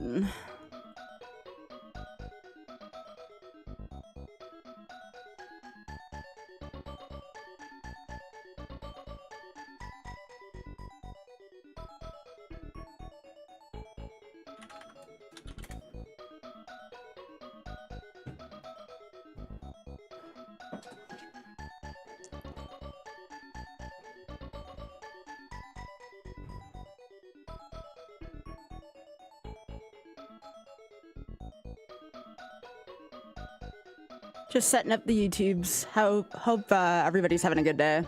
button. Just setting up the YouTubes. Hope everybody's having a good day.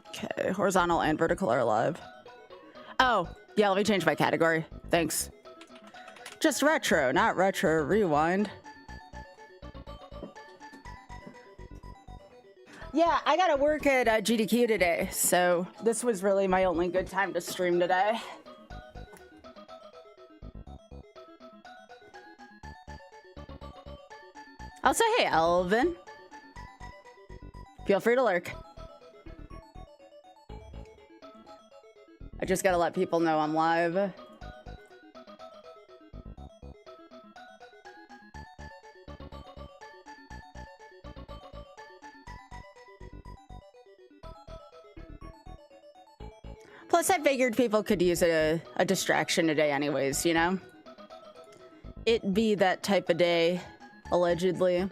Okay, horizontal and vertical are live. Oh, yeah, let me change my category. Thanks. Just retro, not retro rewind. Yeah, I gotta work at GDQ today, so this was really my only good time to stream today. Also, hey, Elvin. Feel free to lurk. I just gotta let people know I'm live. Plus, I figured people could use a distraction today anyways, you know? It be that type of day, allegedly.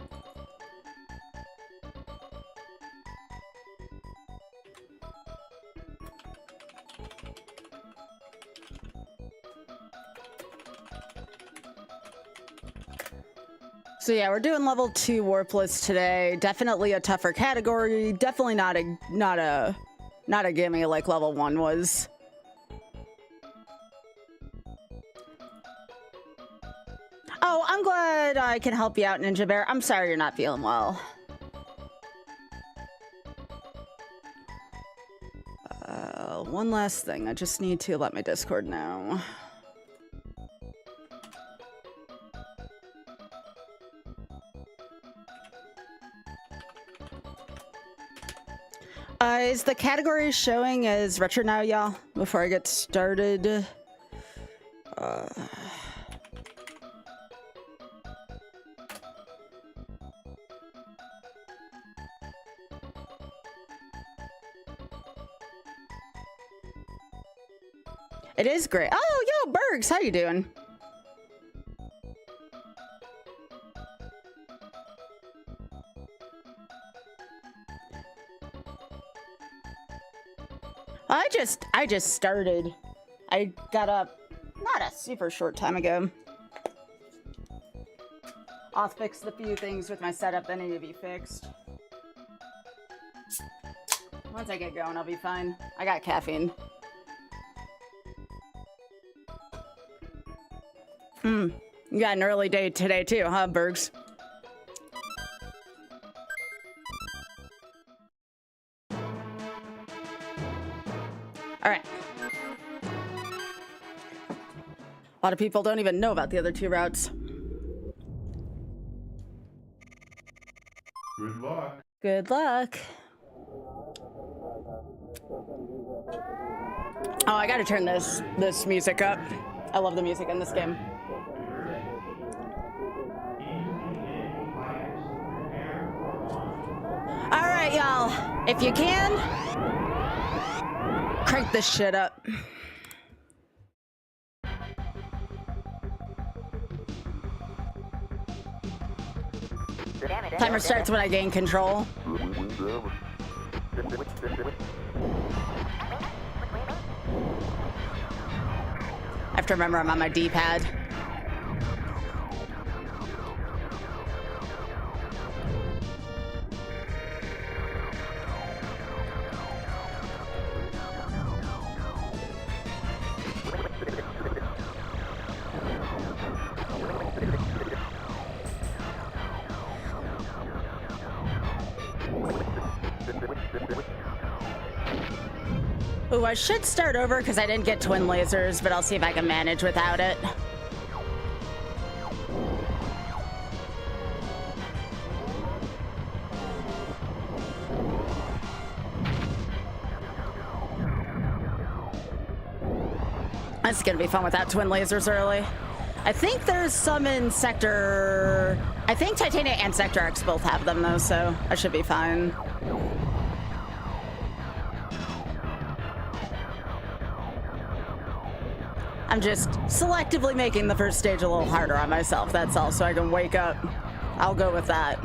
So yeah, we're doing level 2 warpless today. Definitely a tougher category. Definitely not a gimme like level 1 was. Oh, I'm glad I can help you out, Ninja Bear. I'm sorry you're not feeling well. One last thing. I just need to let my Discord know. Is the category showing as retro now, y'all? Before I get started. It is great. Oh, yo, Bergs, how you doing? I just started. I got up not a super short time ago. I'll fix the few things with my setup that need to be fixed. Once I get going, I'll be fine. I got caffeine. You got an early day today too, huh, Bergs? All right. A lot of people don't even know about the other 2 routes. Good luck. Good luck. Oh, I gotta turn this music up. I love the music in this game. All right, y'all. If you can, crank this shit up. Timer starts when I gain control. I have to remember I'm on my D-pad. Ooh, I should start over because I didn't get twin lasers, but I'll see if I can manage without it. It's gonna be fun without twin lasers early. I think there's some in Sector... I think Titania and Sector X both have them though, so I should be fine. I'm just selectively making the first stage a little harder on myself, that's all, so I can wake up. I'll go with that.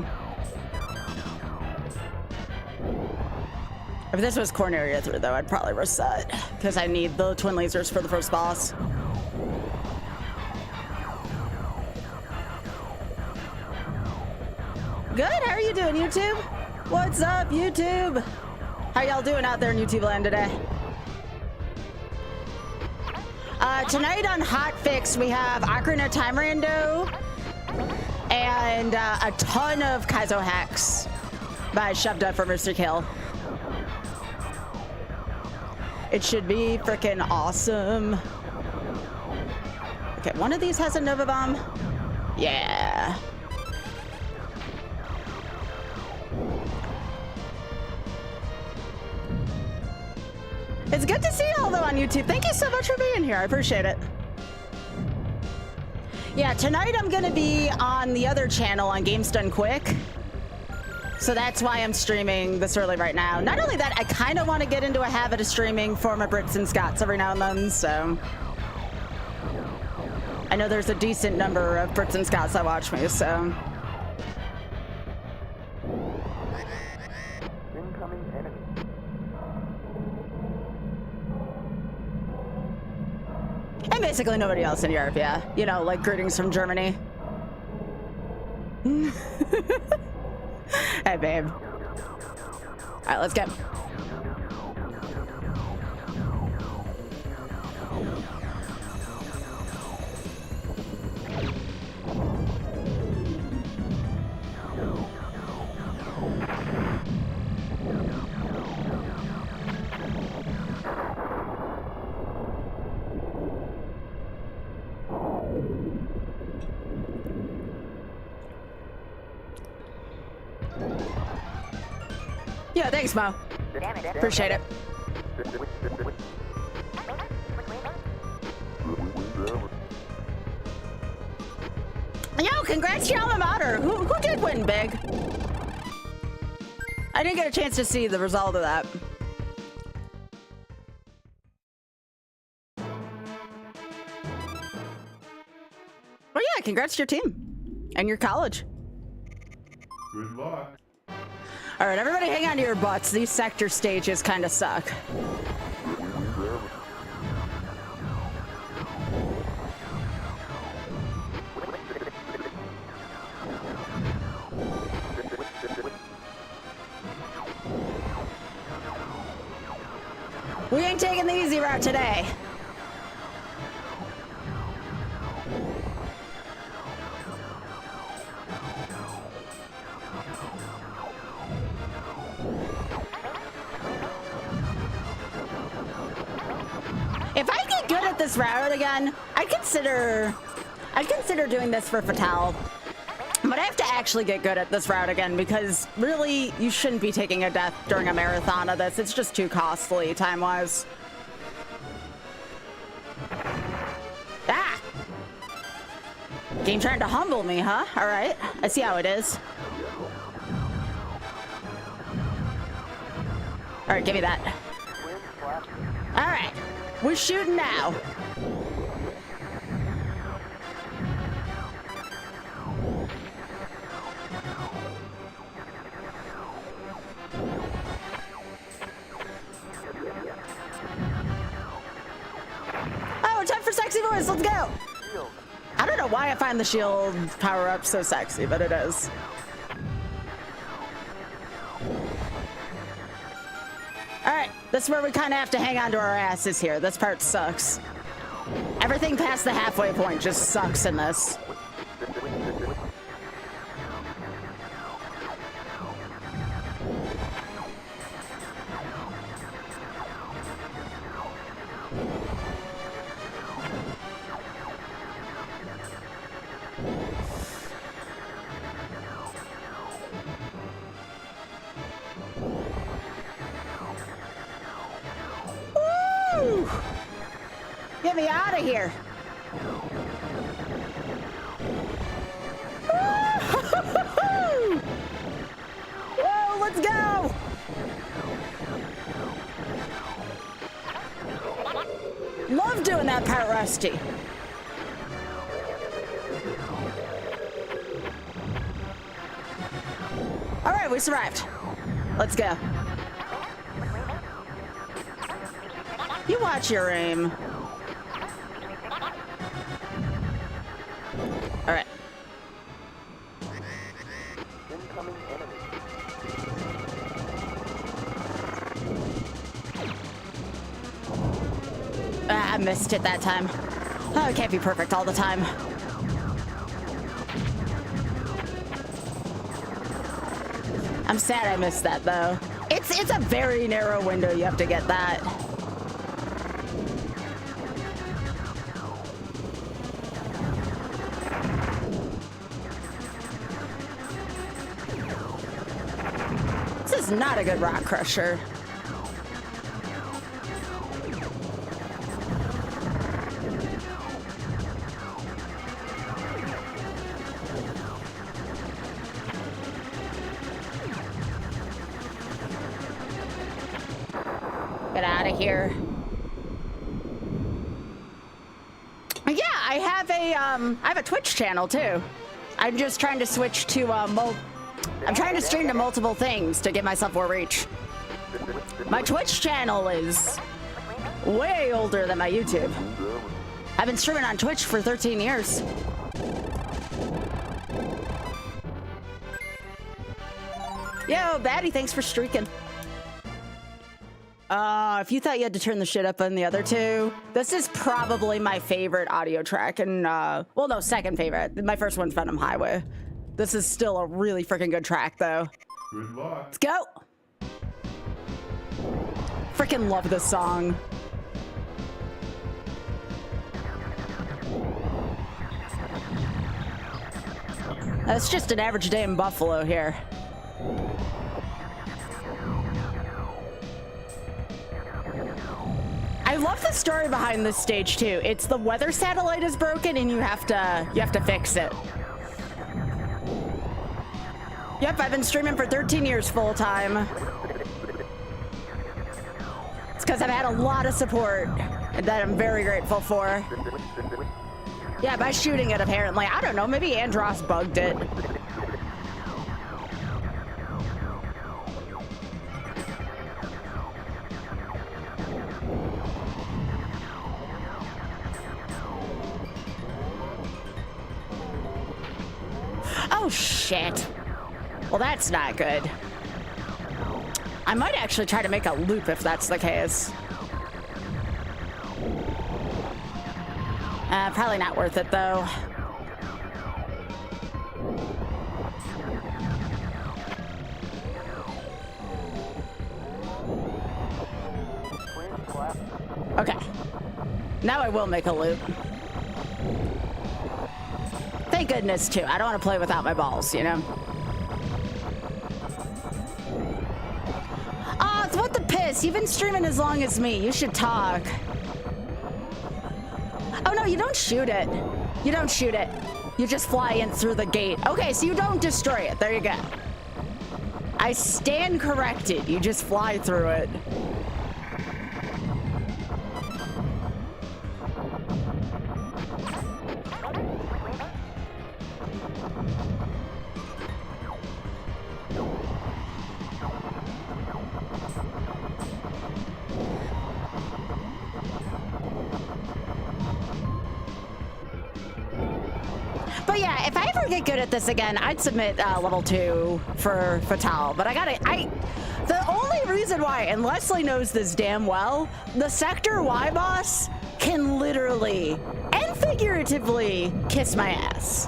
If this was Corneria 3 though, I'd probably reset, because I need the twin lasers for the first boss. Good, how are you doing, YouTube? What's up, YouTube? How y'all doing out there in YouTube land today? Tonight on Hotfix, we have Ocarina of Time Rando and a ton of Kaizo hacks by Shoved Up for Mr. Kill. It should be freaking awesome. Okay, one of these has a Nova Bomb. Yeah. It's good to see you all though on YouTube. Thank you so much for being here. I appreciate it. Yeah, tonight I'm gonna be on the other channel on Games Done Quick. So that's why I'm streaming this early right now. Not only that, I kind of want to get into a habit of streaming for my Brits and Scots every now and then, so. I know there's a decent number of Brits and Scots that watch me, so. And basically nobody else in Europe, yeah. You know, like greetings from Germany. Hey, babe. All right, let's go. Yeah, thanks, Mo. Appreciate it. Yo, congrats to your alma mater. Who did win big? I didn't get a chance to see the result of that. Well, yeah, congrats to your team and your college. Good luck. All right, everybody hang on to your butts. These sector stages kind of suck. We ain't taking the easy route today. If I get good at this route again, I'd consider doing this for Fatale. But I have to actually get good at this route again because really you shouldn't be taking a death during a marathon of this. It's just too costly time-wise. Ah! Game trying to humble me, huh? All right, I see how it is. All right, give me that. All right. We're shooting now. Oh, time for sexy voice. Let's go. I don't know why I find the shield power up so sexy, but it is. All right, this is where we kind of have to hang on to our asses here. This part sucks. Everything past the halfway point just sucks in this. Get me out of here. Whoa, let's go. Love doing that part, Rusty. All right, we survived. Let's go. You watch your aim. All right. Ah, I missed it that time. Oh, it can't be perfect all the time. I'm sad I missed that though. It's a very narrow window. You have to get that. This is not a good rock crusher. Get out of here. Yeah, I have a Twitch channel too. I'm just trying to switch to I'm trying to stream to multiple things to get myself more reach. My Twitch channel is way older than my YouTube. I've been streaming on Twitch for 13 years. Yo, Batty, thanks for streaking. If you thought you had to turn the shit up on the other two, this is probably my favorite audio track, and well, no, second favorite. My first one's Venom Highway. This is still a really freaking good track, though. Good luck. Let's go. Freaking love this song. It's just an average day in Buffalo here. I love the story behind this stage too. It's the weather satellite is broken and you have to fix it. Yep, I've been streaming for 13 years full time. It's because I've had a lot of support that I'm very grateful for. Yeah, by shooting it apparently. I don't know, maybe Andros bugged it. Oh, shit. Well, that's not good. I might actually try to make a loop if that's the case. Probably not worth it, though. Okay. Now I will make a loop. Thank goodness, too. I don't want to play without my balls, you know? Oh, what the piss? You've been streaming as long as me. You should talk. Oh, no, you don't shoot it. You don't shoot it. You just fly in through the gate. Okay, so you don't destroy it. There you go. I stand corrected. You just fly through it. But yeah, if I ever get good at this again, I'd submit level 2 for Fatal. But the only reason why, and Leslie knows this damn well, the Sector Y boss can literally and figuratively kiss my ass.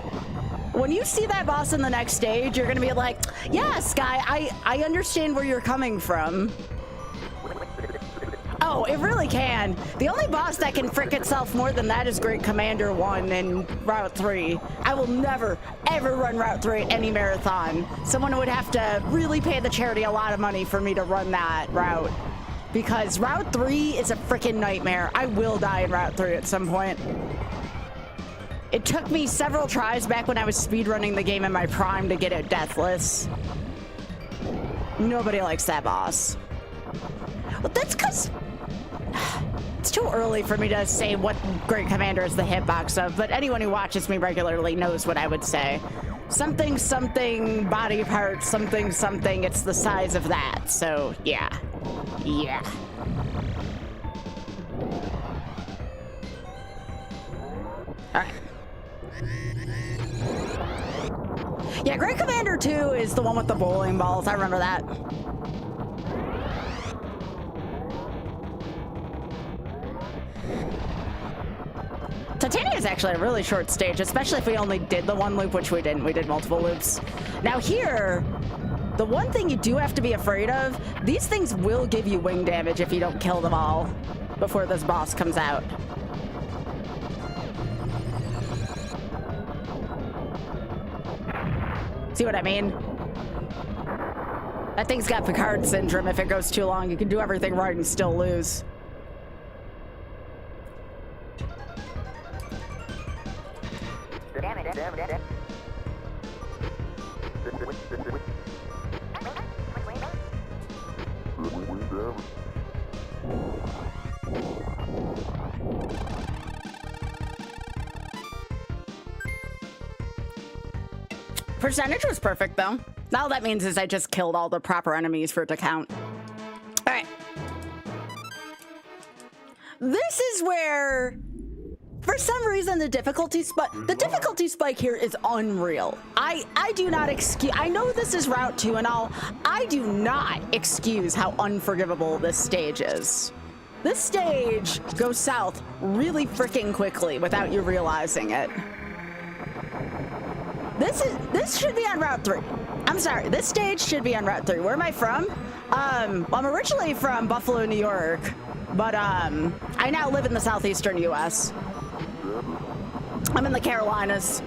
When you see that boss in the next stage, you're gonna be like, yeah, Sky, I understand where you're coming from. Oh, it really can. The only boss that can frick itself more than that is Great Commander 1 and Route 3. I will never, ever run Route 3 at any marathon. Someone would have to really pay the charity a lot of money for me to run that route. because Route 3 is a freaking nightmare. I will die in Route 3 at some point. It took me several tries back when I was speedrunning the game in my prime to get it deathless. Nobody likes that boss. But that's because it's too early for me to say what Great Commander is the hitbox of, but anyone who watches me regularly knows what I would say. Something, something, body part, something, something, it's the size of that. So, yeah. Yeah. All right. Yeah, Great Commander 2 is the one with the bowling balls. I remember that. Titania is actually a really short stage, especially if we only did the one loop, which we didn't. We did multiple loops. Now here, the one thing you do have to be afraid of, these things will give you wing damage if you don't kill them all before this boss comes out. See what I mean? That thing's got Picard syndrome. If it goes too long, you can do everything right and still lose. Percentage was perfect, though. All that means is I just killed all the proper enemies for it to count. All right. This is where, for some reason, the difficulty spike here is unreal. I do not excuse. I know this is Route 2 and all. I do not excuse how unforgivable this stage is. This stage goes south really freaking quickly without you realizing it. This should be on Route 3. I'm sorry, this stage should be on Route 3. Where am I from? Well, I'm originally from Buffalo, New York, but I now live in the southeastern US. I'm in the Carolinas.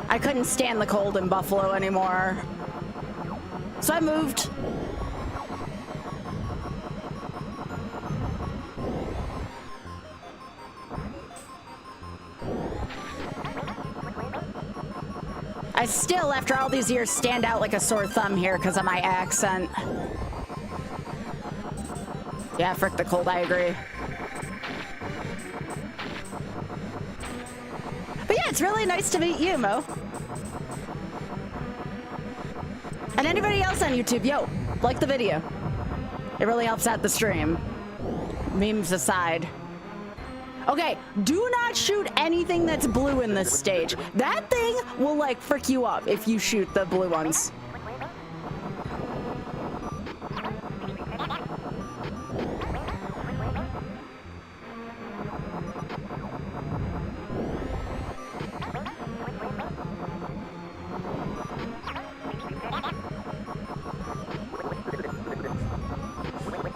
I couldn't stand the cold in Buffalo anymore, so I moved. I still, after all these years, stand out like a sore thumb here because of my accent. Yeah, frick the cold, I agree. But yeah, it's really nice to meet you, Mo. And anybody else on YouTube, yo, like the video. It really helps out the stream. Memes aside. Okay, do not shoot anything that's blue in this stage. That thing will, like, frick you up if you shoot the blue ones.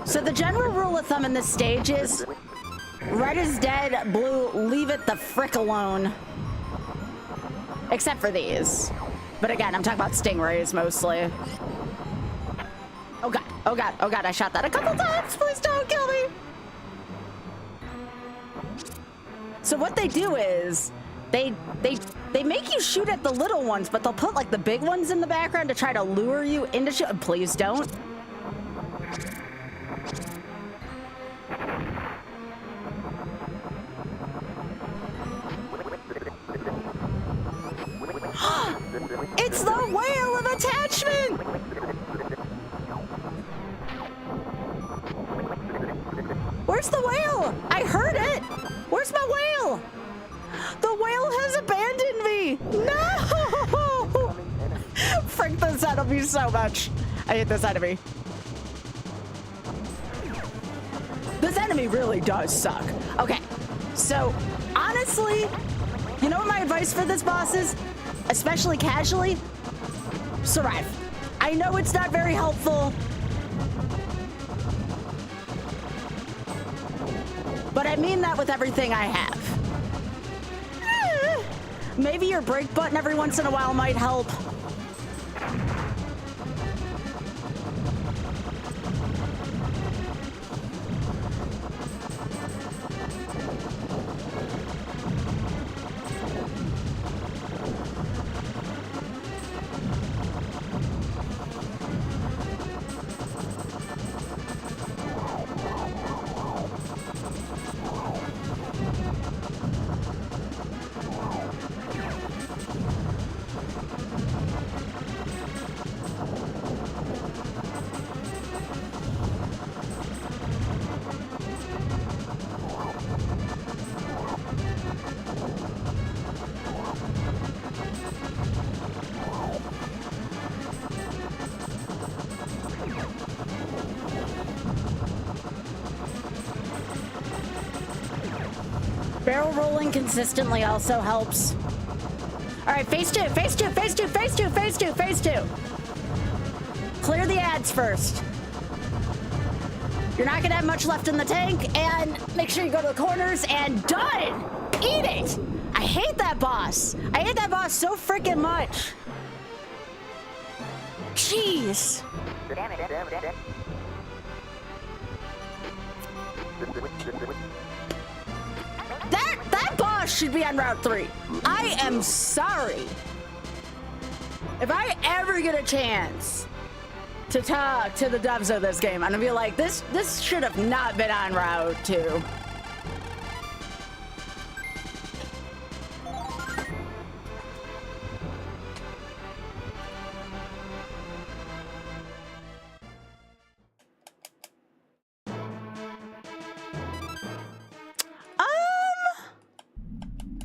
So the general rule of thumb in this stage is red is dead, blue, leave it the frick alone. Except for these. But again, I'm talking about stingrays mostly. Oh god, oh god, oh god, I shot that a couple times. Please don't kill me. So what they do is they make you shoot at the little ones, but they'll put like the big ones in the background to try to lure you into shoot. Please don't. It's the whale of attachment! Where's the whale? I heard it! Where's my whale? The whale has abandoned me! No! Frick this enemy so much. I hate this enemy. This enemy really does suck. Okay, so honestly, you know what my advice for this boss is? Especially casually, survive. I know it's not very helpful, but I mean that with everything I have. Maybe your break button every once in a while might help. Barrel rolling consistently also helps. All right, phase two, phase two, phase two, phase two, phase two, phase two. Clear the ads first. You're not gonna have much left in the tank, and make sure you go to the corners and done. Eat it. I hate that boss. I hate that boss so freaking much. Jeez. That boss should be on Route 3. I am sorry. If I ever get a chance to talk to the devs of this game, I'm gonna be like, this should have not been on Route 2.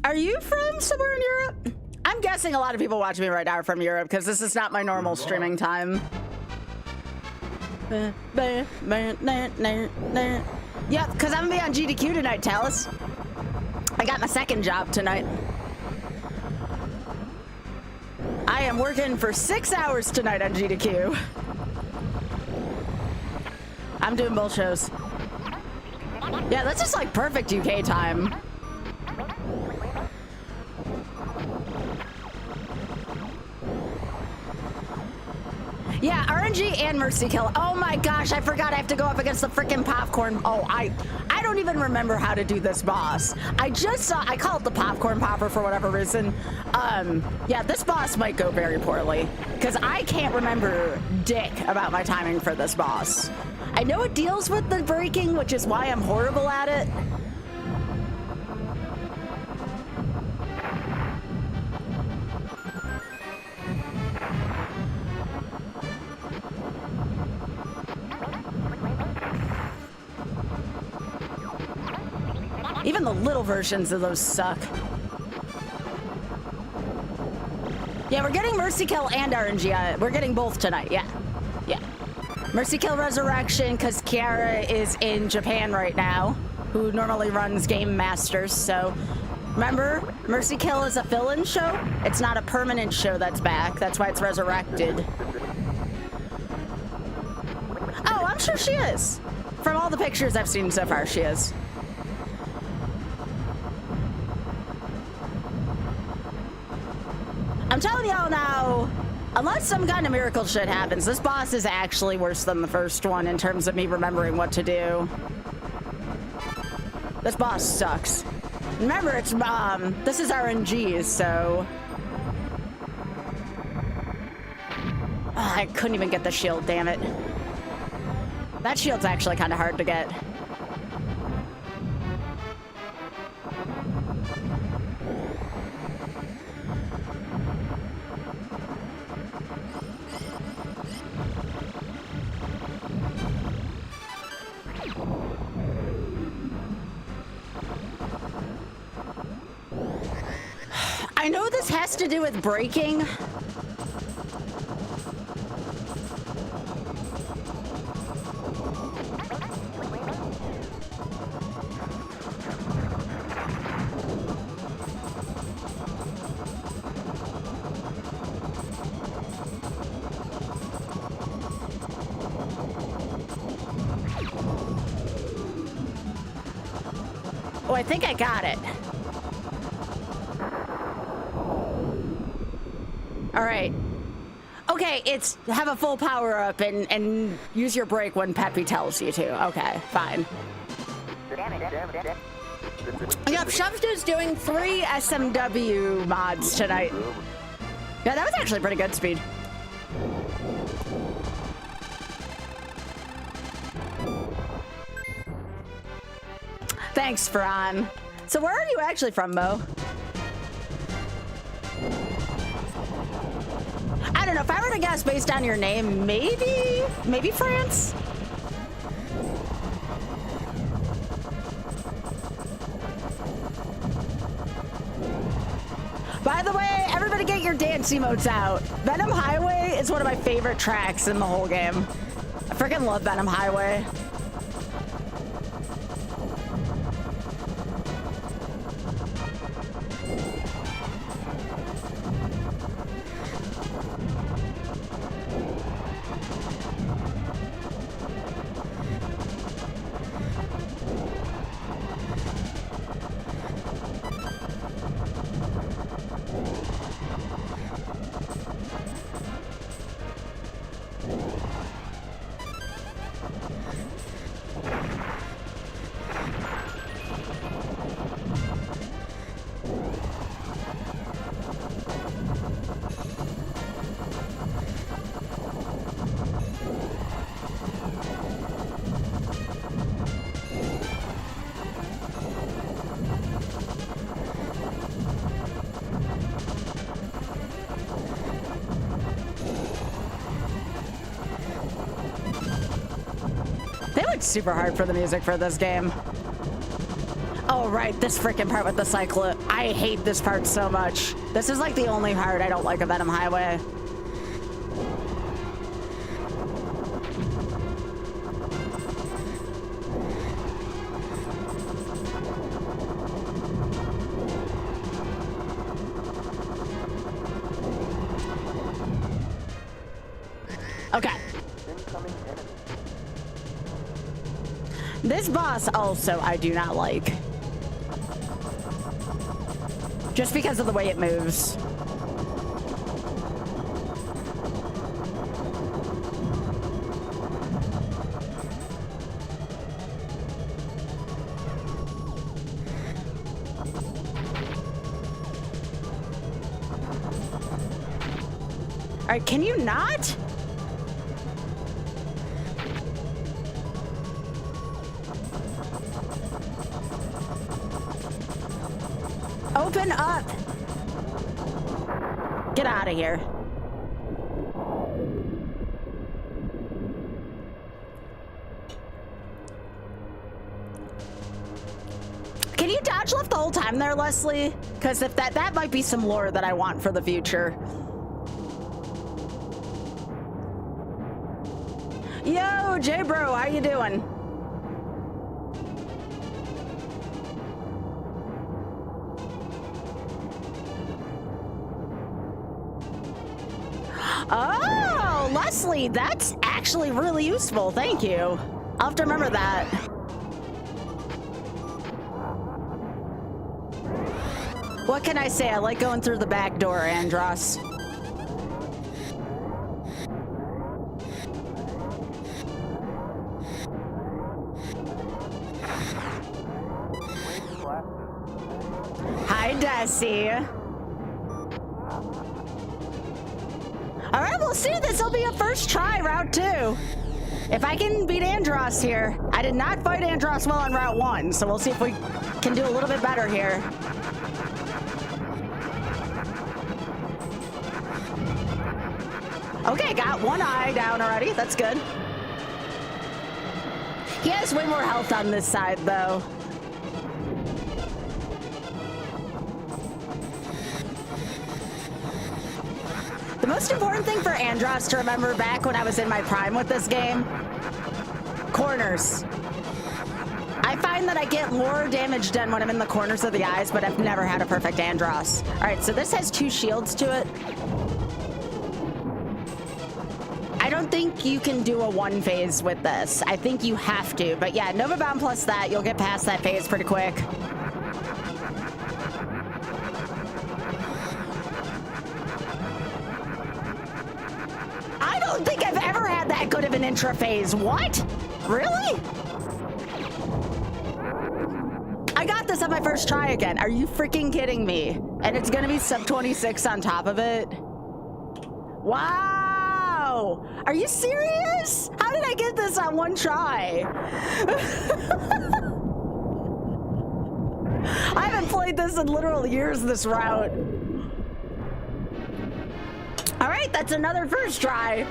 Are you from somewhere in Europe? I'm guessing a lot of people watching me right now are from Europe because this is not my normal streaming time. Yep, because I'm gonna be on GDQ tonight, Talus. I got my second job tonight. I am working for 6 hours tonight on GDQ. I'm doing both shows. Yeah, that's just like perfect UK time. Yeah, RNG and Mercy Kill. Oh my gosh, I forgot I have to go up against the freaking popcorn. Oh, I don't even remember how to do this boss. I just saw, I call it the popcorn popper for whatever reason. Yeah, this boss might go very poorly because I can't remember dick about my timing for this boss. I know it deals with the braking, which is why I'm horrible at it. Even the little versions of those suck. Yeah, we're getting Mercy Kill and RNG. We're getting both tonight, yeah. Yeah. Mercy Kill Resurrection, because Kiara is in Japan right now, who normally runs Game Masters, so... Remember, Mercy Kill is a fill-in show. It's not a permanent show that's back. That's why it's resurrected. Oh, I'm sure she is. From all the pictures I've seen so far, she is. I'm telling y'all now, unless some kind of miracle shit happens, this boss is actually worse than the first one in terms of me remembering what to do. This boss sucks. Remember, it's, this is RNG, so... Oh, I couldn't even get the shield, damn it. That shield's actually kind of hard to get. I know this has to do with braking. Oh, I think I got it. All right. Okay, it's have a full power up and use your brake when Peppy tells you to. Okay, fine. Yep, Shoved doing 3 SMW mods tonight. Yeah, that was actually pretty good speed. Thanks, Fran. So where are you actually from, Mo? I don't know, if I were to guess based on your name, maybe France? By the way, everybody get your dance emotes out. Venom Highway is one of my favorite tracks in the whole game. I freaking love Venom Highway. tried super hard for the music for this game. Oh, right, this freaking part with the cyclo. I hate this part so much. This is like the only part I don't like of Venom Highway. Okay. This boss also I do not like. Just because of the way it moves. All right, can you not? Open up! Get out of here. Can you dodge left the whole time there, Leslie? Because if that might be some lore that I want for the future. Yo, J-Bro, how you doing? Oh, Leslie, that's actually really useful. Thank you. I'll have to remember that. What can I say? I like going through the back door, Andros. Hi, Desi. All right, we'll see. This will be a first try, Route 2. If I can beat Andros here. I did not fight Andros well on Route 1, so we'll see if we can do a little bit better here. Okay, got one eye down already. That's good. He has way more health on this side, though. The most important thing for Andros to remember back when I was in my prime with this game, corners. I find that I get more damage done when I'm in the corners of the eyes, but I've never had a perfect Andros. All right, so this has 2 shields to it. I don't think you can do a 1 phase with this. I think you have to, but yeah, Nova Bound plus that, you'll get past that phase pretty quick. I don't think I've ever had that good of an intra phase. What? Really? I got this on my first try again. Are you freaking kidding me? And it's gonna be sub 26 on top of it. Wow. Are you serious? How did I get this on 1 try? I haven't played this in literal years, this route. All right, that's another first try.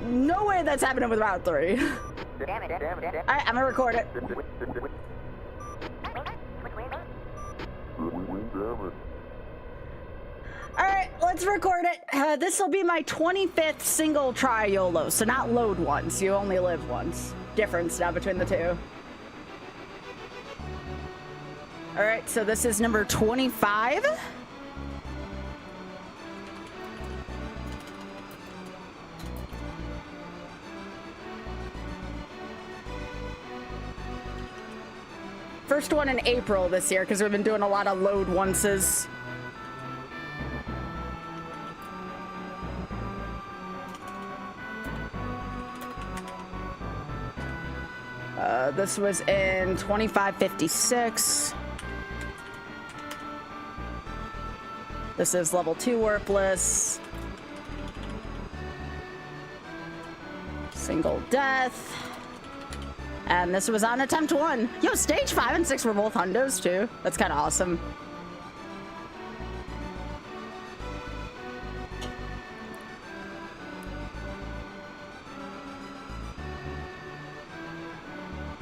No way that's happening with Route 3. All right, I'm gonna record it. All right, let's record it. This will be my 25th single try YOLO, so not load once. You only live once. Difference now between the two. All right, so this is number 25. First one in April this year, because we've been doing a lot of load onces. This was in 2556. This is level 2 worthless. Single death. And this was on attempt 1. Yo, stage 5 and 6 were both hundos too. That's kind of awesome.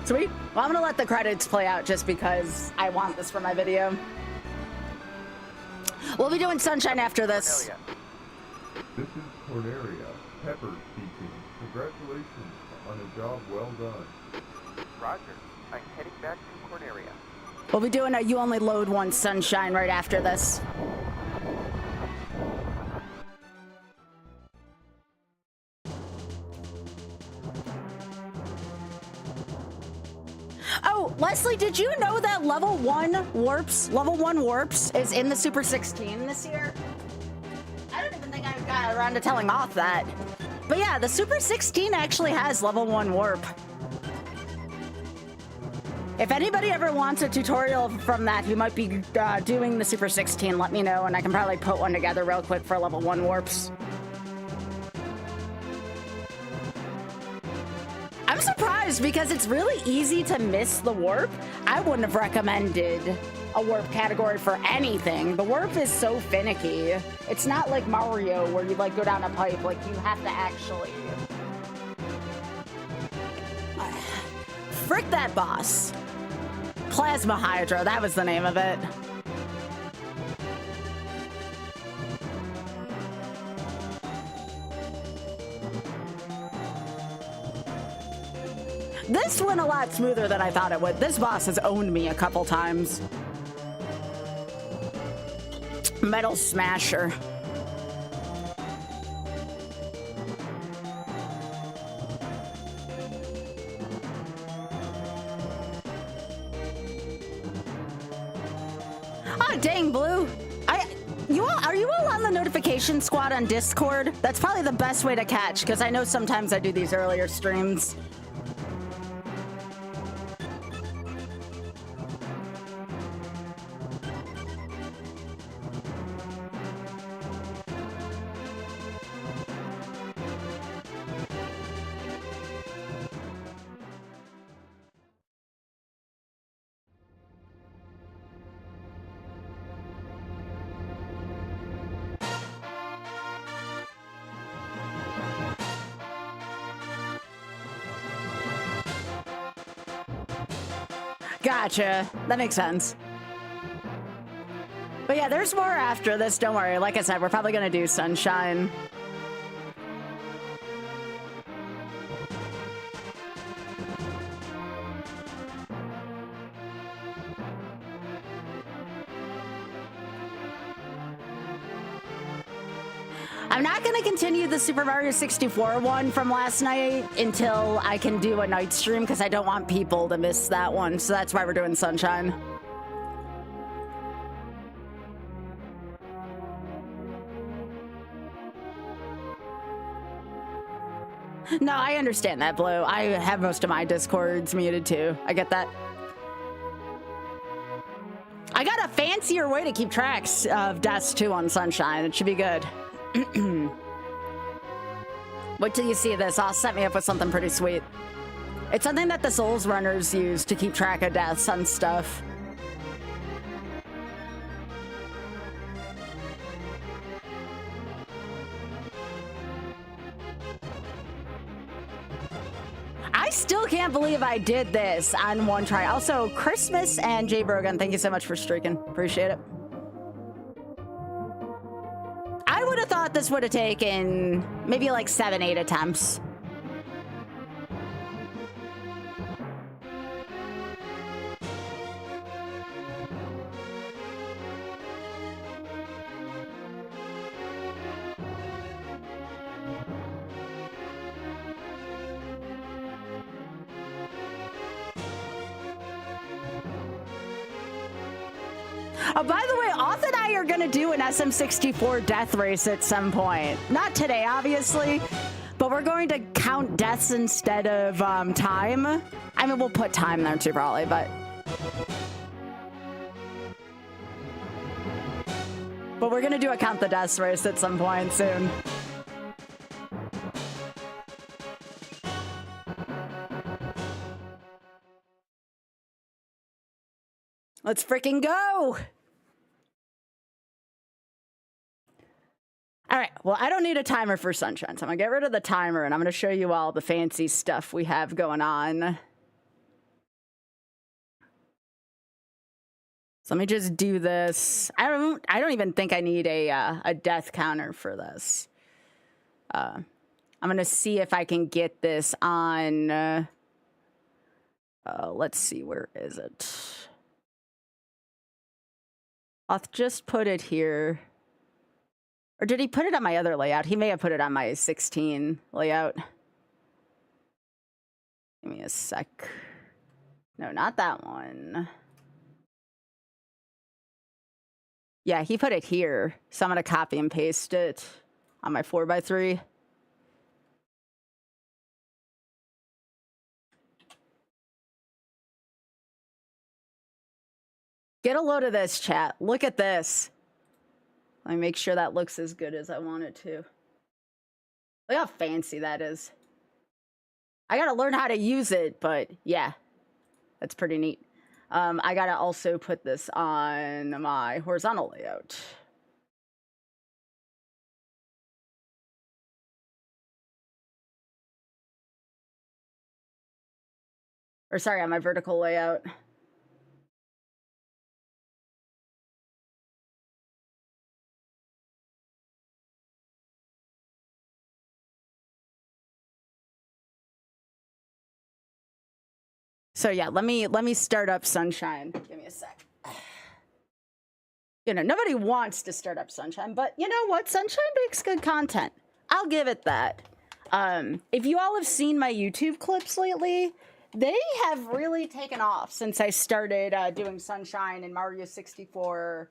Sweet. Well, I'm gonna let the credits play out just because I want this for my video. We'll be doing Sunshine after this. This is Cornelia, Pepper speaking. Congratulations on a job well done. Roger. I'm heading back to Cornelia. We'll be doing a You Only Load Once Sunshine right after this. Oh, Leslie, did you know that level 1 warps is in the Super 16 this year? I don't even think I got around to telling off that. But yeah, the Super 16 actually has level 1 warp. If anybody ever wants a tutorial from that who might be doing the Super 16, let me know and I can probably put one together real quick for level 1 warps. I'm surprised because it's really easy to miss the warp. I wouldn't have recommended a warp category for anything. The warp is so finicky. It's not like Mario where you like go down a pipe, like you have to actually... Frick that boss. Plasma Hydra, that was the name of it. This went a lot smoother than I thought it would. This boss has owned me a couple times. Metal Smasher. Oh, dang, Blue. Are you all on the notification squad on Discord? That's probably the best way to catch, because I know sometimes I do these earlier streams. Gotcha. That makes sense. But yeah, there's more after this. Don't worry. Like I said, we're probably going to do Sunshine. I'm not going to continue the Super Mario 64 one from last night until I can do a night stream because I don't want people to miss that one. So that's why we're doing Sunshine. No, I understand that, Blue. I have most of my Discords muted too. I get that. I got a fancier way to keep tracks of deaths too on Sunshine. It should be good. Wait till you see this. I'll set me up with something pretty sweet. It's something that the Souls runners use to keep track of deaths and stuff. I still can't believe I did this on one try. Also, Christmas and Jay Brogan, thank you so much for streaking. Appreciate it. I would have thought this would have taken maybe like 7-8 attempts. Oh, by the way, Auth and I are going to do an SM64 death race at some point. Not today, obviously, but we're going to count deaths instead of time. I mean, we'll put time there too, probably, but we're going to do a count the deaths race at some point soon. Let's freaking go! All right, well, I don't need a timer for Sunshine, so I'm gonna get rid of the timer and I'm gonna show you all the fancy stuff we have going on. So let me just do this. I don't even think I need a death counter for this. I'm gonna see if I can get this on. Let's see, where is it? I'll just put it here. Or did he put it on my other layout? He may have put it on my 16 layout. Give me a sec. No, not that one. Yeah, he put it here. So I'm going to copy and paste it on my 4x3. Get a load of this, chat. Look at this. Let me make sure that looks as good as I want it to. Look how fancy that is. I gotta learn how to use it, but yeah, that's pretty neat. I gotta also put this on my horizontal layout. Or sorry, on my vertical layout. So yeah, let me start up Sunshine. Give me a sec. You know, nobody wants to start up Sunshine, but you know what? Sunshine makes good content. I'll give it that. If you all have seen my YouTube clips lately, they have really taken off since I started doing Sunshine and Mario 64.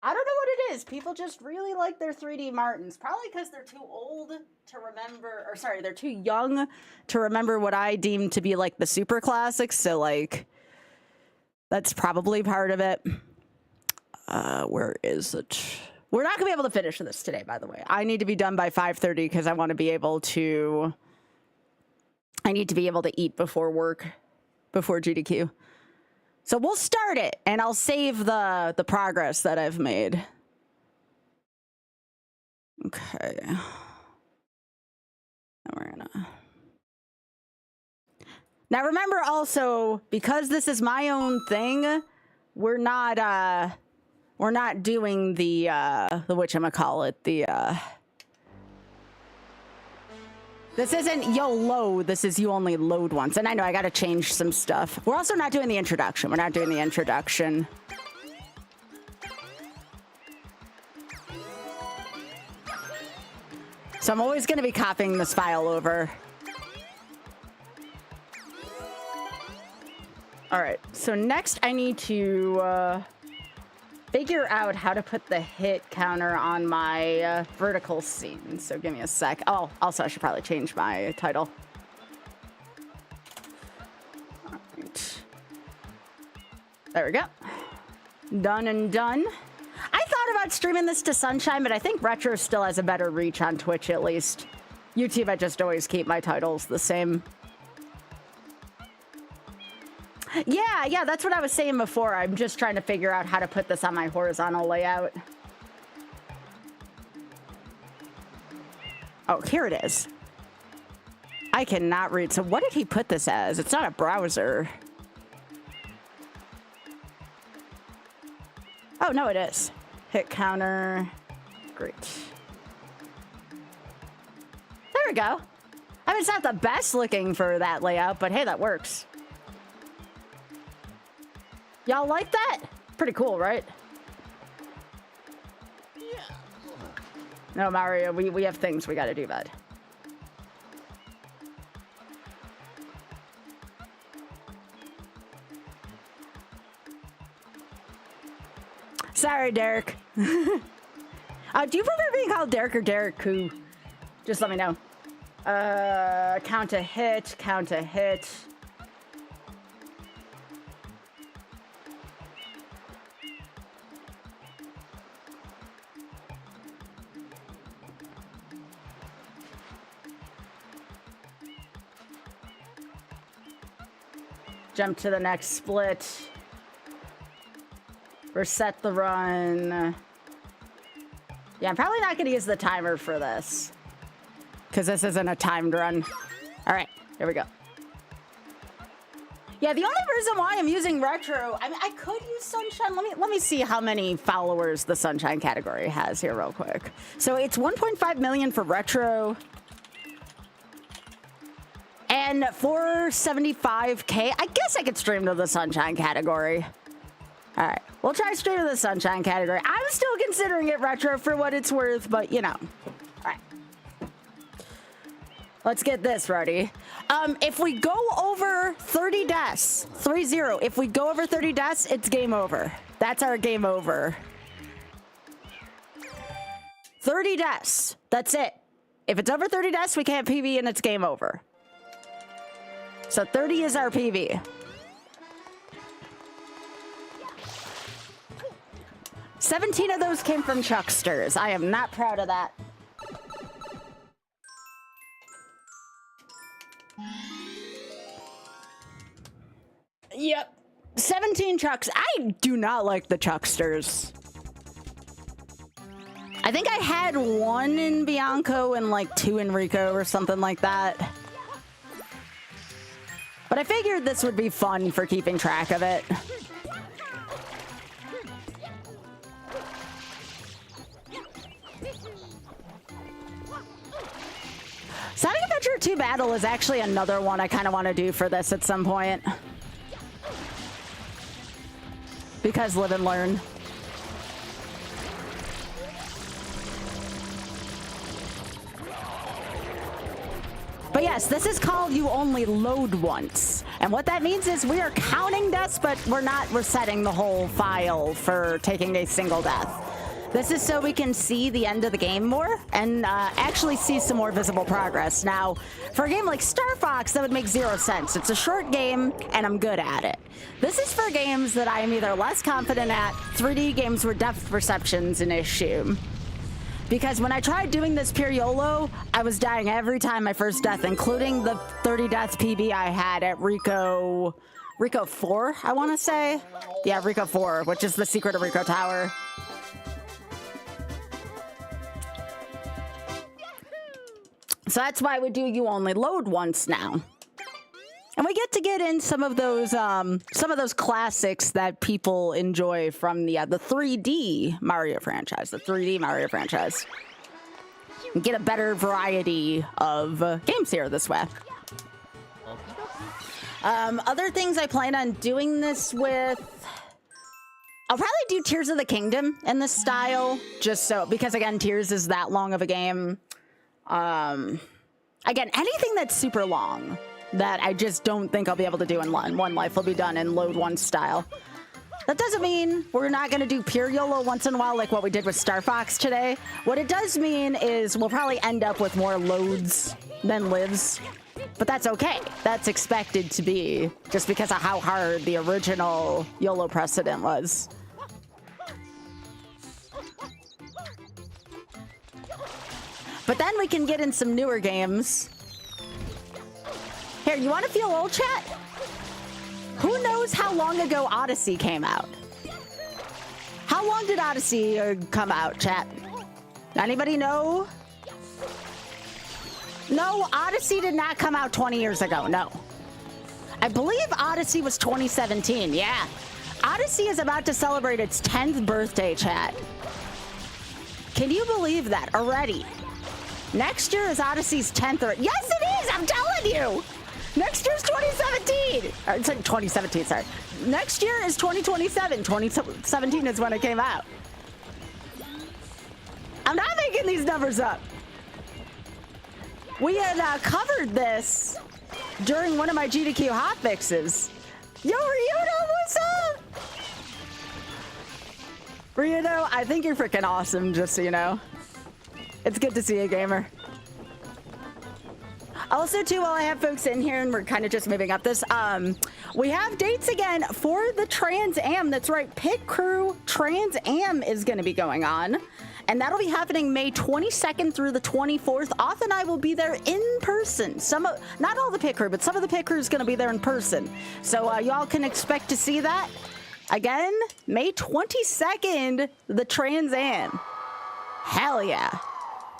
I don't know what it is. People just really like their 3D Martins. Probably because they're too old to remember, or sorry, they're too young to remember what I deem to be like the super classics. So like, that's probably part of it. Where is it? We're not gonna be able to finish this today, by the way. I need to be done by 5:30 because I want to be able to. I need to be able to eat before work, before GDQ. So we'll start it, and I'll save the progress that I've made. Okay. And we're gonna... Now remember also, because this is my own thing, we're not doing the whatchamacallit, this isn't YOLO, this is you only load once. And I know I gotta change some stuff. We're also not doing the introduction. We're not doing the introduction. So I'm always gonna be copying this file over. All right, so next I need to figure out how to put the hit counter on my vertical scene. So give me a sec. Oh, also I should probably change my title. All right. There we go. Done and done. I thought about streaming this to Sunshine, but I think Retro still has a better reach on Twitch at least. YouTube, I just always keep my titles the same. Yeah, that's what I was saying before. I'm just trying to figure out how to put this on my horizontal layout. Oh, here it is. I cannot read. So what did he put this as? It's not a browser. Oh, no, it is. Hit counter. Great. There we go. I mean, it's not the best looking for that layout, but hey, that works. Y'all like that? Pretty cool, right? Yeah. No, Mario, we have things we gotta do, bud. Sorry, Derek. Do you prefer being called Derek or Derek Koo? Just let me know. Count a hit, count a hit. Jump to the next split. Reset the run. Yeah, I'm probably not going to use the timer for this, because this isn't a timed run. All right, here we go. Yeah, the only reason why I'm using retro, I mean, I could use Sunshine. Let me see how many followers the Sunshine category has here real quick. So it's 1.5 million for retro. And 475K. I guess I could stream to the Sunshine category. All right, we'll try straight to the Sunshine category. I'm still considering it retro for what it's worth, but you know. All right. Let's get this ready. If we go over 30 deaths, 3-0. If we go over 30 deaths, it's game over. That's our game over. 30 deaths. That's it. If it's over 30 deaths, we can't PV and it's game over. So 30 is our PV. $17 of those came from Chucksters. I am not proud of that. Yep. 17 Chucks. I do not like the Chucksters. I think I had 1 in Bianco and like 2 in Rico or something like that. But I figured this would be fun for keeping track of it. Sonic Adventure 2 Battle is actually another one I kind of want to do for this at some point. Because live and learn. But yes, this is called You Only Load Once. And what that means is we are counting deaths, but we're not resetting the whole file for taking a single death. This is so we can see the end of the game more and actually see some more visible progress. Now, for a game like Star Fox, that would make 0 sense. It's a short game, and I'm good at it. This is for games that I am either less confident at, 3D games where depth perception's an issue. Because when I tried doing this pure YOLO, I was dying every time my first death, including the 30 deaths PB I had at Rico 4, I want to say. Yeah, Rico 4, which is the secret of Rico Tower. So that's why we do You Only Load Once now. And we get in some of those classics that people enjoy from the 3D Mario franchise, the 3D Mario franchise. And get a better variety of games here this way. Other things I plan on doing this with, I'll probably do Tears of the Kingdom in this style, just so, because again, Tears is that long of a game. Again, anything that's super long that I just don't think I'll be able to do in one life will be done in Load One style. That doesn't mean we're not going to do pure YOLO once in a while like what we did with Star Fox today. What it does mean is we'll probably end up with more loads than lives. But that's okay. That's expected to be, just because of how hard the original YOLO precedent was. But then we can get in some newer games. Here, you want to feel old, chat? Who knows how long ago Odyssey came out? How long did Odyssey come out, chat? Anybody know? No, Odyssey did not come out 20 years ago, no. I believe Odyssey was 2017, yeah. Odyssey is about to celebrate its 10th birthday, chat. Can you believe that already? Next year is Odyssey's 10th. Yes, it is! I'm telling you! Next year's 2017! It's like 2017, sorry. Next year is 2027. 2017 is when it came out. I'm not making these numbers up. We had covered this during one of my GDQ hotfixes. Yo, Ryudo, what's up? Ryudo, I think you're freaking awesome, just so you know. It's good to see you, gamer. Also, too, while I have folks in here and we're kind of just moving up this, we have dates again for the Trans Am. That's right, Pit Crew Trans Am is going to be going on. And that'll be happening May 22nd through the 24th. Oth and I will be there in person. Not all the pit crew, but some of the pit crew is going to be there in person. So y'all can expect to see that. Again, May 22nd, the Trans Am. Hell yeah.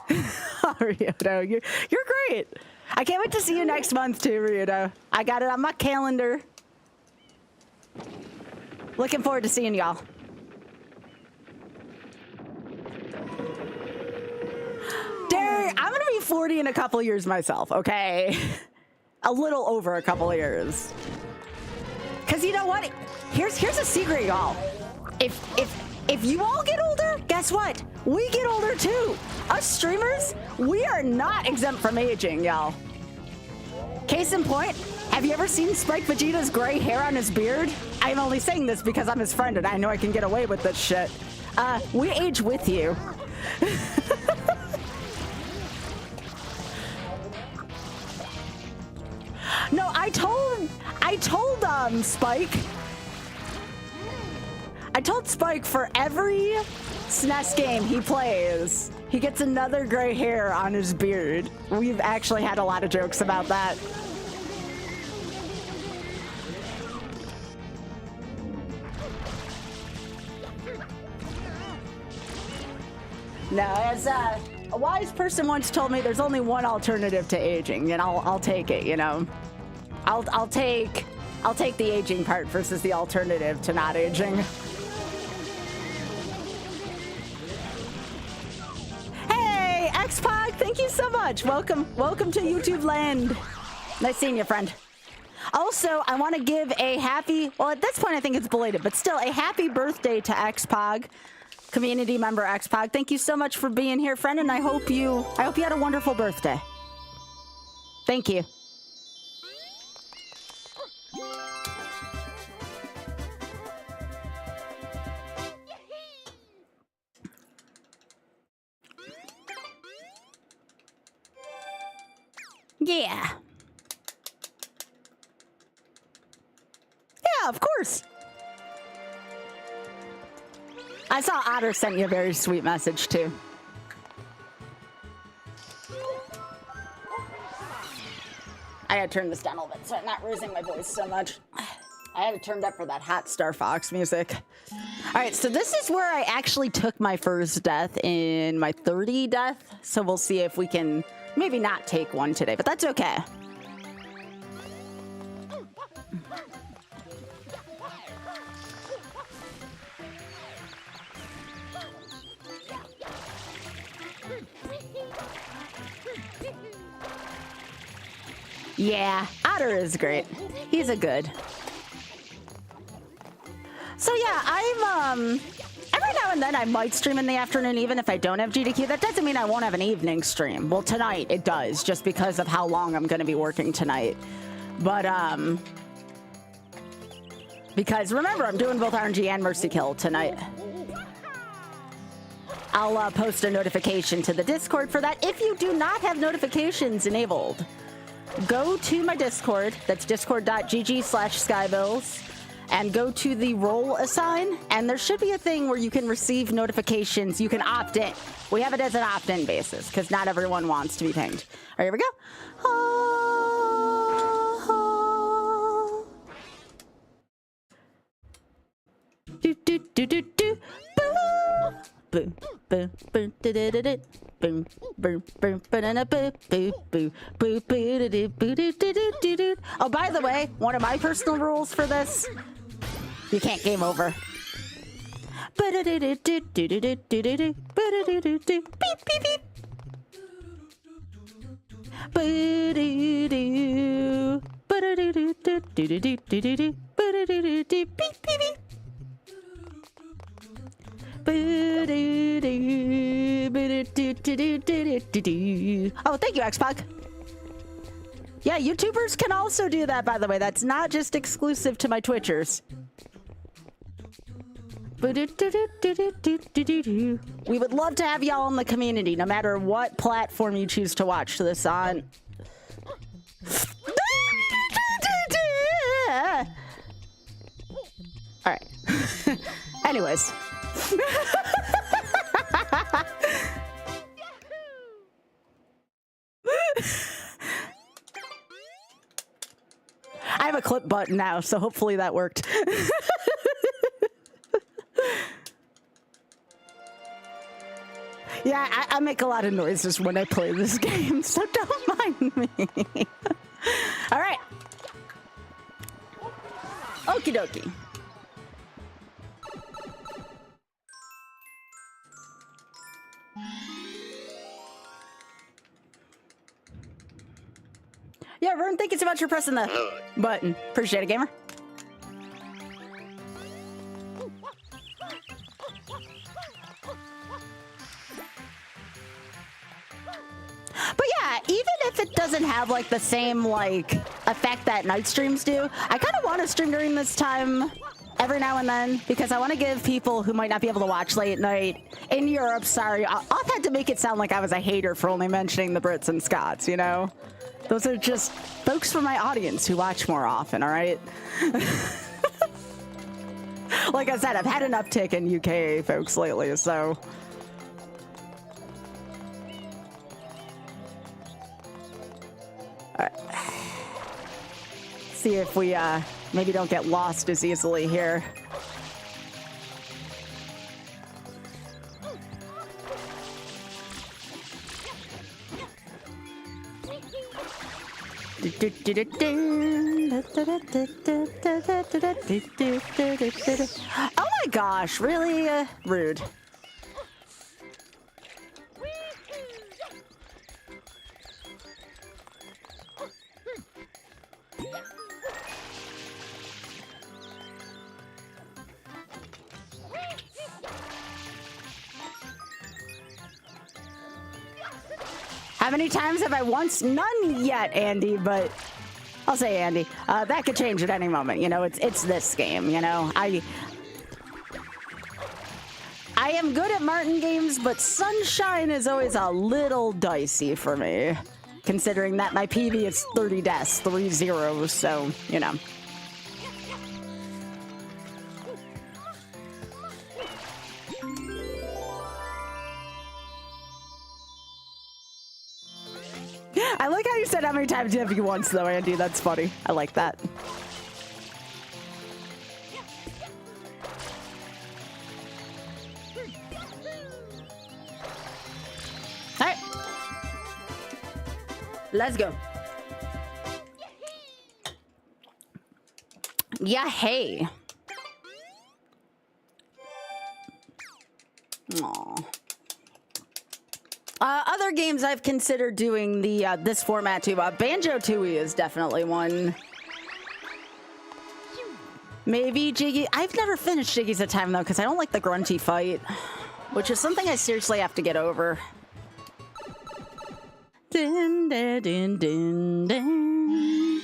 Ryudo, you're great. I can't wait to see you next month too, Ryudo. I got it on my calendar. Looking forward to seeing y'all. Derek, I'm gonna be 40 in a couple years myself, okay? A little over a couple years. Cause you know what? Here's a secret, y'all. If you all get older, guess what? We get older too. Us streamers, we are not exempt from aging, y'all. Case in point, have you ever seen Spike Vegeta's gray hair on his beard? I'm only saying this because I'm his friend and I know I can get away with this shit. We age with you. No, I told Spike. I told Spike for every SNES game he plays, he gets another gray hair on his beard. We've actually had a lot of jokes about that. No, as a wise person once told me, there's only one alternative to aging, and I'll take it. You know, I'll take the aging part versus the alternative to not aging. Hey, Xpog, thank you so much. Welcome to YouTube land. Nice seeing you, friend. Also, I want to give a happy, well, at this point I think it's belated, but still a happy birthday to Xpog. Community member Xpog, thank you so much for being here, friend, and I hope you had a wonderful birthday. Thank you. Yeah. Yeah, of course. I saw Otter sent you a very sweet message, too. I had to turn this down a little bit so I'm not losing my voice so much. I had it turned up for that hot Star Fox music. All right, so this is where I actually took my first death in my 30 death. So we'll see if we can maybe not take one today, but that's okay. Yeah, Otter is great. He's a good. So yeah, I'm every now and then I might stream in the afternoon even if I don't have GDQ. That doesn't mean I won't have an evening stream. Well, tonight it does, just because of how long I'm going to be working tonight. But because remember, I'm doing both RNG and Mercy Kill tonight. I'll post a notification to the Discord for that. If you do not have notifications enabled, go to my Discord. That's discord.gg/Skybilz. And go to the role assign, and there should be a thing where you can receive notifications. You can opt in. We have it as an opt-in basis, because not everyone wants to be pinged. All right, here we go. Do do do do do. Boom, boom, boom, da da da da. Boom, boom, boom, banana, boo, boo, boo, boo, boo, do boo, do do do do. Oh, by the way, one of my personal rules for this: you can't game over. Oh, thank you, Xpog. Yeah, YouTubers can also do that, by the way. That's not just exclusive to my Twitchers. We would love to have y'all in the community, no matter what platform you choose to watch this on. All right. Anyways. I have a clip button now, so hopefully that worked. Yeah, I make a lot of noises when I play this game, so don't mind me. All right. Okie dokie. Vern, thank you so much for pressing the button. Appreciate it, gamer. But yeah, even if it doesn't have like the same like effect that night streams do, I kind of want to stream during this time every now and then because I want to give people who might not be able to watch late night in Europe, sorry, I've had to make it sound like I was a hater for only mentioning the Brits and Scots, you know? Those are just folks from my audience who watch more often, all right? Like I said, I've had an uptick in UK folks lately, so... All right. See if we maybe don't get lost as easily here. Oh my gosh, really rude. How many times have I once? None yet, Andy, but I'll say Andy. That could change at any moment, you know, it's this game, you know. I am good at Martin games, but Sunshine is always a little dicey for me, considering that my PB is 30 deaths, 3 zeros, so, you know. I like how you said how many times have you once, though, Andy. That's funny. I like that. All right. Let's go. Yeah, hey. Aww. Other games I've considered doing the this format too. Banjo-Tooie is definitely one. Maybe Jiggy. I've never finished Jiggy's a Time though because I don't like the grunty fight, which is something I seriously have to get over. Dun, dun, dun, dun, dun.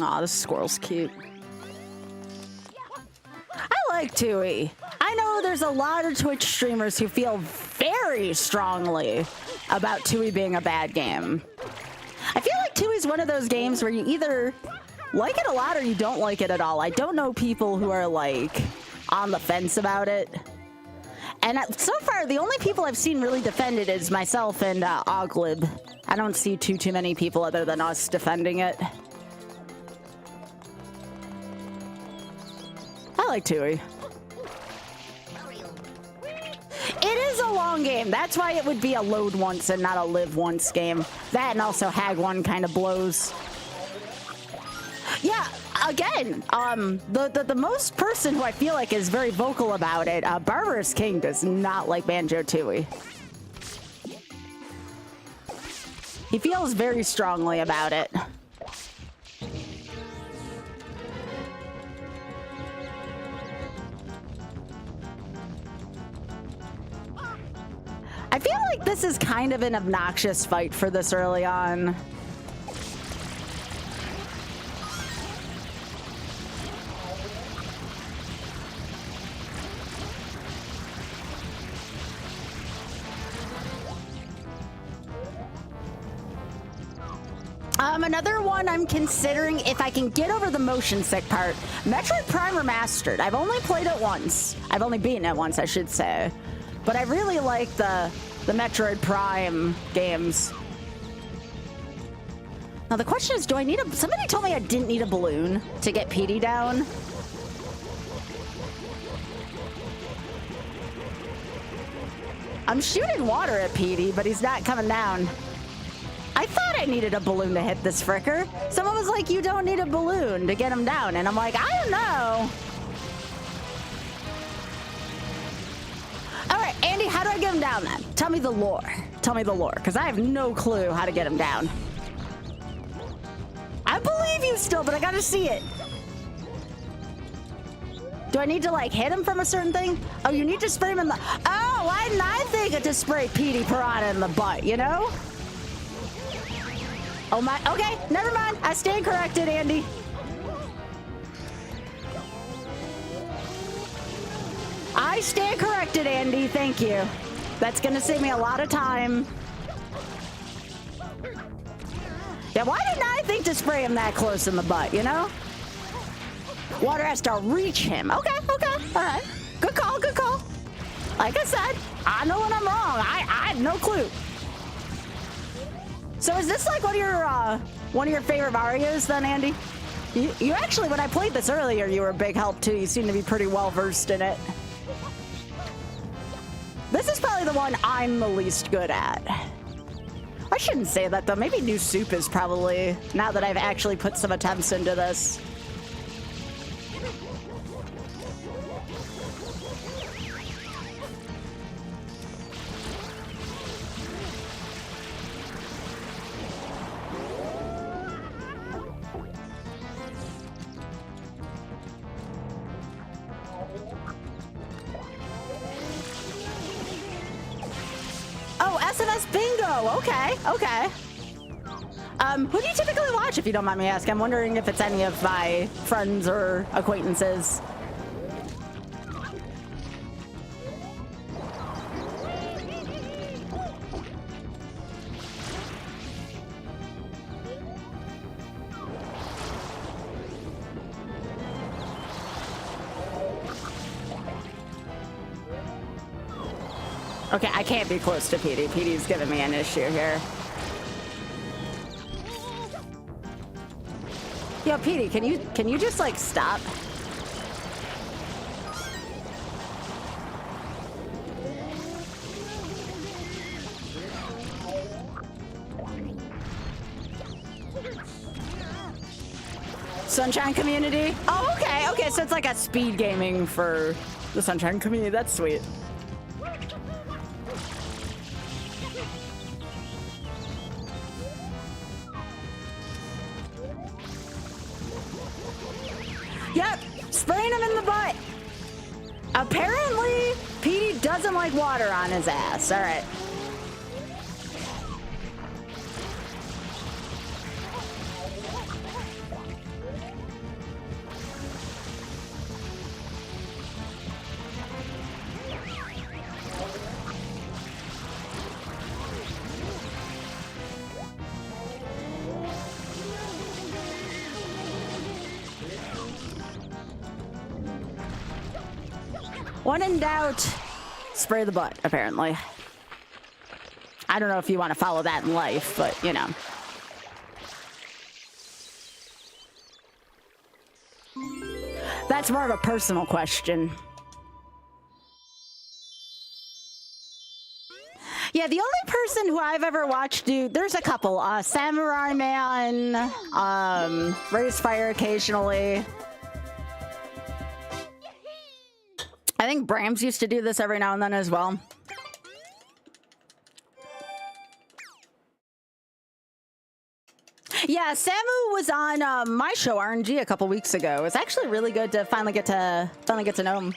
Aw, this squirrel's cute. I like Tooie. I know there's a lot of Twitch streamers who feel very strongly about Tooie being a bad game. I feel like Tooie's one of those games where you either like it a lot or you don't like it at all. I don't know people who are like on the fence about it. And so far, the only people I've seen really defend it is myself and Oglib. I don't see too many people other than us defending it. I like Tooie. It is a long game. That's why it would be a load once and not a live once game. That and also Hag 1 kind of blows. Yeah, again, the most person who I feel like is very vocal about it, Barbarous King does not like Banjo-Tooie. He feels very strongly about it. I feel like this is kind of an obnoxious fight for this early on. Another one I'm considering if I can get over the motion sick part. Metroid Prime Remastered. I've only played it once. I've only beaten it once, I should say. But I really like the Metroid Prime games. Now the question is, do I need a... Somebody told me I didn't need a balloon to get Petey down. I'm shooting water at Petey, but he's not coming down. I thought I needed a balloon to hit this fricker. Someone was like, you don't need a balloon to get him down. And I'm like, I don't know. down then. Tell me the lore. Tell me the lore, because I have no clue how to get him down. I believe you still, but I gotta see it. Do I need to like hit him from a certain thing? Oh, you need to spray him in the... Oh, why didn't I think of to spray Petey Piranha in the butt, you know? Oh my... Okay, never mind. I stand corrected, Andy. I stand corrected, Andy. Thank you. That's gonna save me a lot of time. Yeah, why didn't I think to spray him that close in the butt, you know? Water has to reach him. Okay, okay, all right. Good call, good call. Like I said, I know when I'm wrong. I had no clue. So is this like one of your favorite Marios then, Andy? You actually, when I played this earlier, you were a big help too. You seem to be pretty well versed in it. This is probably the one I'm the least good at. I shouldn't say that though. Maybe New Soup is probably, now that I've actually put some attempts into this. Bingo. Okay. Okay. Who do you typically watch, if you don't mind me asking? I'm wondering if it's any of my friends or acquaintances. Okay, I can't be close to Petey. Petey's giving me an issue here. Yo, Petey, can you just like stop? Sunshine Community? Oh, okay, okay, so it's like a speed gaming for the Sunshine Community. That's sweet. Yep, spraying him in the butt. Apparently, Petey doesn't like water on his ass. All right. When in doubt, spray the butt, apparently. I don't know if you want to follow that in life, but, you know. That's more of a personal question. Yeah, the only person who I've ever watched do... There's a couple. Samurai Man, Raise Fire occasionally. I think Brams used to do this every now and then as well. Yeah, Samu was on my show RNG a couple weeks ago. It was actually really good to finally get to know him.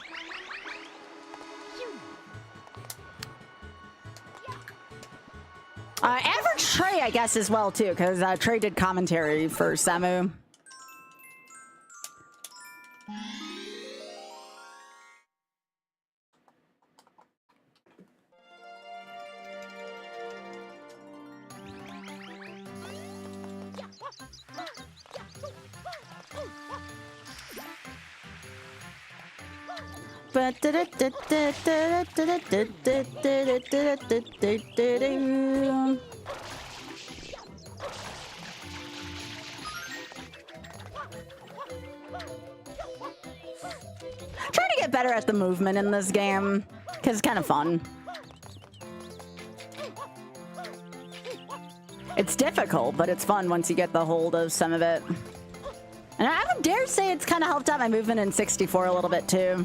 Average Trey, I guess, as well too, because Trey did commentary for Samu. Trying to get better at the movement in this game, because it's kind of fun. It's difficult, but it's fun once you get the hold of some of it. And I would dare say it's kind of helped out my movement in 64 a little bit too.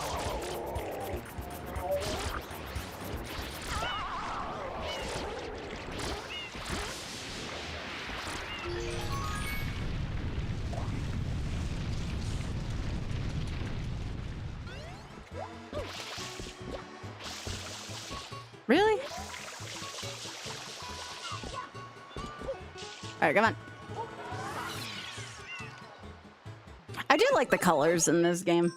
right, come on. I do like the colors in this game.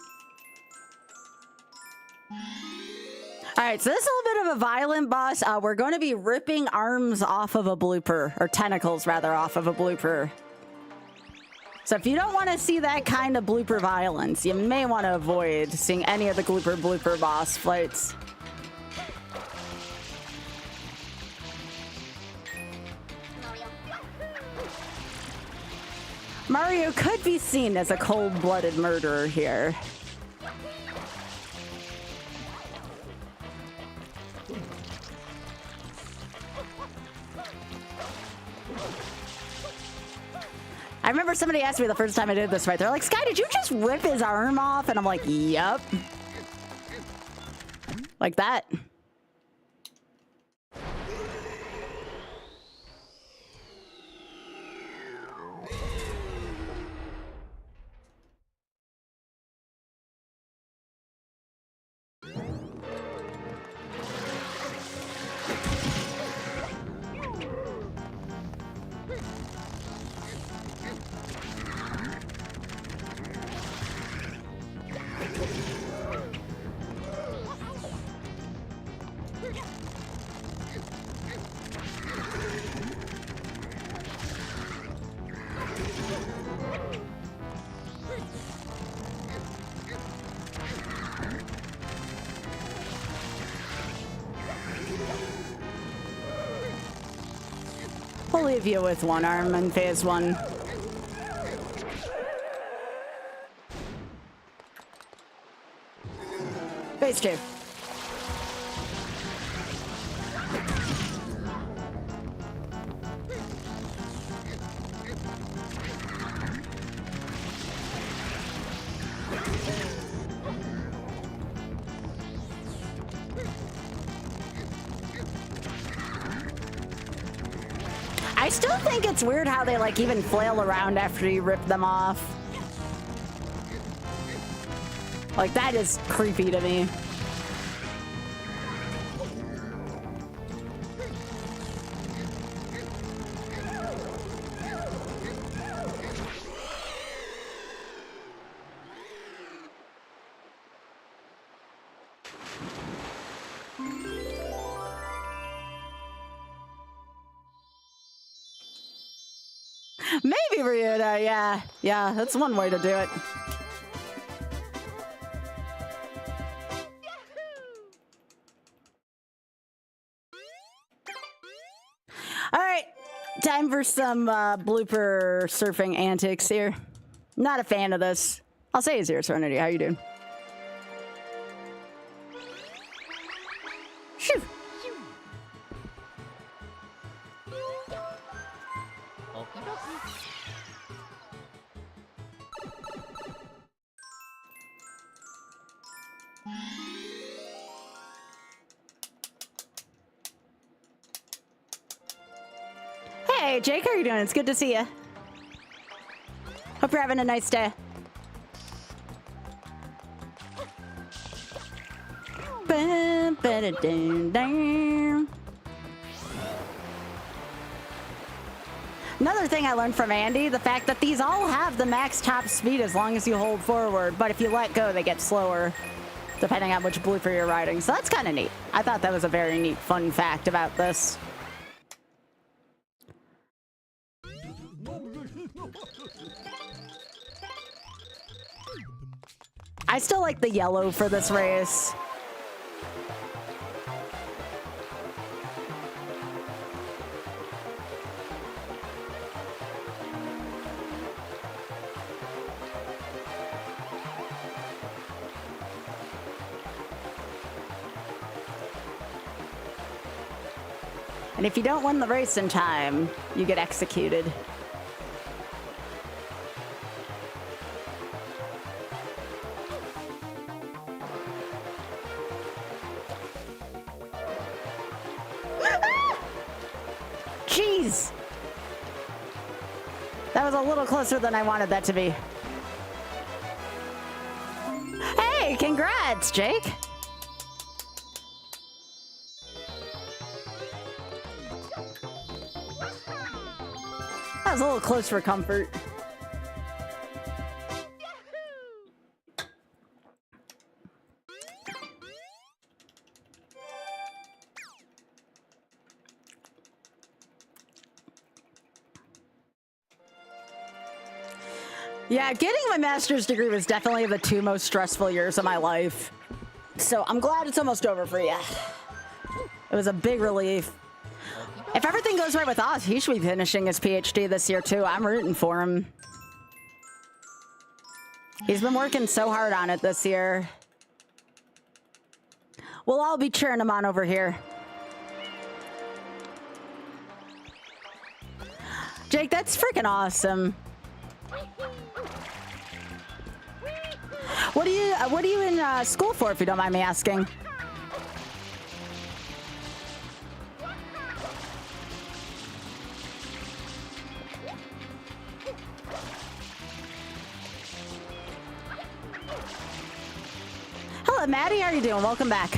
All right, so this is a little bit of a violent boss. We're going to be ripping arms off of a blooper, or tentacles rather, off of a blooper. So if you don't want to see that kind of blooper violence, you may want to avoid seeing any of the blooper boss fights. Mario could be seen as a cold-blooded murderer here. I remember somebody asked me the first time I did this fight, they're like, Sky, did you just rip his arm off? And I'm like, yep. Like that. We'll leave you with one arm in phase 1. Phase 2. I still think it's weird how they like even flail around after you rip them off. Like that is creepy to me. Maybe Ryuda, yeah. Yeah, that's one way to do it. All right, time for some blooper surfing antics here. Not a fan of this. I'll say it's here, Serenity. How you doing? Shoo. Hey, Jake, how are you doing? It's good to see you. Hope you're having a nice day. Another thing I learned from Andy, the fact that these all have the max top speed as long as you hold forward, but if you let go, they get slower, depending on which blooper you're riding. So that's kind of neat. I thought that was a very neat fun fact about this. I still like the yellow for this race. And if you don't win the race in time, you get executed. Jeez! That was a little closer than I wanted that to be. Hey, congrats, Jake! was a little close for comfort. Yeah, getting my master's degree was definitely the 2 most stressful years of my life. So I'm glad it's almost over for you. It was a big relief. If everything goes right with Oz, he should be finishing his PhD this year too. I'm rooting for him. He's been working so hard on it this year. We'll all be cheering him on over here. Jake, that's freaking awesome. What are you in school for, if you don't mind me asking? Hello, Maddie. How are you doing? Welcome back.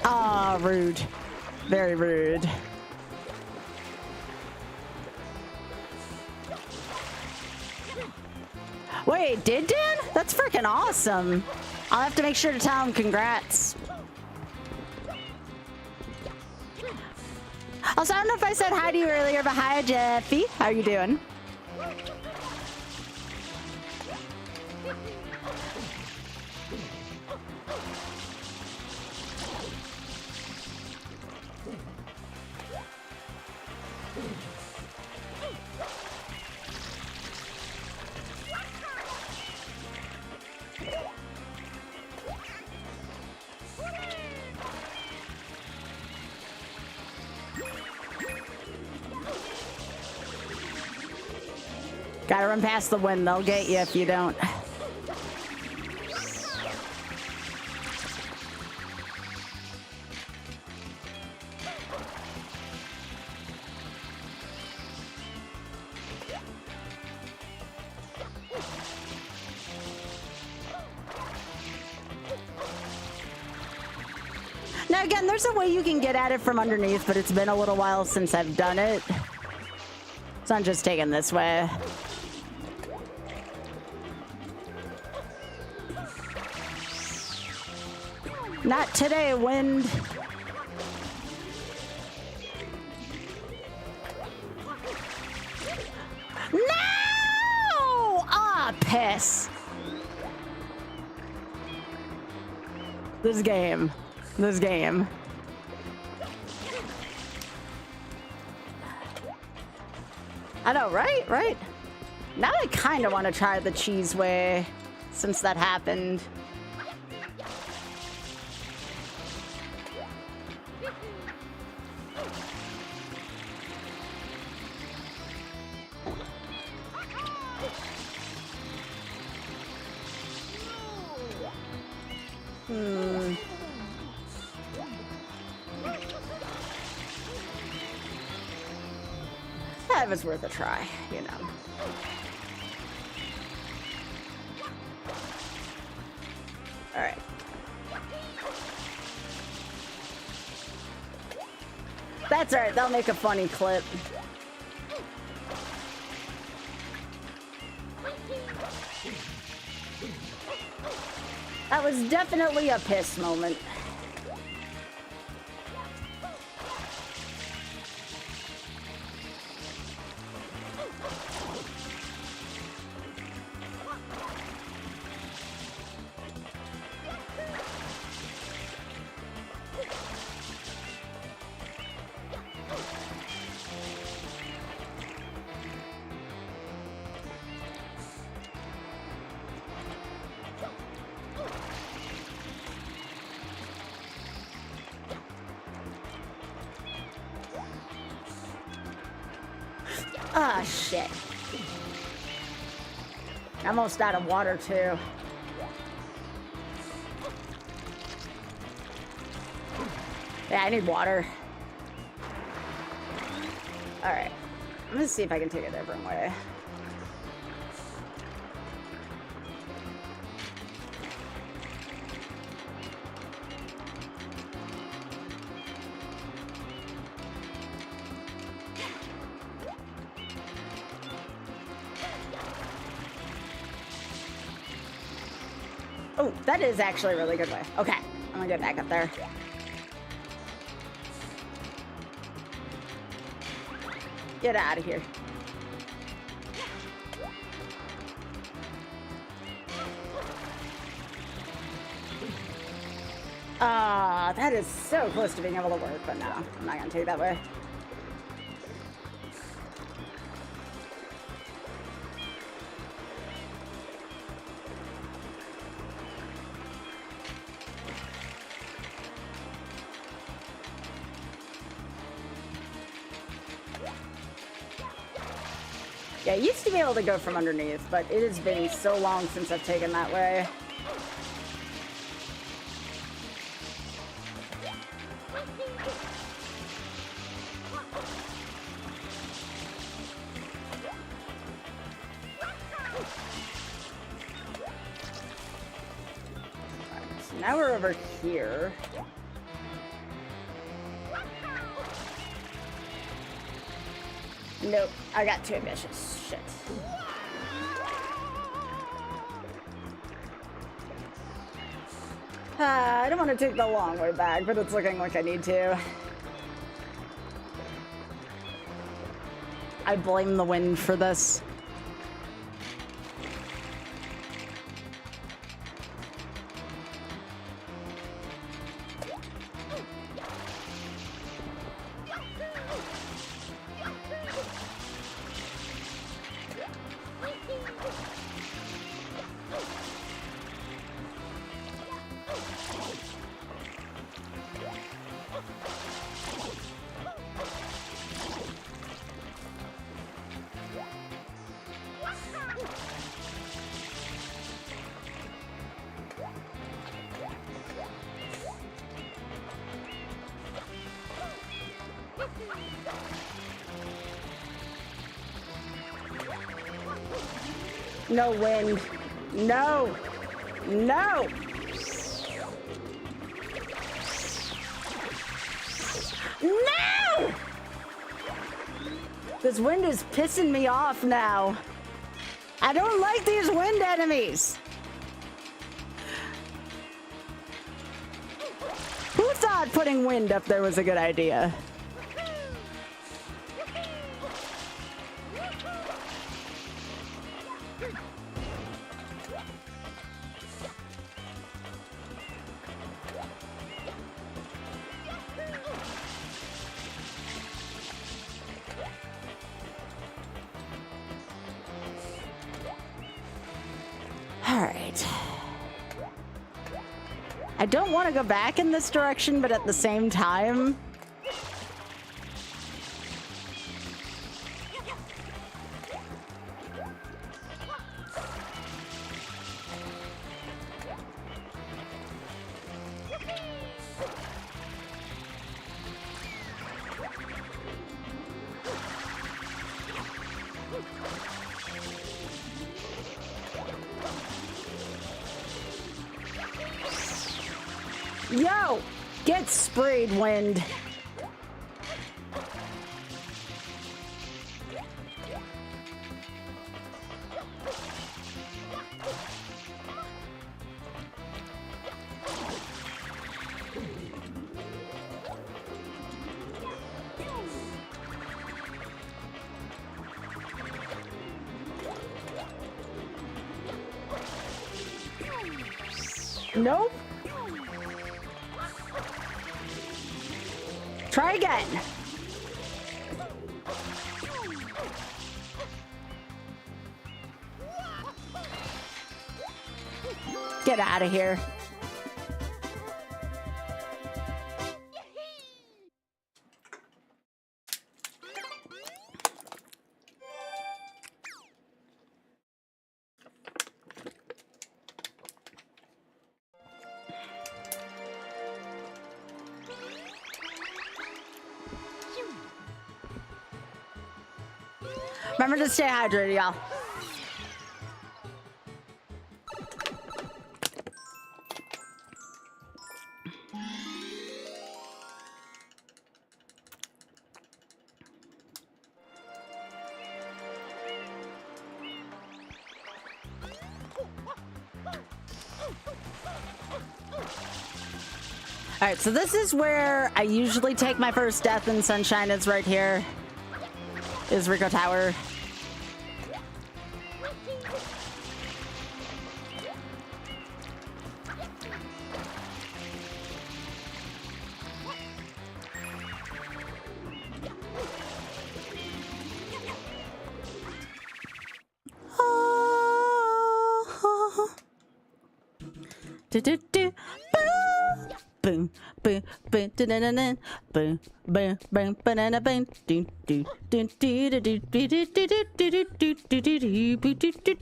Ah, rude. Very rude. Wait, did Dan? That's freaking awesome. I'll have to make sure to tell him congrats. Also, I don't know if I said hi to you earlier, but hi, Jeffy. How are you doing? Gotta run past the wind. They'll get you if you don't. Now again, there's a way you can get at it from underneath, but it's been a little while since I've done it. So I'm just taking this way. Not today, wind. No! Ah, piss. This game. I know, right? Right? Now I kind of want to try the cheese way since that happened. That was worth a try, you know. All right. That's all right. That'll make a funny clip. That was definitely a piss moment. Ah, shit. Almost out of water, too. Yeah, I need water. Alright. I'm gonna see if I can take a different way. Oh, that is actually a really good way. Okay, I'm gonna get back up there. Get out of here. That is so close to being able to work, but no, I'm not gonna take that way. Yeah, I used to be able to go from underneath, but it has been so long since I've taken that way. So now we're over here. Nope, I got too ambitious. Shit. I don't want to take the long way back, but it's looking like I need to. I blame the wind for this. No wind. No. No. No! This wind is pissing me off now. I don't like these wind enemies. Who thought putting wind up there was a good idea? I don't want to go back in this direction, but at the same time... Yo! Get sprayed, wind. Nope. Try again. Get out of here. Remember to stay hydrated, y'all. All right, so this is where I usually take my first death in Sunshine. It's right here. Is Rico Tower. Do-do-do. Boom, boom, boom, da-da-da-da. Boom, boom, boom, banana, boom, do, do, do, do, do, do, do, do, do, do, do, do, do, do,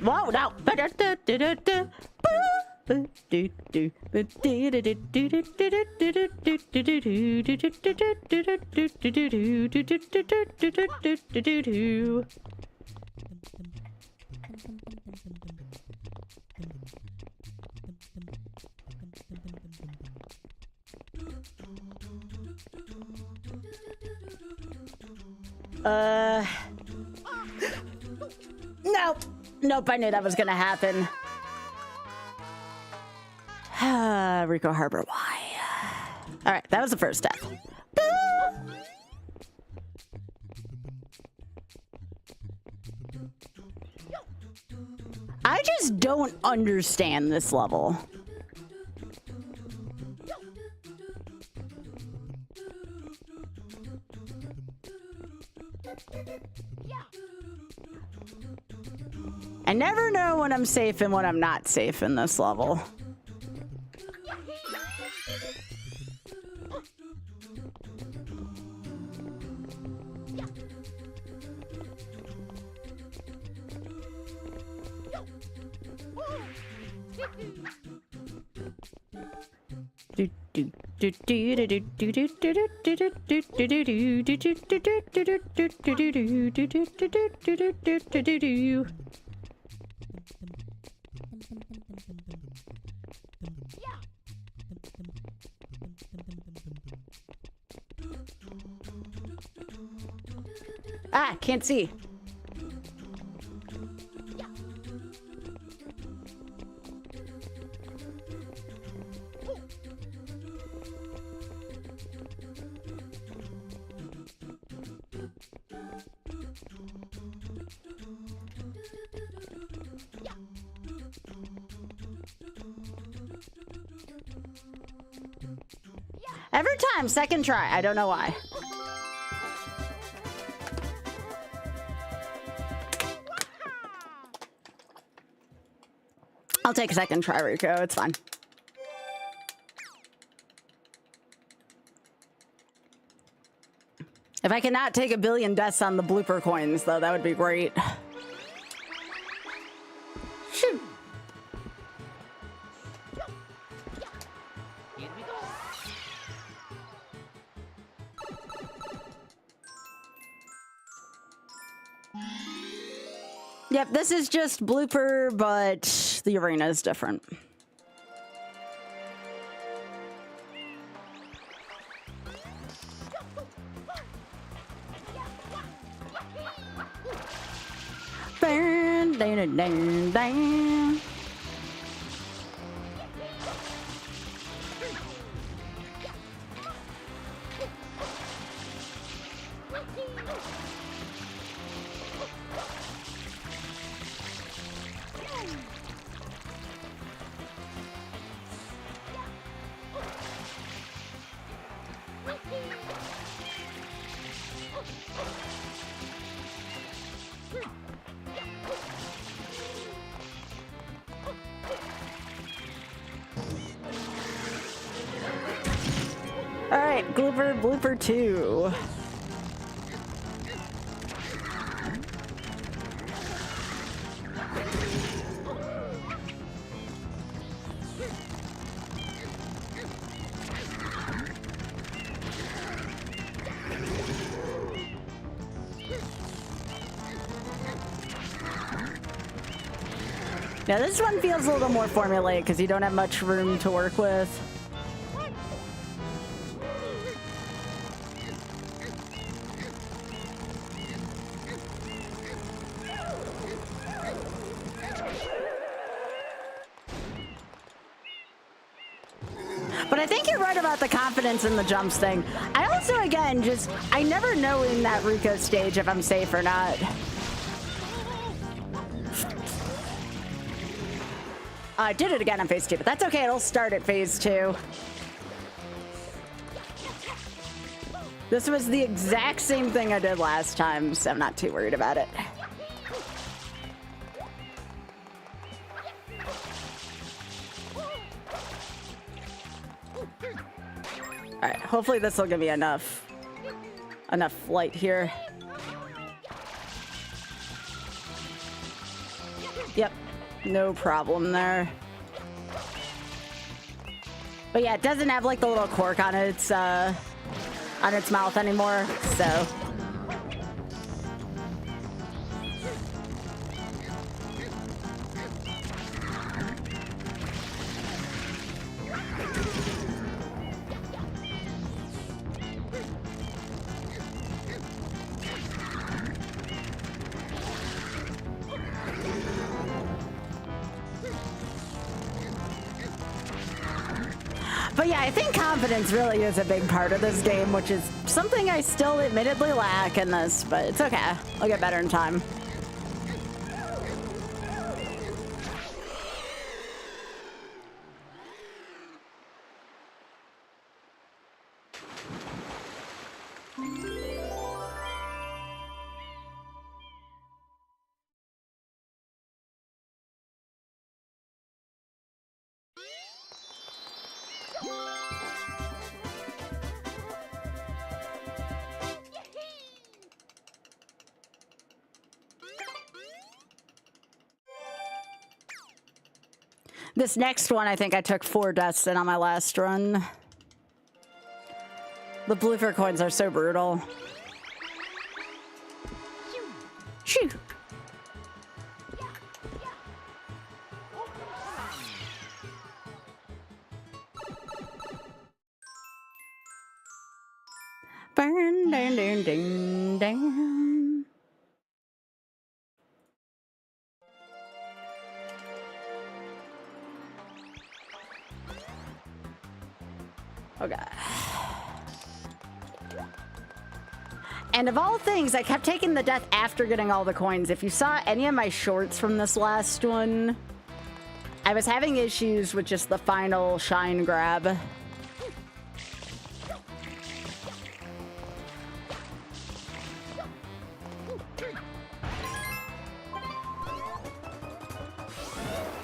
Whoa, no. Nope. Nope, I knew that was gonna happen. Rico Harbor, why? Alright, that was the first step. I just don't understand this level. I never know when I'm safe and when I'm not safe in this level. Ah, can't see. Every time, second try. I don't know why. I'll take a second try, Rico. It's fine. If I cannot take 1 billion deaths on the blooper coins, though, that would be great. Shoot. Yep, this is just blooper, but the arena is different. Bang, dang, dang, dang. All right, blooper 2. Now this one feels a little more formulaic because you don't have much room to work with. But I think you're right about the confidence in the jumps thing. I also, again, I never know in that Rico stage if I'm safe or not. I did it again on phase 2, but that's okay. It'll start at phase 2. This was the exact same thing I did last time, so I'm not too worried about it. All right, hopefully this will give me enough light here. Yep, no problem there. But yeah, it doesn't have like the little cork on its mouth anymore, so. But yeah, I think confidence really is a big part of this game, which is something I still admittedly lack in this, but it's okay. I'll get better in time. This next one, I think I took 4 deaths in on my last run. The blue fur coins are so brutal. Shoo! Burn, ding, ding, ding, ding. Okay. And of all things, I kept taking the death after getting all the coins. If you saw any of my shorts from this last one, I was having issues with just the final shine grab.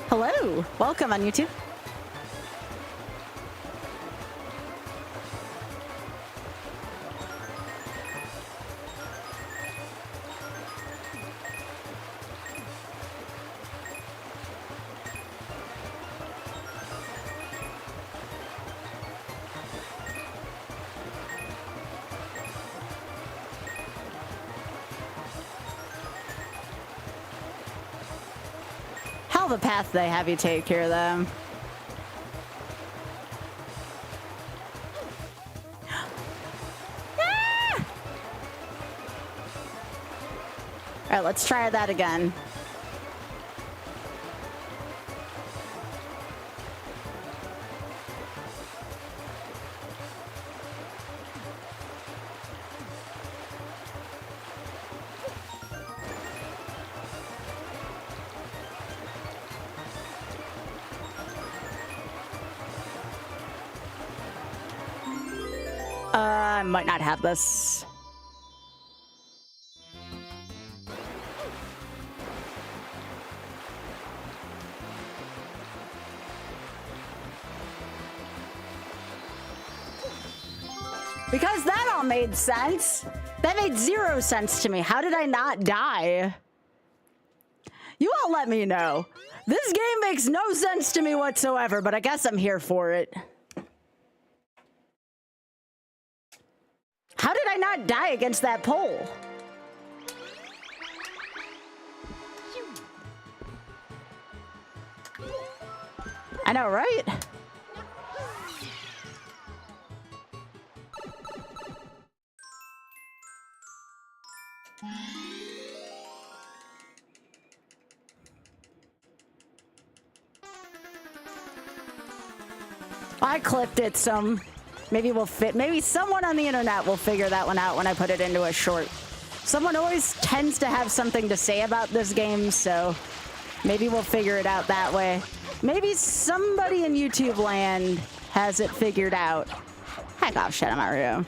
Hello, welcome on YouTube. The path they have you take here, though. Ah! All right, let's try that again. I might not have this. Because that all made sense. That made 0 sense to me. How did I not die? You all let me know. This game makes no sense to me whatsoever, but I guess I'm here for it. How did I not die against that pole? I know, right? I clipped it some. Maybe we'll fit. Maybe someone on the internet will figure that one out when I put it into a short. Someone always tends to have something to say about this game, so maybe we'll figure it out that way. Maybe somebody in YouTube land has it figured out. Heck off, shut up, Mario.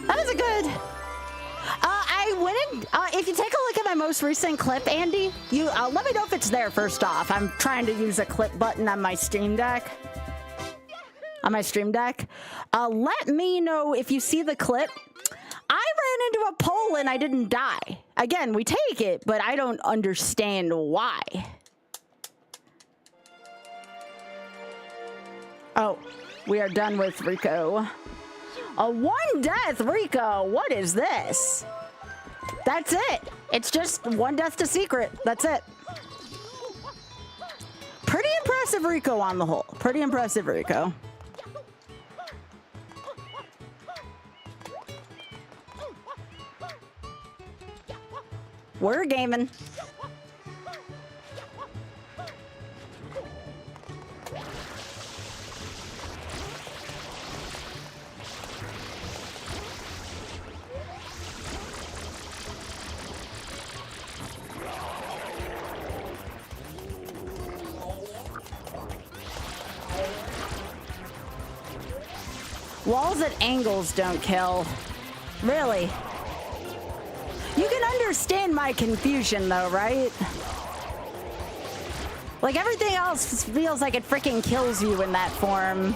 That was a good. I went in. If you take a look at my most recent clip, Andy, you let me know if it's there. First off, I'm trying to use a clip button on my Stream Deck. On my Stream Deck, let me know if you see the clip. I ran into a pole and I didn't die. Again, we take it, but I don't understand why. Oh, we are done with Rico. A one death, Rico. What is this? That's it. It's just one death to secret. That's it. Pretty impressive Rico on the whole. Pretty impressive Rico. We're gaming. Walls at angles don't kill. Really? You can understand my confusion though, right? Like everything else feels like it freaking kills you in that form.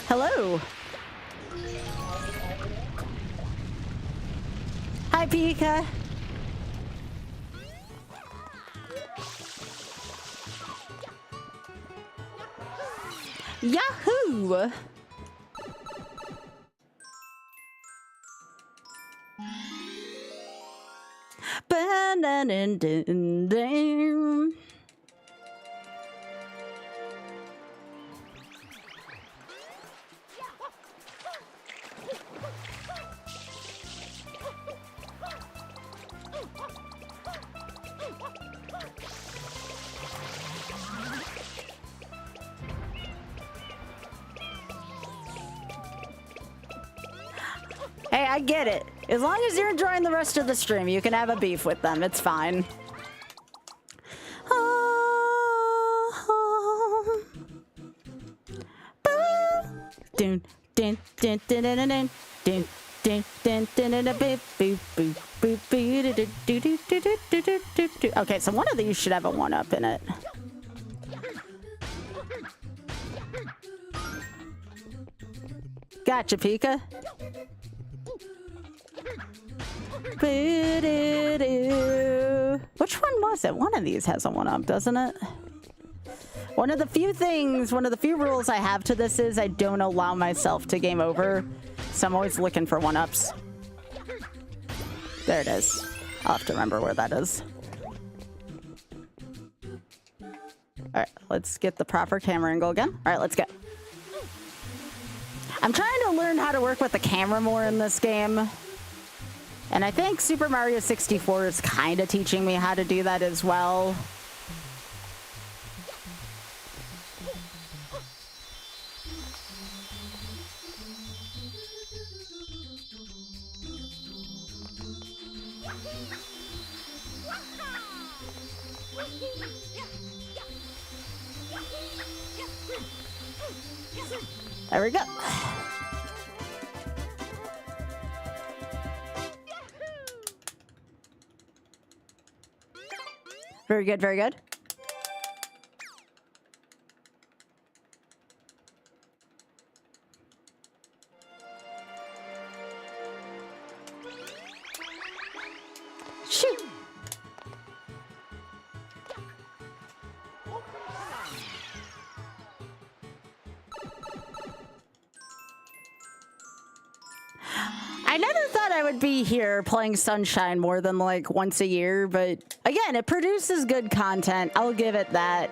Hello. Hi, Pika. Yahoo! Ba-na-na-dun-dun. Hey, I get it. As long as you're enjoying the rest of the stream, you can have a beef with them. It's fine. Okay, so one of these should have a 1-up in it. Gotcha, Pika. Which one was it? One of these has a 1-up, doesn't it? One of the few rules I have to this is I don't allow myself to game over, so I'm always looking for 1-ups. There it is. I'll have to remember where that is. Alright, let's get the proper camera angle again. Alright, let's go. I'm trying to learn how to work with the camera more in this game. And I think Super Mario 64 is kind of teaching me how to do that as well. There we go. Very good, very good. Shoot. I never thought I would be here playing Sunshine more than like once a year, but again, it produces good content. I'll give it that.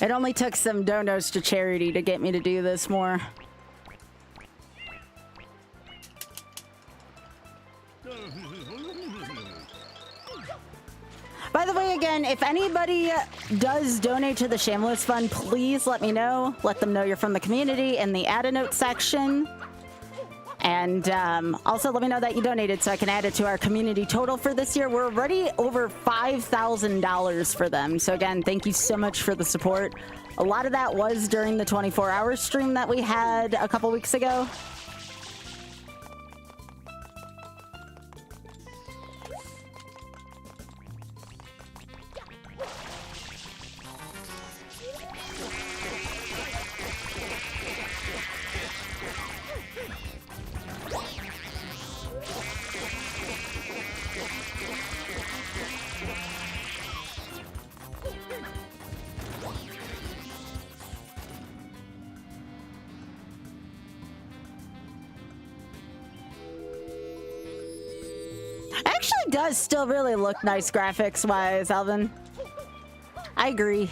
It only took some donos to charity to get me to do this more. By the way, again, if anybody does donate to the Shameless Fund, please let me know. Let them know you're from the community in the add a note section. And also let me know that you donated so I can add it to our community total for this year. We're already over $5,000 for them. So again, thank you so much for the support. A lot of that was during the 24-hour stream that we had a couple weeks ago. Actually does still really look nice graphics wise, Alvin. I agree.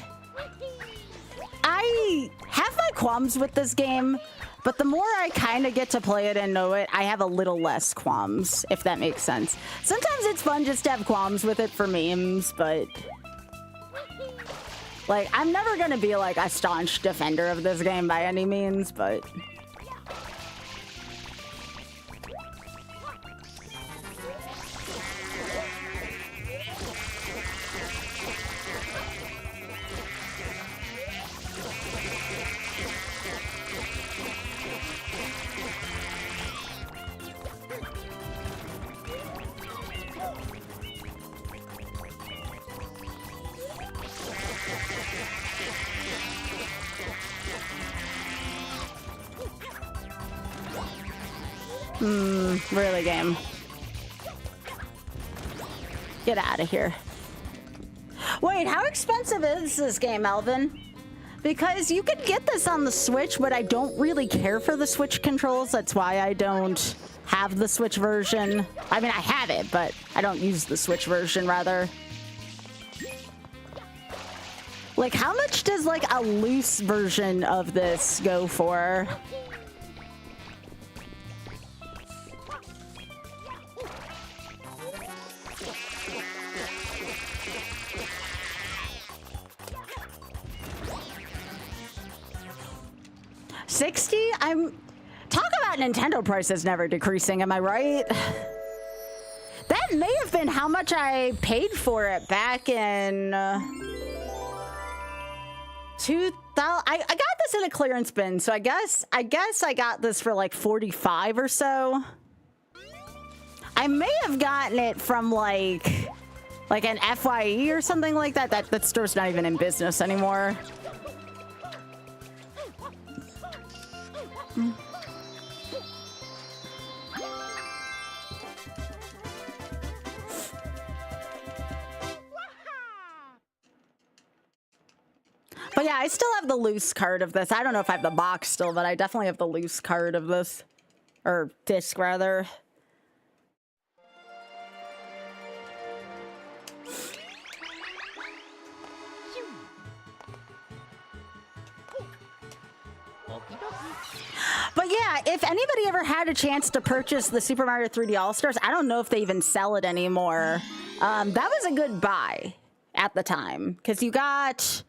I have my qualms with this game, but the more I kind of get to play it and know it, I have a little less qualms, if that makes sense. Sometimes it's fun just to have qualms with it for memes, but like, I'm never gonna be like a staunch defender of this game by any means, but really, game. Get out of here. Wait, how expensive is this game, Alvin? Because you could get this on the Switch, but I don't really care for the Switch controls. That's why I don't have the Switch version. I mean, I have it, but I don't use the Switch version, rather. Like, how much does, like, a loose version of this go for? $60? Talk about Nintendo prices never decreasing, am I right? That may have been how much I paid for it back in 2000. I got this in a clearance bin, so I guess I got this for like 45 or so. I may have gotten it from like an FYE or something like that. That store's not even in business anymore. But yeah, I still have the loose card of this. I don't know if I have the box still, but I definitely have the loose card of this. Or disc, rather. But yeah, if anybody ever had a chance to purchase the Super Mario 3D All-Stars, I don't know if they even sell it anymore. That was a good buy at the time, because you got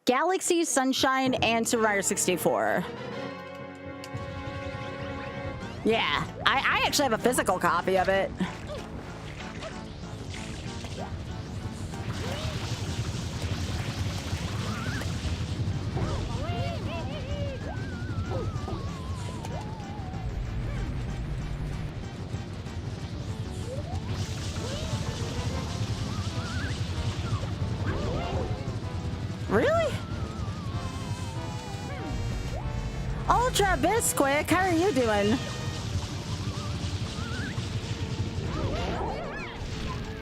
Galaxy, Sunshine, and Super Mario 64. Yeah, I actually have a physical copy of it. Ultra Bisquick, how are you doing?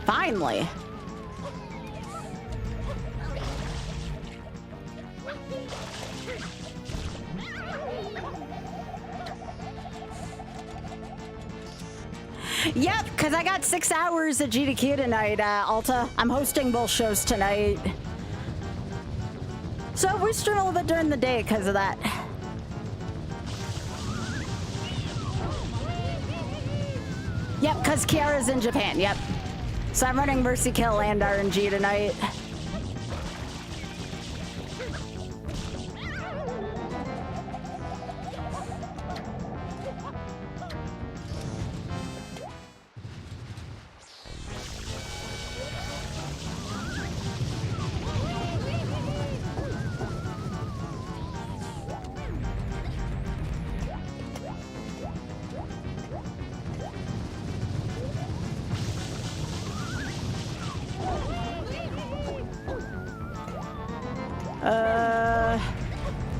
Finally. Yep, because I got 6 hours of GDQ tonight, Alta. I'm hosting both shows tonight. So we stream a little bit during the day because of that. Yep, because Kiara's in Japan, yep. So I'm running Mercy Kill and RNG tonight.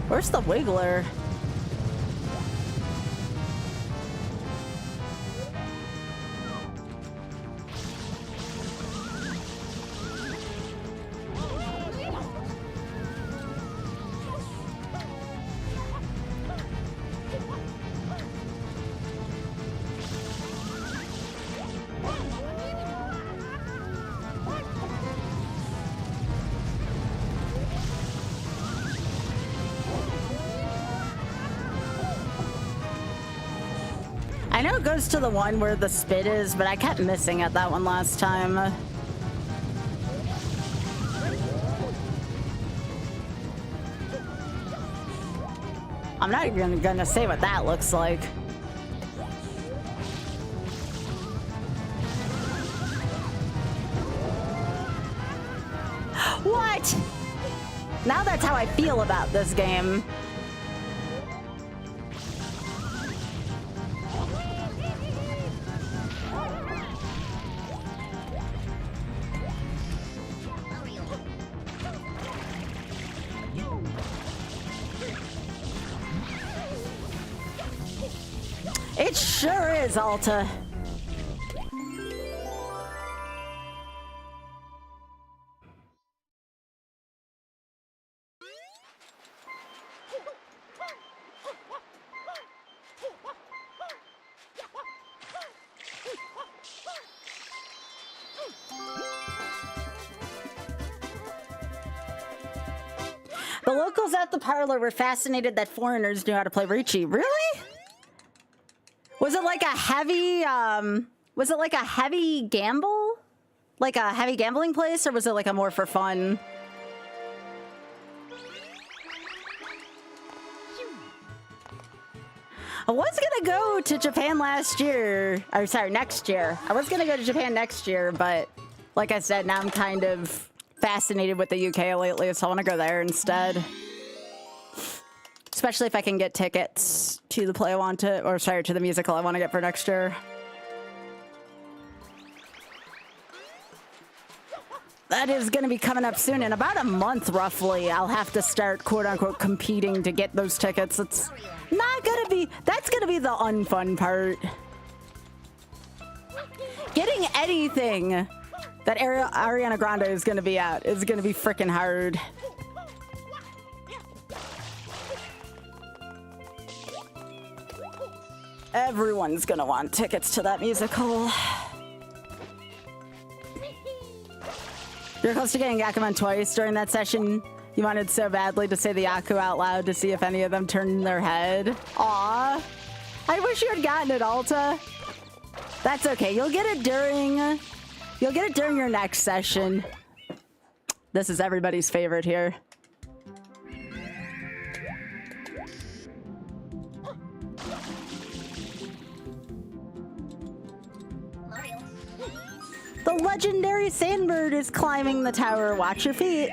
Where's the Wiggler? I know it goes to the one where the spit is, but I kept missing at that one last time. I'm not even gonna say what that looks like. What? Now that's how I feel about this game. It sure is, Alta. The locals at the parlor were fascinated that foreigners knew how to play Riichi. Really? Was it like a heavy, gamble? Like a heavy gambling place, or was it like a more for fun? I was gonna go to Japan next year. I was gonna go to Japan next year, but like I said, now I'm kind of fascinated with the UK lately, so I want to go there instead. Especially if I can get tickets to the play I want to, or sorry, to the musical I want to get for next year. That is going to be coming up soon. In about a month, roughly, I'll have to start, quote-unquote, competing to get those tickets. It's not going to be... That's going to be the unfun part. Getting anything that Ariana Grande is going to be at is going to be freaking hard. Everyone's gonna want tickets to that musical. You're close to getting Yakuman twice during that session. You wanted so badly to say the Yaku out loud to see if any of them turned their head. Aw. I wish you had gotten it, Alta. That's okay. You'll get it during your next session. This is everybody's favorite here. The legendary Sandbird is climbing the tower. Watch your feet.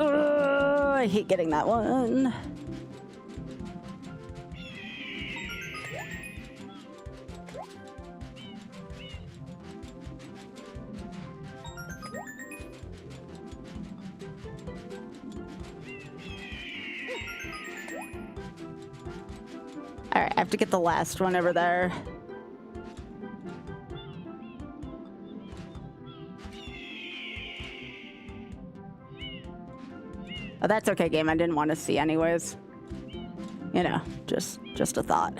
I hate getting that one. Alright, I have to get the last one over there. Oh, that's okay, game. I didn't want to see anyways. You know, just a thought.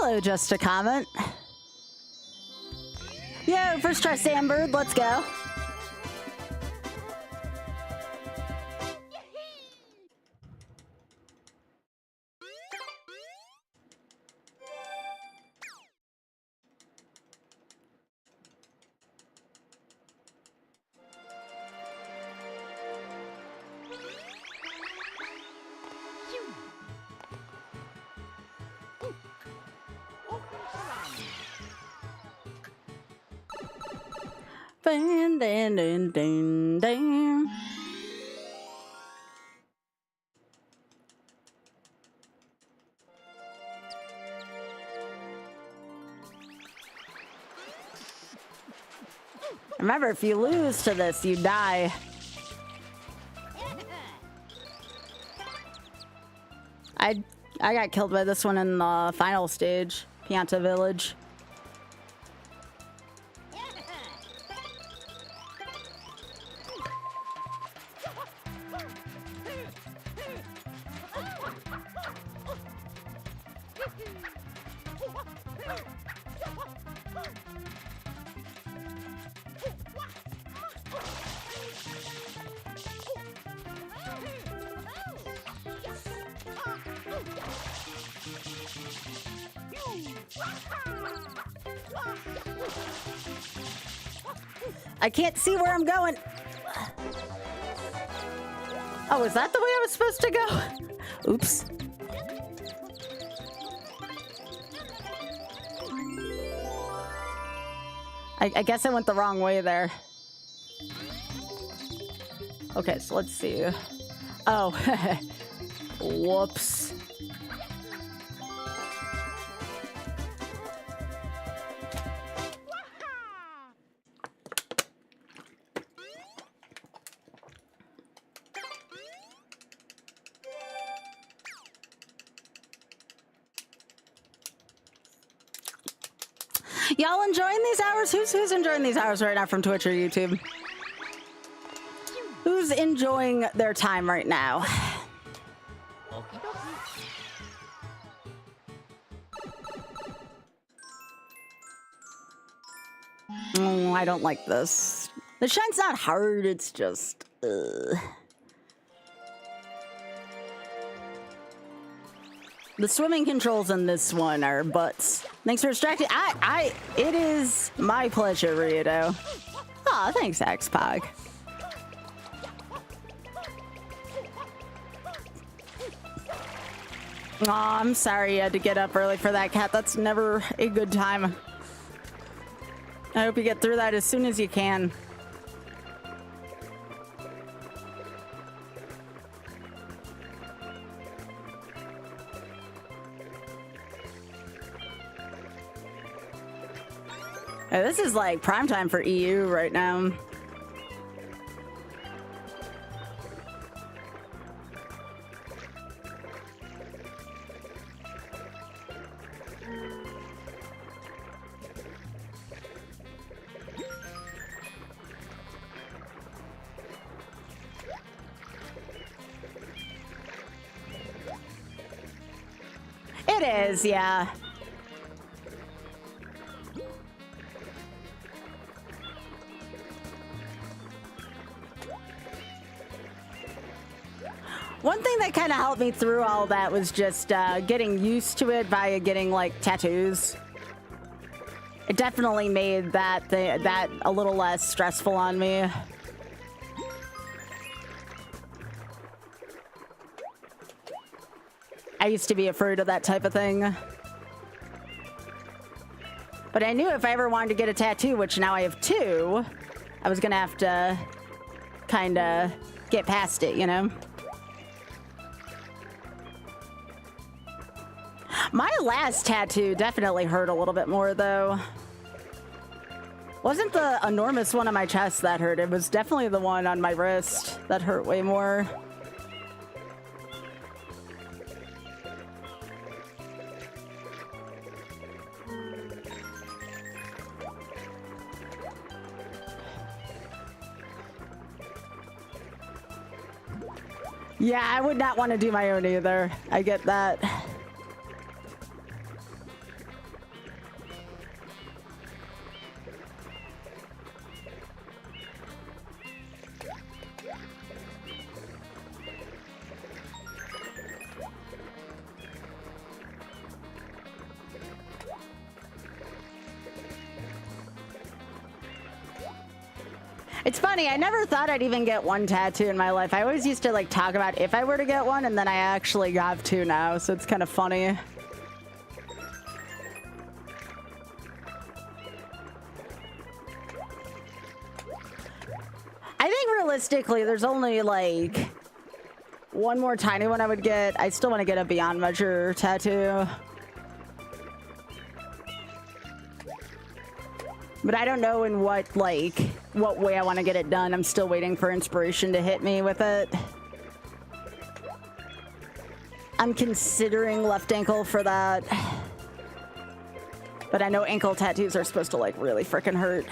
Hello, just a comment. Yo, first try Sandbird, let's go. Dun, dun, dun, dun, dun. Remember, if you lose to this, you die. I got killed by this one in the final stage, Pianta Village. I can't see where I'm going. Oh, is that the way I was supposed to go? Oops. I guess I went the wrong way there. Okay, so let's see. Oh, whoops. Y'all enjoying these hours? Who's enjoying these hours right now from Twitch or YouTube? Who's enjoying their time right now? Oh, I don't like this. The shine's not hard, it's just... The swimming controls in this one are butts. Thanks for distracting. It is my pleasure, Rito. Aw, thanks, Xpog. Aw, I'm sorry you had to get up early for that, Cat. That's never a good time. I hope you get through that as soon as you can. This is like prime time for EU right now. It is, yeah. One thing that kind of helped me through all that was just getting used to it via getting like tattoos. It definitely made that a little less stressful on me. I used to be afraid of that type of thing. But I knew if I ever wanted to get a tattoo, which now I have 2, I was gonna have to kind of get past it, you know? My last tattoo definitely hurt a little bit more, though. Wasn't the enormous one on my chest that hurt. It was definitely the one on my wrist that hurt way more. Yeah, I would not want to do my own either. I get that. It's funny, I never thought I'd even get 1 tattoo in my life. I always used to like talk about if I were to get one, and then I actually got 2 now, so it's kind of funny. I think realistically, there's only like 1 more tiny one I would get. I still want to get a Beyond Measure tattoo. But I don't know in what way I want to get it done. I'm still waiting for inspiration to hit me with it. I'm considering left ankle for that. But I know ankle tattoos are supposed to like really freaking hurt.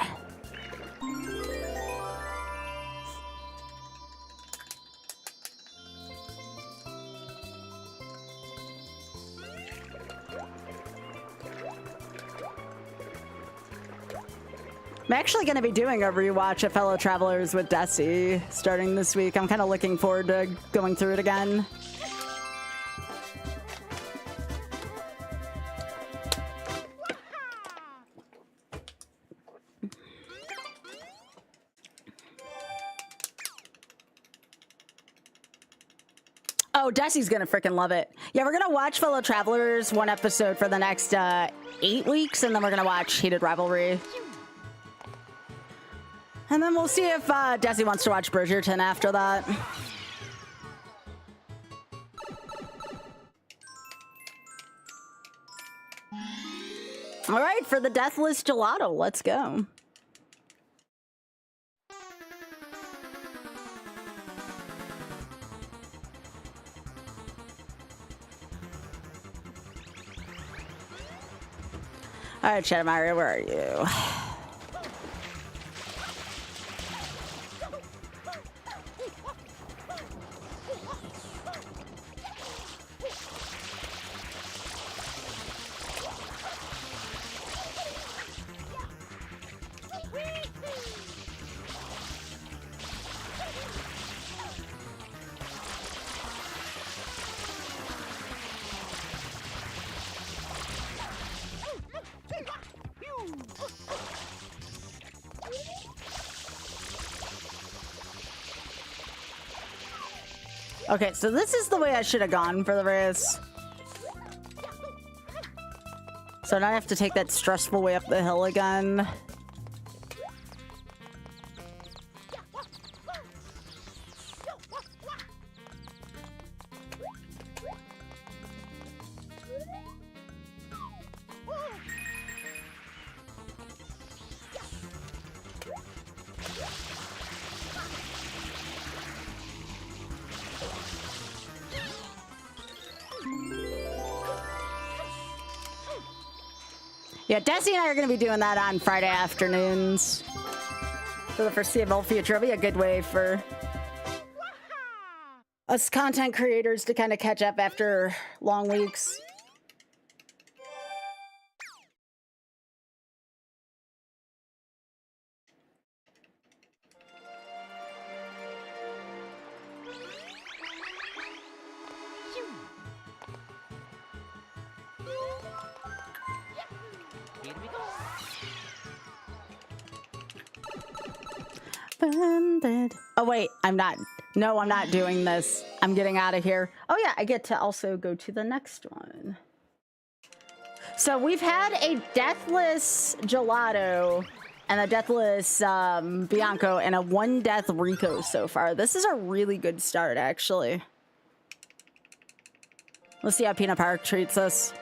I'm actually going to be doing a rewatch of Fellow Travelers with Desi starting this week. I'm kind of looking forward to going through it again. Oh, Desi's going to freaking love it. Yeah, we're going to watch Fellow Travelers 1 episode for the next 8 weeks, and then we're going to watch Heated Rivalry. And then we'll see if Desi wants to watch Bridgerton after that. All right, for the Deathless Gelato, let's go. All right, Shadow Mario, where are you? Okay, so this is the way I should have gone for the race. So I don't have to take that stressful way up the hill again. Yeah, Desi and I are going to be doing that on Friday afternoons for the foreseeable future. It'll be a good way for us content creators to kind of catch up after long weeks. Banded. Oh wait, I'm not. No, I'm not doing this. I'm getting out of here. Oh yeah, I get to also go to the next one. So we've had a deathless gelato and a deathless Bianco and a 1 death Rico so far. This is a really good start, actually. Let's see how Peanut Park treats us.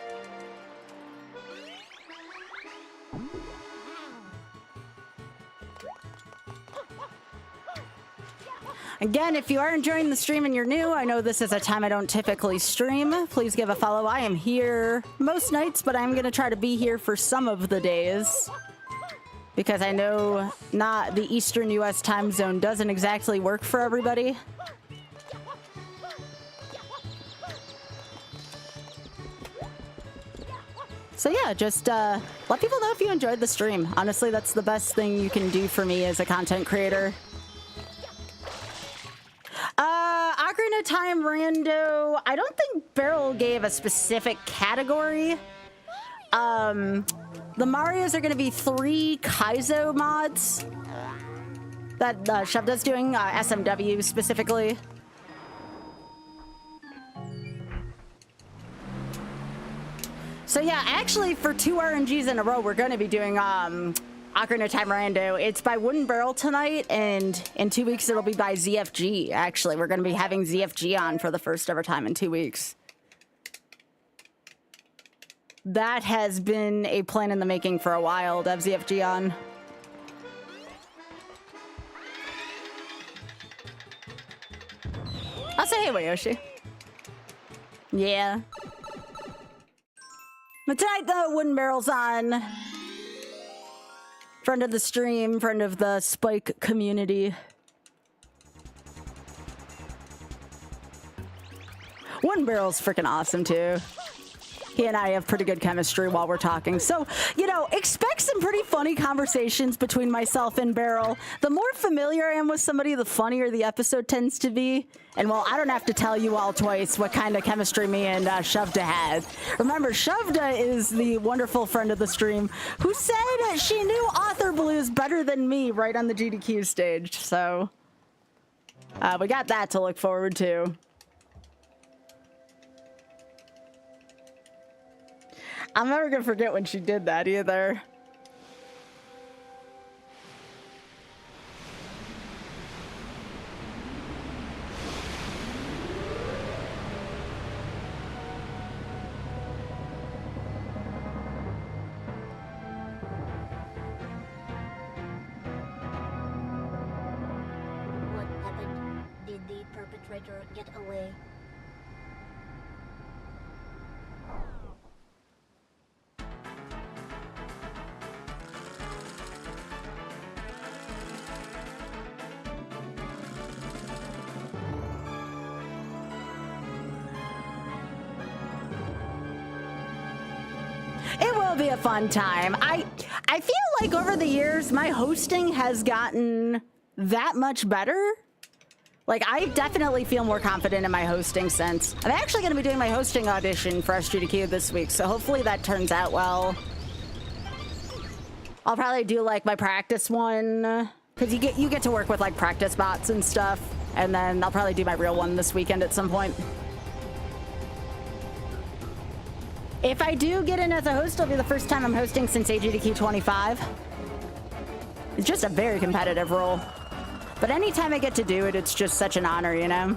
Again, if you are enjoying the stream and you're new, I know this is a time I don't typically stream. Please give a follow. I am here most nights, but I'm going to try to be here for some of the days. Because I know not the Eastern US time zone doesn't exactly work for everybody. So yeah, just let people know if you enjoyed the stream. Honestly, that's the best thing you can do for me as a content creator. Ocarina of Time Rando. I don't think Beryl gave a specific category. The Marios are going to be 3 Kaizo mods that Shovda's doing, SMW specifically. So yeah, actually for 2 RNGs in a row, we're going to be doing Ocarina of Time Rando. It's by Wooden Barrel tonight, and in 2 weeks it'll be by ZFG, actually. We're going to be having ZFG on for the first ever time in 2 weeks. That has been a plan in the making for a while, to have ZFG on. I'll say hey, Wayoshi. Yeah. But tonight, the Wooden Barrel's on. Friend of the stream, friend of the Spike community. Wooden Barrel's freaking awesome, too. He and I have pretty good chemistry while we're talking. So, you know, expect some pretty funny conversations between myself and Beryl. The more familiar I am with somebody, the funnier the episode tends to be. And, well, I don't have to tell you all twice what kind of chemistry me and Shovda had. Remember, Shovda is the wonderful friend of the stream who said she knew Author Blues better than me right on the GDQ stage. So, we got that to look forward to. I'm never gonna forget when she did that either. What happened? Did the perpetrator get away? It will be a fun time. I feel like over the years, my hosting has gotten that much better. Like, I definitely feel more confident in my hosting since. I'm actually going to be doing my hosting audition for SGDQ this week, so hopefully that turns out well. I'll probably do, like, my practice one, because you get to work with, like, practice bots and stuff, and then I'll probably do my real one this weekend at some point. If I do get in as a host, it'll be the first time I'm hosting since AGDQ 25. It's just a very competitive role. But anytime I get to do it, it's just such an honor, you know?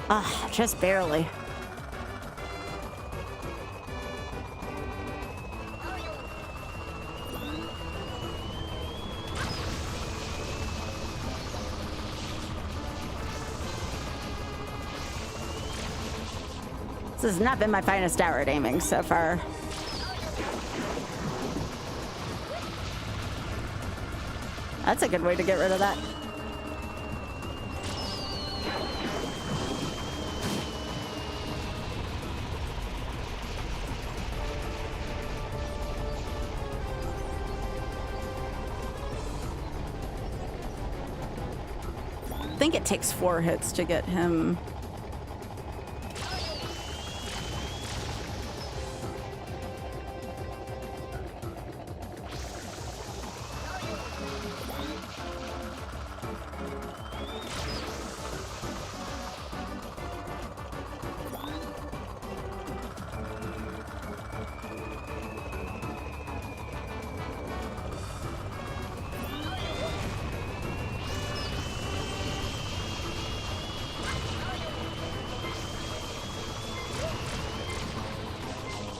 Ah, just barely. This has not been my finest hour at aiming so far. That's a good way to get rid of that. I think it takes 4 hits to get him.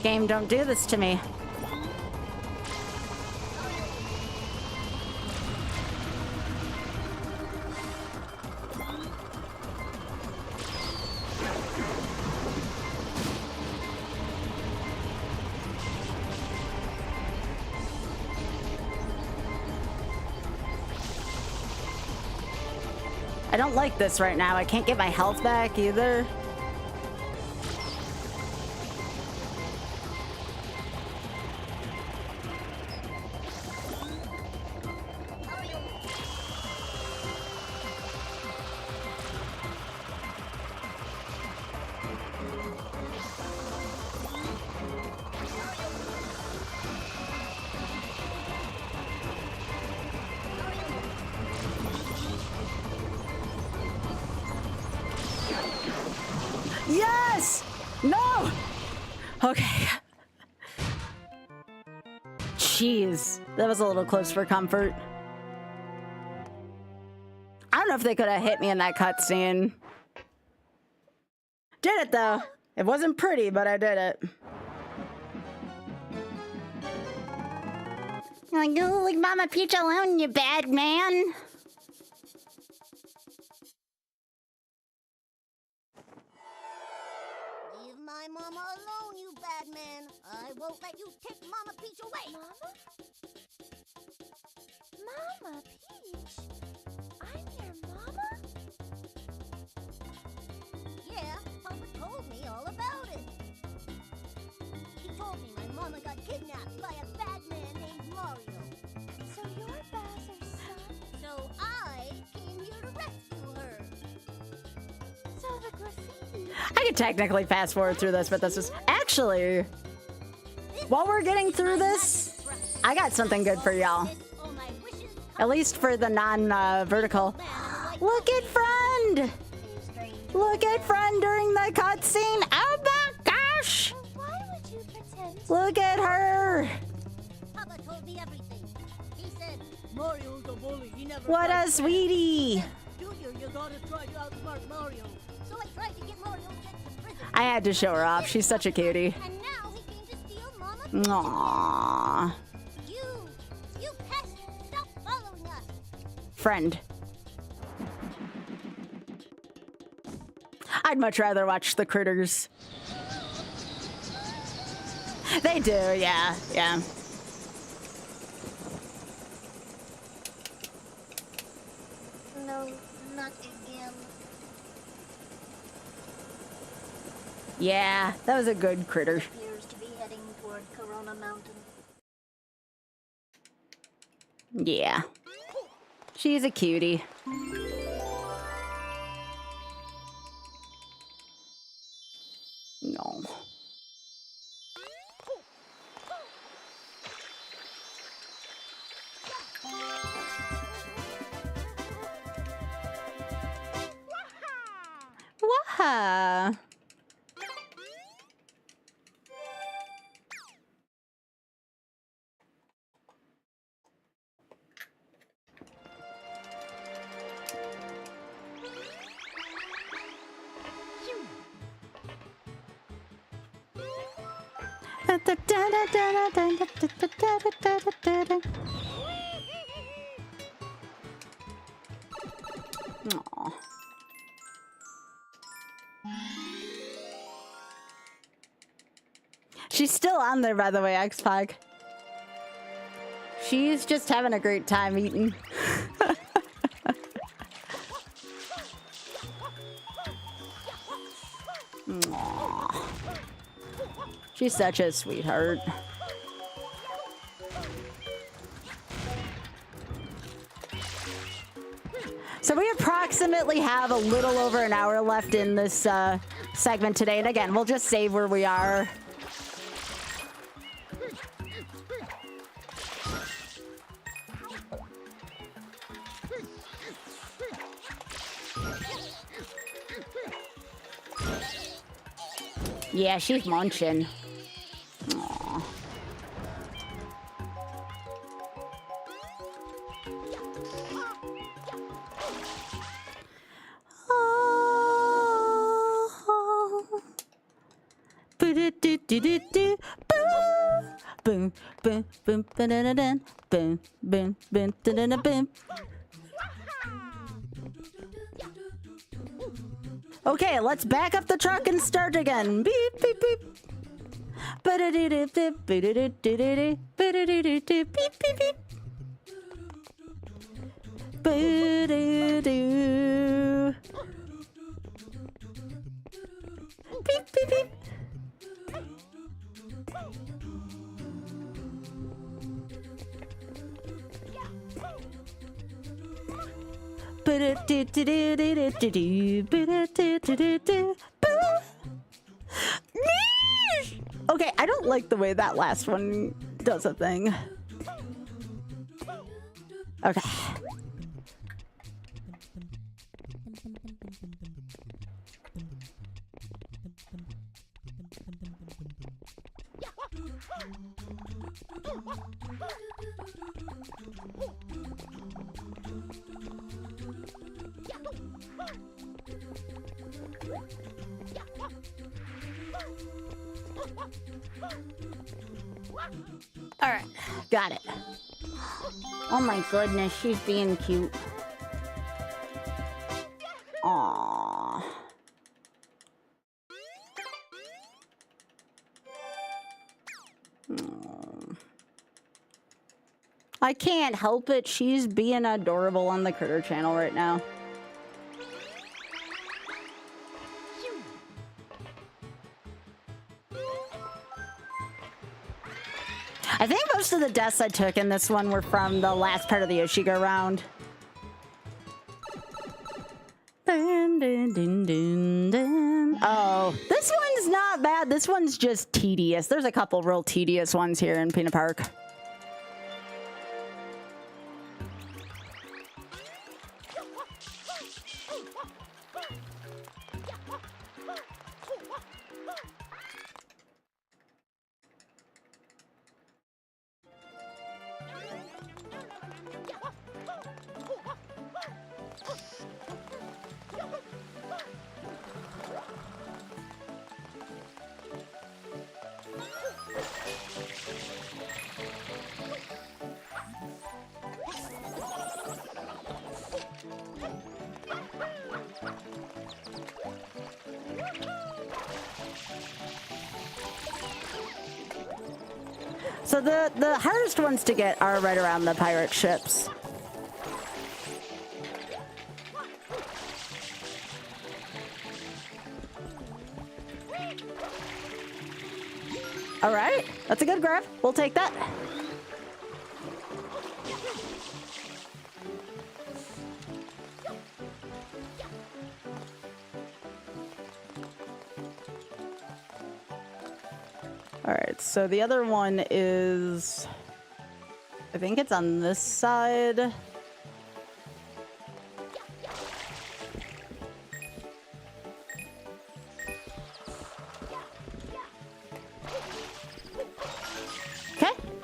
game, don't do this to me. I don't like this right now. I can't get my health back either. Yes! No! Okay. Jeez, that was a little close for comfort. I don't know if they could have hit me in that cutscene. Did it though. It wasn't pretty, but I did it. Like, oh, leave Mama Peach alone, you bad man. Leave my mama alone, you bad man. I won't let you take Mama Peach away. Mama? Mama Peach? I'm your mama? Yeah, Papa told me all about it. He told me my mama got kidnapped by a bad man named Mario. So you're Bowser's son? So I came here to rescue her. So the graffiti... I could technically fast forward through this, but this is actually, while we're getting through this, I got something good for y'all. At least for the non-vertical. Look at friend! Look at friend during the cutscene. Oh my gosh! Why would you pretend? Look at her! Papa told me everything. He said, Mario's a bully. He never What a sweetie! Junior, you gotta try to outsmart Mario. So I tried to get Mario sent to prison. I had to show her off. She's such a cutie. And now he came to steal Mama. Aww. You pest! Stop following us. Friend. I'd much rather watch the critters. They do, yeah, yeah. No, not again. Yeah, that was a good critter. Appears to be heading toward Corona Mountain. Yeah. She's a cutie. No. Waha! Aw. She's still on there, by the way, X-Pac. She's just having a great time eating. Aww. She's such a sweetheart. So we approximately have a little over an hour left in this segment today. And again, we'll just save where we are. Yeah, she's munching. Aww. Boom, boom, boom, ba-da-da-dun. Boom, boom, boom, da-da-da-boom. Okay, let's back up the truck and start again. Beep, beep, beep. Ba-da-dee-dee-dee, ba-da-dee-dee-dee, ba-da-dee-dee-dee, beep, beep, beep. Ba-da-doo. Beep, beep, beep. Okay, I don't like the way that last one does a thing. Okay. All right, got it. Oh my goodness, she's being cute. Aww. I can't help it. She's being adorable on the Critter channel right now. I think most of the deaths I took in this one were from the last part of the Yoshi go round. Dun, dun, dun, dun, dun. Oh, this one's not bad. This one's just tedious. There's a couple real tedious ones here in Peanut Park. So the hardest ones to get are right around the pirate ships. All right, that's a good grab. We'll take that. All right, so the other one is, I think it's on this side. Okay,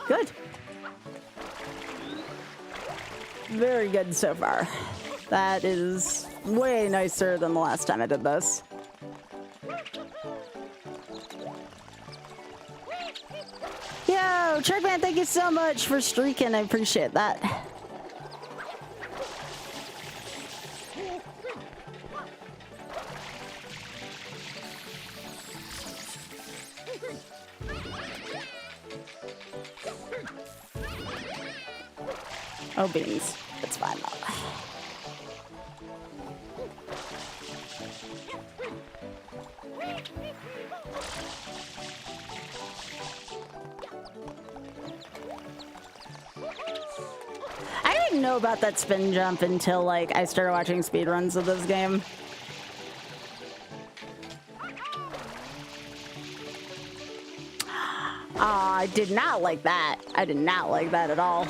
good. Very good so far. That is way nicer than the last time I did this. Yo, Trickman, thank you so much for streaking. I appreciate that. Oh, beans. It's fine though. I didn't know about that spin jump until like I started watching speedruns of this game. I did not like that. I did not like that at all.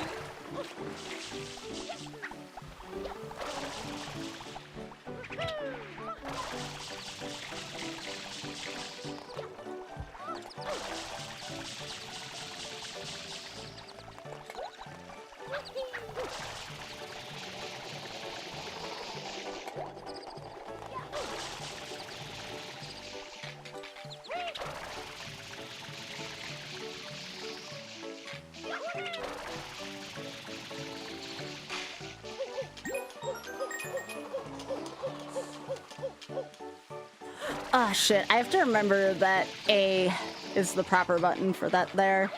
Oh shit, I have to remember that A is the proper button for that there.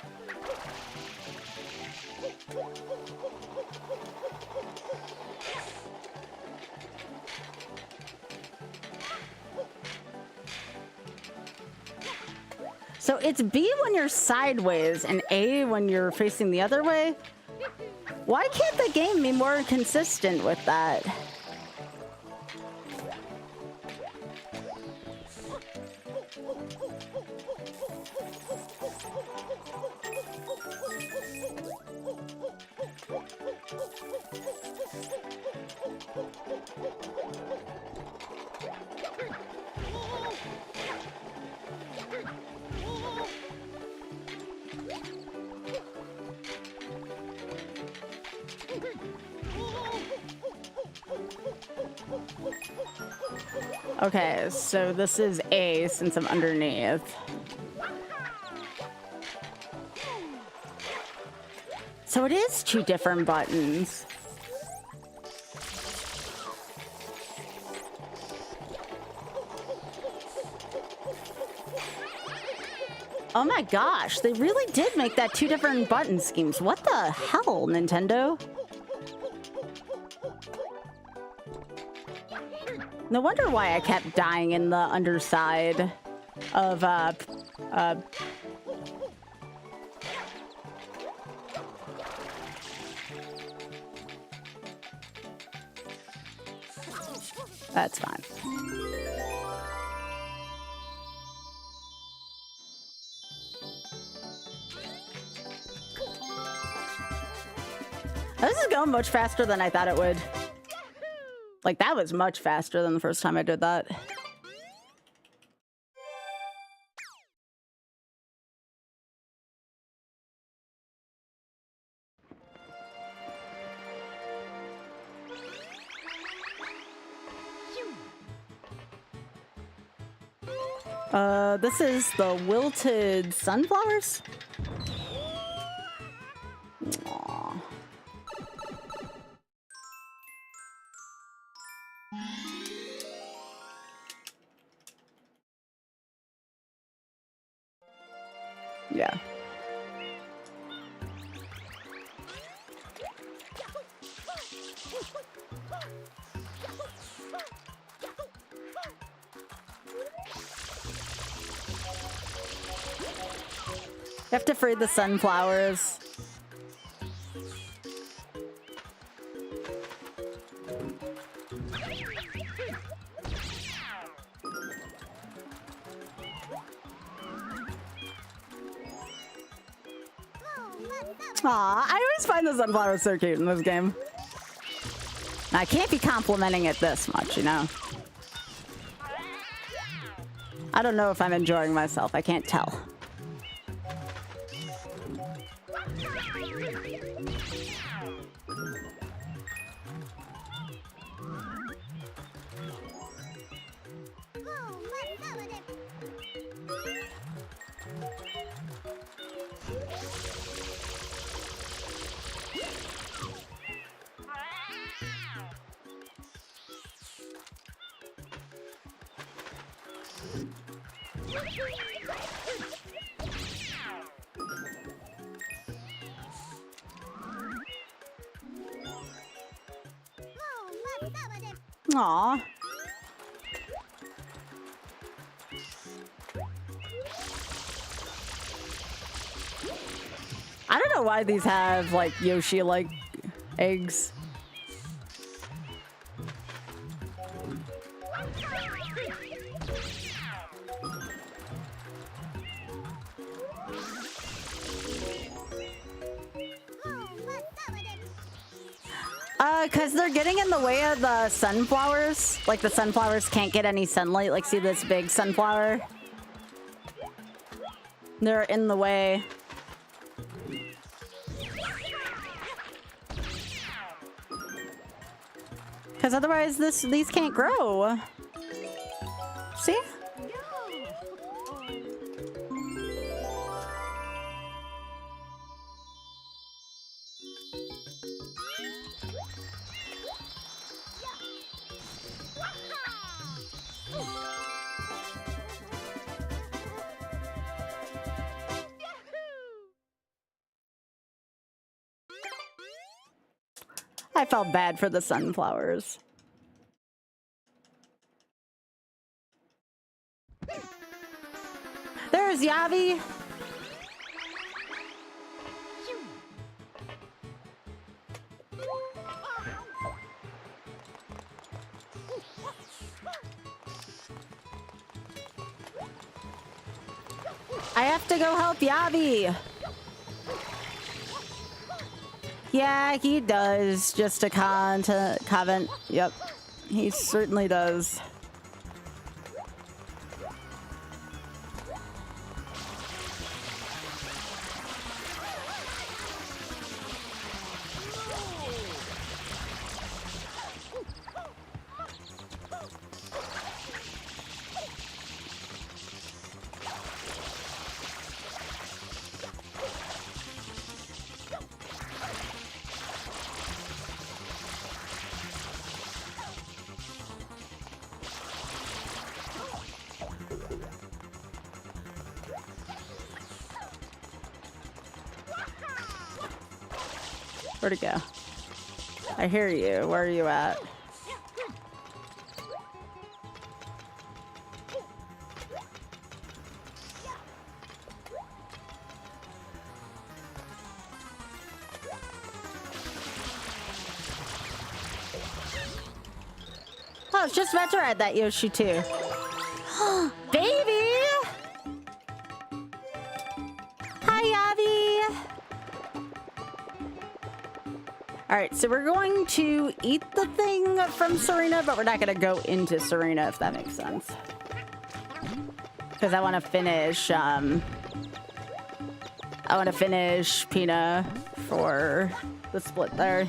So it's B when you're sideways and A when you're facing the other way? Why can't the game be more consistent with that? Okay, so this is A since I'm underneath. So it is two different buttons. Oh my gosh, they really did make that two different button schemes. What the hell, Nintendo? No wonder why I kept dying in the underside of, That's fine. This is going much faster than I thought it would. Like, that was much faster than the first time I did that. This is the wilted sunflowers? Aww. Yeah. You have to free the sunflowers. Aw, I always find the sunflowers so cute in this game. I can't be complimenting it this much, you know? I don't know if I'm enjoying myself. I can't tell. Aw. I don't know why these have, like, Yoshi-like eggs. Because they're getting in the way of the sunflowers. Like, the sunflowers can't get any sunlight. Like, see this big sunflower? They're in the way. Because otherwise, these can't grow. See? I felt bad for the sunflowers. There's Yavi. I have to go help Yavi. Yeah, he does. Just a convent. Yep, he certainly does. Where'd it go? I hear you. Where are you at? Oh, I was just about to ride that Yoshi too. Baby! Hi, Yavi! Alright, so we're going to eat the thing from Serena, but we're not going to go into Serena, if that makes sense. Because I want to finish, Pina for the split there.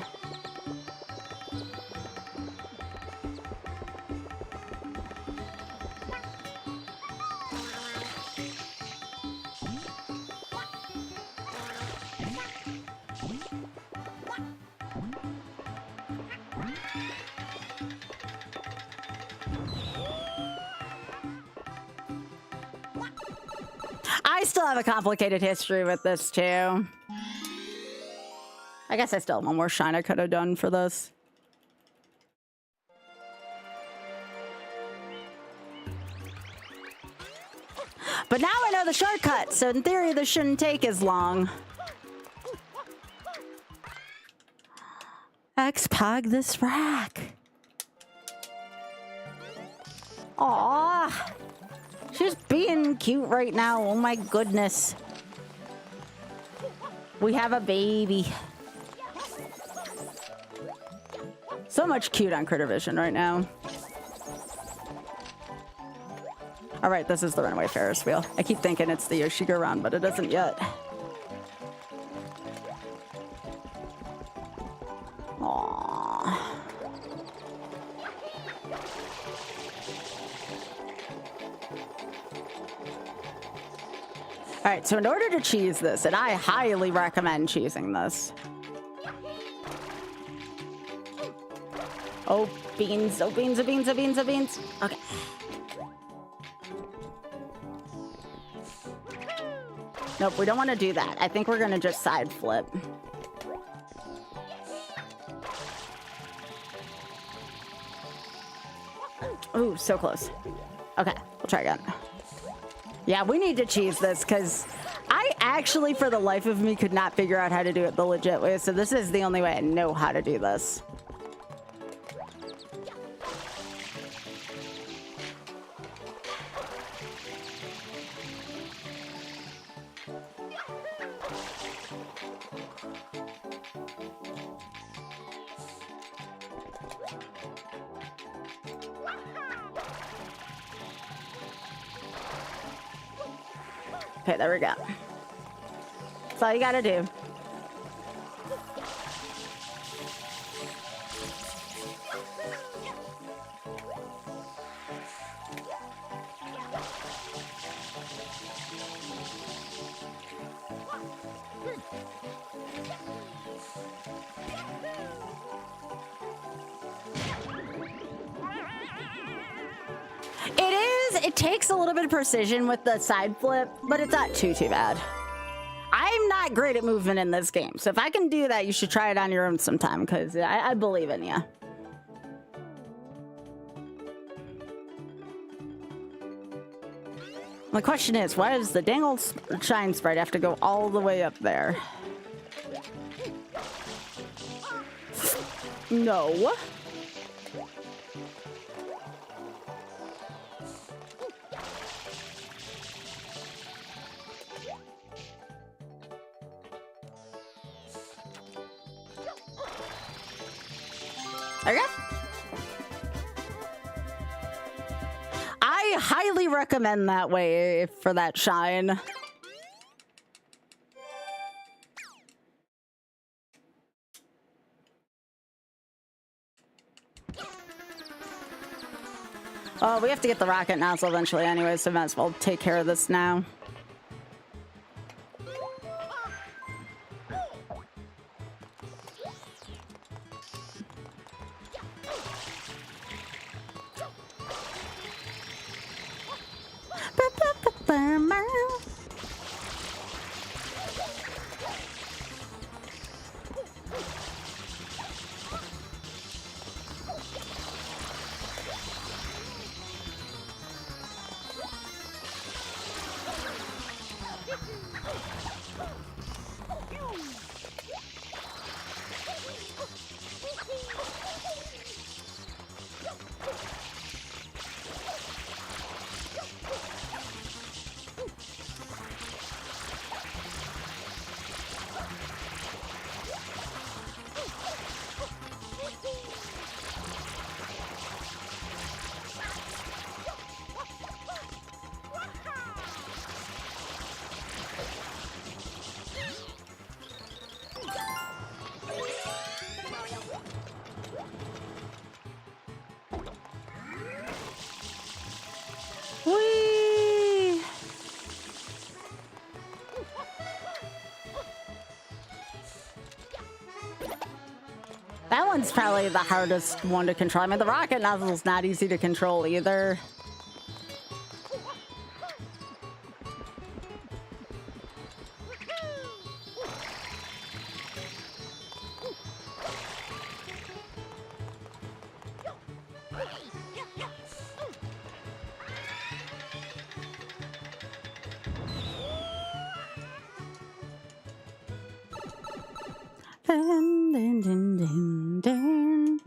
I still have a complicated history with this too. I guess I still have one more shine I could have done for this. But now I know the shortcut, so in theory this shouldn't take as long. X-Pog this rack. Aww. She's being cute right now. Oh my goodness. We have a baby. So much cute on Critter Vision right now. All right, this is the runaway Ferris wheel. I keep thinking it's the Yoshi go round, but it isn't yet. Aww. All right, so in order to cheese this, and I highly recommend cheesing this. Oh, beans, oh, beans, oh, beans, oh, beans, oh, beans. Okay. Nope, we don't want to do that. I think we're going to just side flip. Ooh, so close. Okay, we'll try again. Yeah, we need to cheese this because I actually, for the life of me, could not figure out how to do it the legit way. So this is the only way I know how to do this. Okay, there we go. That's all you gotta do. It takes a little bit of precision with the side flip, but it's not too bad. I'm not great at movement in this game, so if I can do that, you should try it on your own sometime, because I believe in you. The question is, why does the dang old shine sprite have to go all the way up there? No. There you go. I highly recommend that way for that shine. Oh, we have to get the rocket nozzle eventually anyway, so might as well take care of this now. Whee! That one's probably the hardest one to control. I mean, the rocket nozzle's not easy to control either. Dun, dun, dun, dun, dun.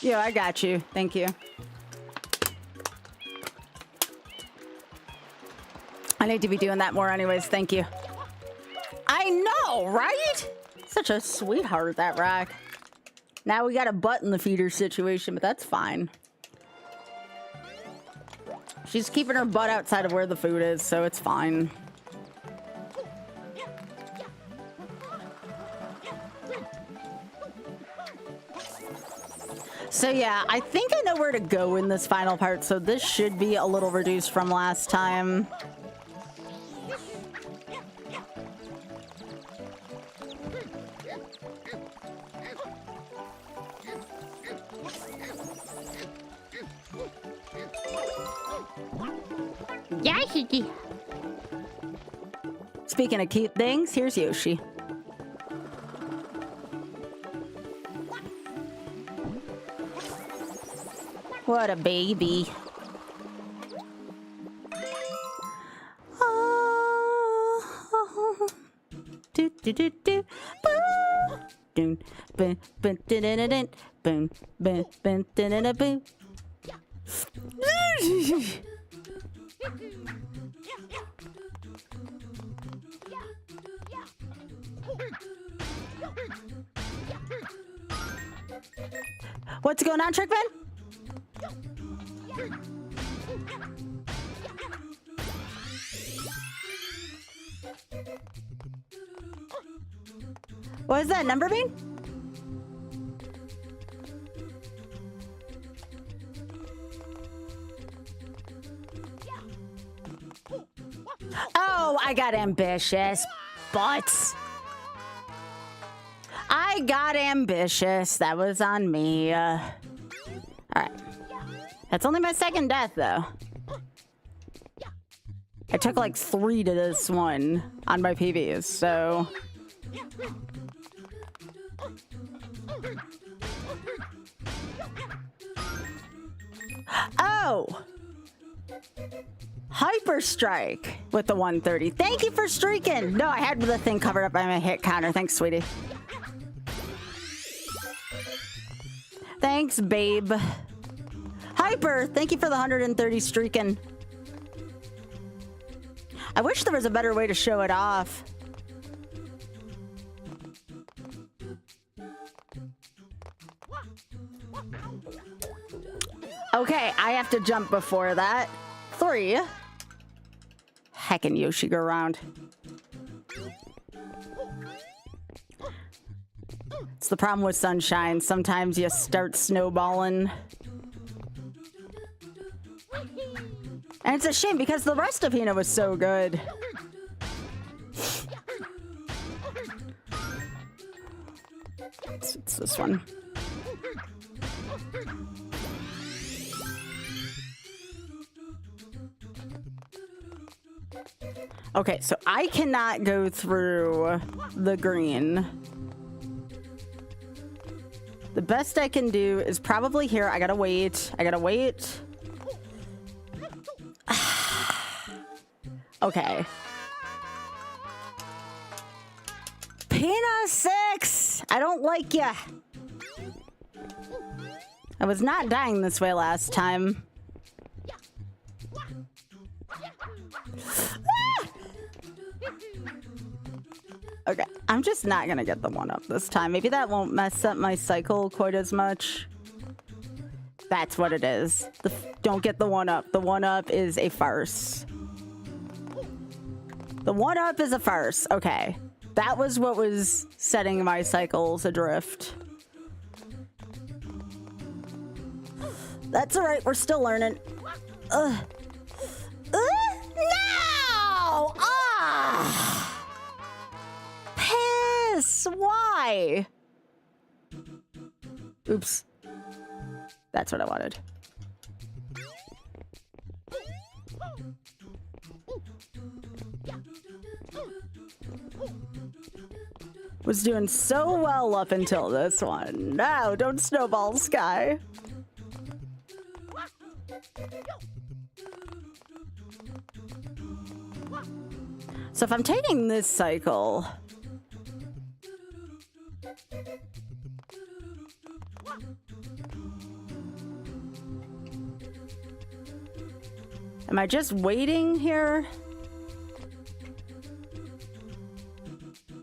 Yeah, I got you. Thank you. I need to be doing that more anyways. Thank you. I know, right? Such a sweetheart, that rock. Now we got a butt in the feeder situation, but that's fine. She's keeping her butt outside of where the food is, so it's fine. So yeah, I think I know where to go in this final part, so this should be a little reduced from last time. Speaking of cute things, here's Yoshi. What a baby. Oh. Do, do, do, do. Boom. Boom, boom, boom, boom, boom, boom, boom, boom. What's going on, Trickman? What is that number mean? Oh, I got ambitious. But I got ambitious. That was on me. All right. That's only my second death, though. I took like 3 to this one on my PBs, so... Oh! Hyper Strike with the 130. Thank you for streaking! No, I had the thing covered up by my hit counter. Thanks, sweetie. Thanks, babe. Hyper, thank you for the 130 streaking. I wish there was a better way to show it off. Okay, I have to jump before that. 3. Heckin' Yoshi go around. It's the problem with Sunshine. Sometimes you start snowballing. And it's a shame because the rest of Hina was so good. It's this one. Okay, so I cannot go through the green. The best I can do is probably here. I gotta wait. I gotta wait. Okay. Pina 6! I don't like ya. I was not dying this way last time. Okay, I'm just not gonna get the 1-up this time. Maybe that won't mess up my cycle quite as much. That's what it is. Don't get the 1-up. The 1-up is a farce. The 1-up is a farce. Okay. That was what was setting my cycles adrift. That's all right. We're still learning. No! Ah! Piss! Why? Oops. That's what I wanted. Was doing so well up until this one. No, don't snowball, Sky. So if I'm taking this cycle... Am I just waiting here?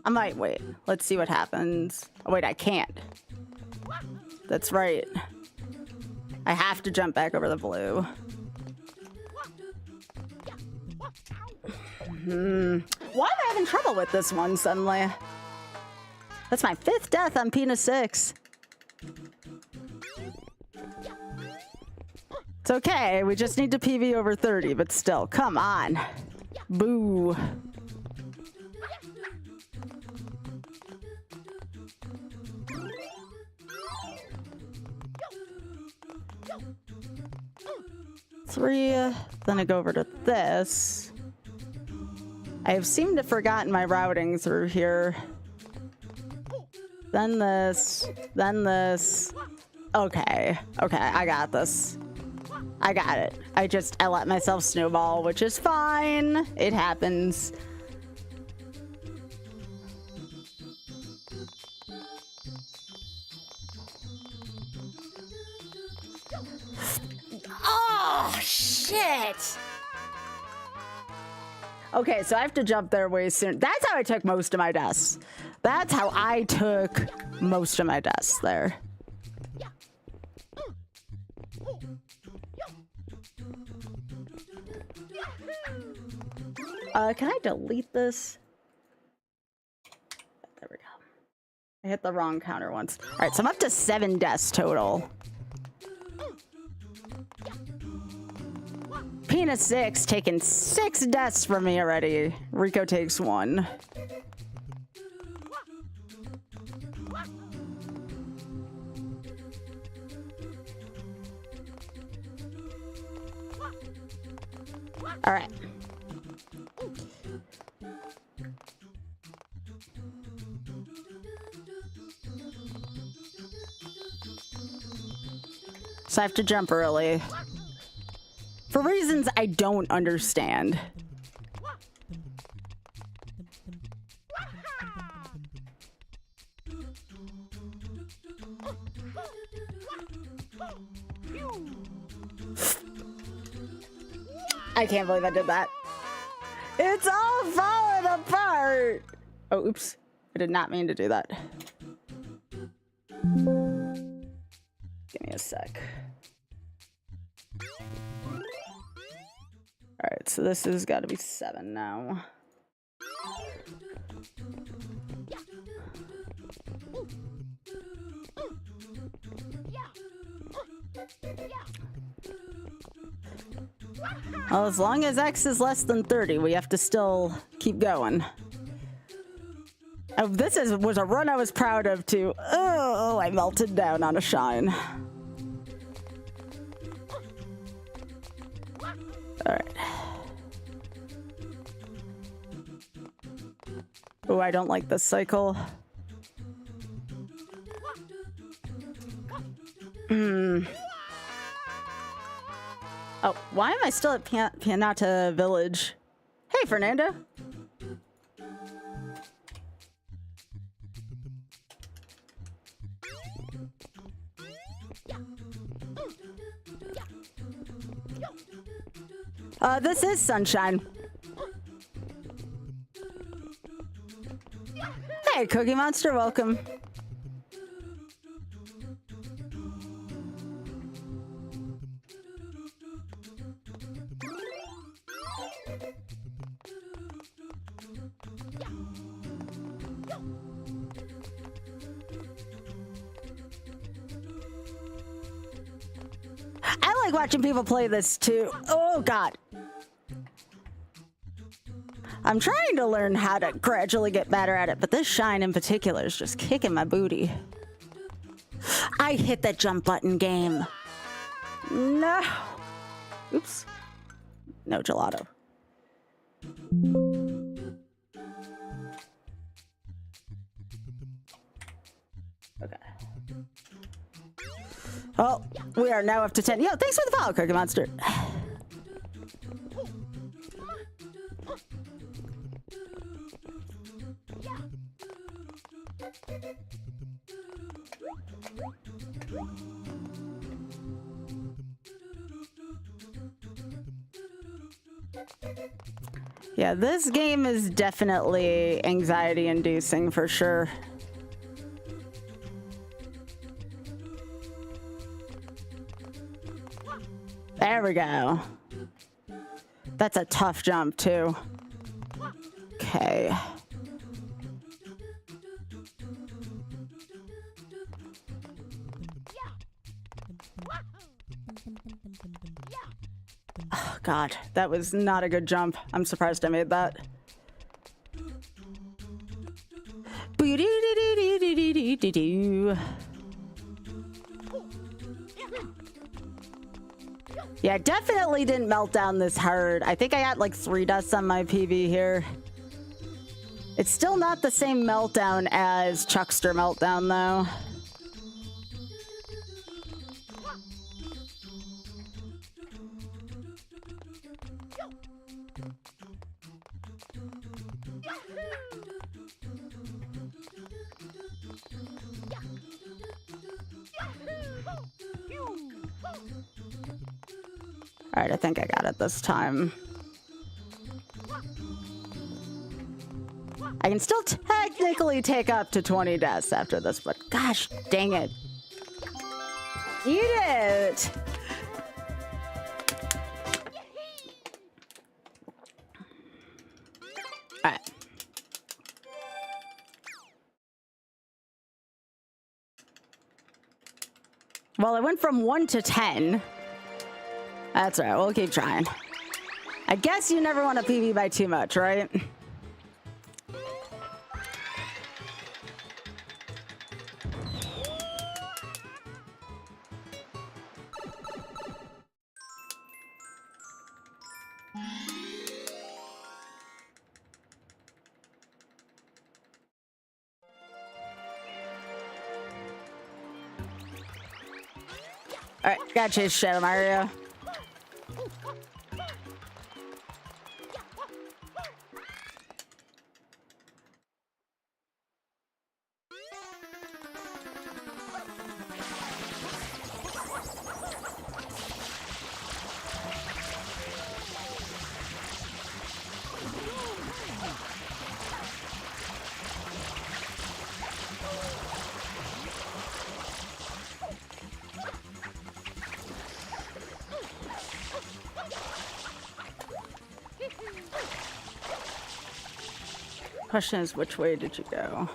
I might wait. Let's see what happens. Oh, wait, I can't. That's right. I have to jump back over the blue. Why am I having trouble with this one suddenly? That's my 5th death on Pina 6. It's okay. We just need to PV over 30, but still, come on. Boo. Three, then I go over to this. I have seemed to have forgotten my routing through here. Then this, then this. Okay, okay, I got this. I got it. I let myself snowball, which is fine. It happens. Oh, shit. Okay, so I have to jump there way soon. That's how I took most of my deaths. That's how I took most of my deaths there. Can I delete this? There we go. I hit the wrong counter once. All right, so I'm up to 7 deaths total. Pina 6 taking 6 deaths from me already. Rico takes 1. All right. So I have to jump early. For reasons I don't understand. I can't believe I did that. It's all falling apart. Oh, oops. I did not mean to do that. Give me a sec. All right, so this has got to be 7 now. Well, as long as X is less than 30, we have to still keep going. Oh, this was a run I was proud of, too. Oh, I melted down on a shine. All right. Oh, I don't like this cycle. Oh, why am I still at Pianata Village? Hey, Fernando. This is Sunshine. Hey, Cookie Monster, welcome. I like watching people play this too. Oh, God. I'm trying to learn how to gradually get better at it, but this shine in particular is just kicking my booty. I hit the jump button game. No. Oops. No gelato. Okay. Oh, we are now up to 10. Yo, thanks for the follow, Cookie Monster. Yeah, this game is definitely anxiety-inducing for sure. There we go. That's a tough jump, too. Okay. Oh, God, that was not a good jump. I'm surprised I made that. Yeah, definitely didn't melt down this hard. I think I got like 3 deaths on my PB here. It's still not the same meltdown as Chuckster Meltdown, though. All right, I think I got it this time. I can still technically take up to 20 deaths after this, but gosh dang it. Eat it! All right. Well, I went from 1 to 10. That's all right, we'll keep trying. I guess you never want to PB by too much, right? All right, gotta chase Shadow Mario. Question is, which way did you go?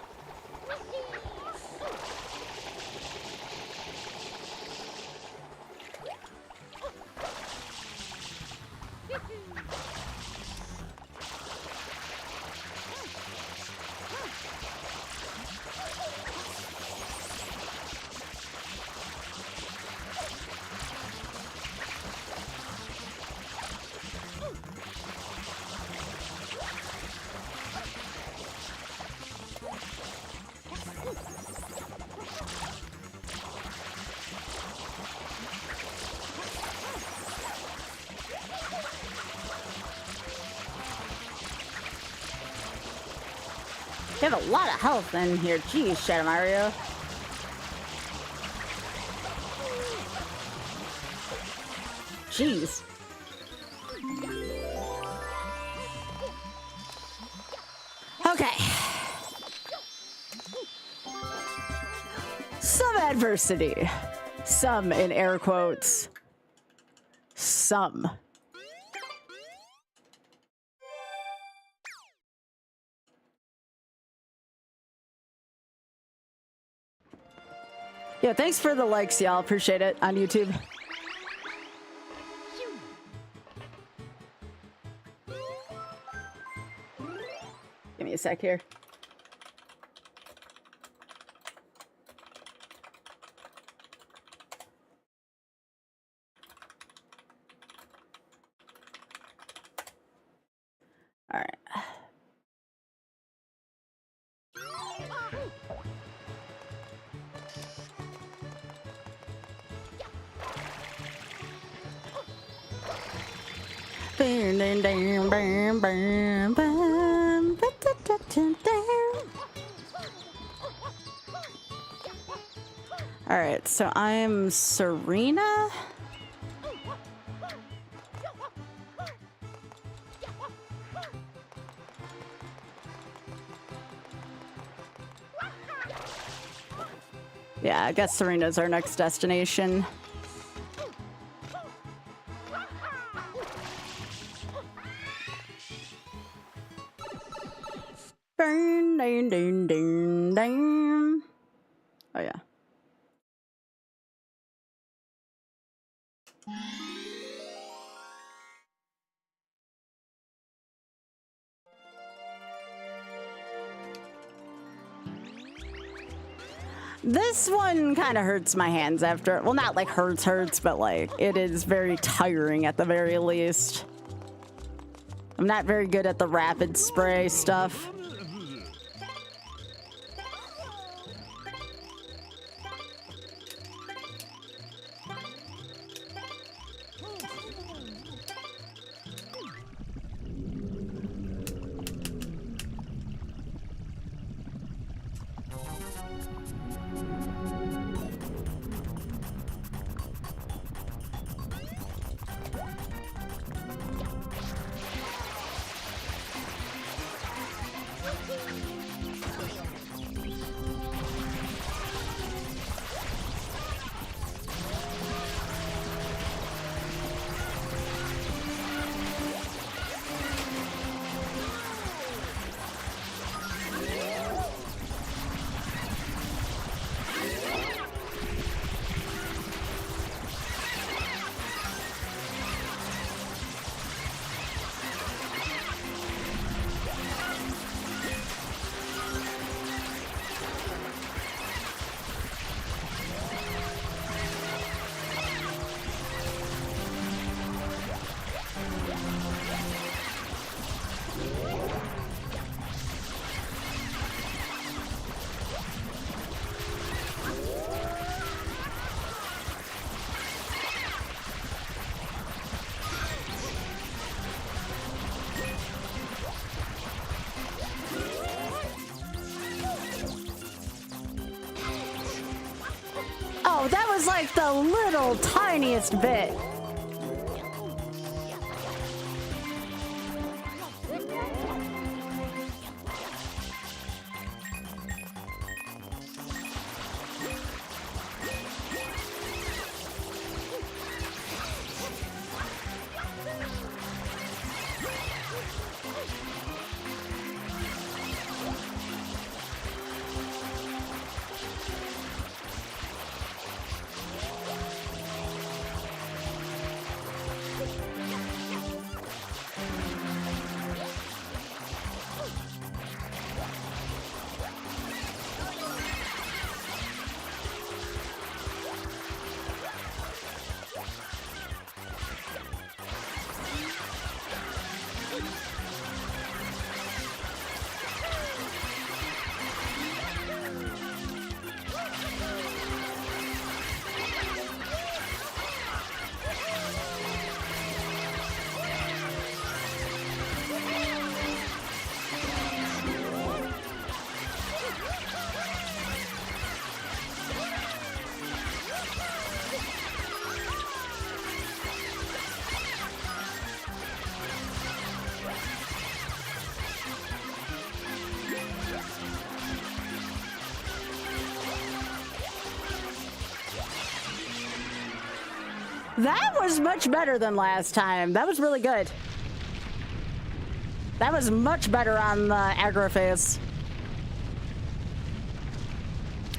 You have a lot of health in here. Jeez, Shadow Mario. Jeez. Okay. Some adversity. Some in air quotes. Some. Yeah, thanks for the likes, y'all. Appreciate it on YouTube. Give me a sec here. All right. All right, so I'm Serena. Yeah, I guess Serena's our next destination. Ding, ding, ding, ding. Oh, yeah. This one kind of hurts my hands after. Well, not like hurts, but like it is very tiring at the very least. I'm not very good at the rapid spray stuff. Whoa, that was like the little tiniest bit. That was much better than last time. That was really good. That was much better on the aggro phase.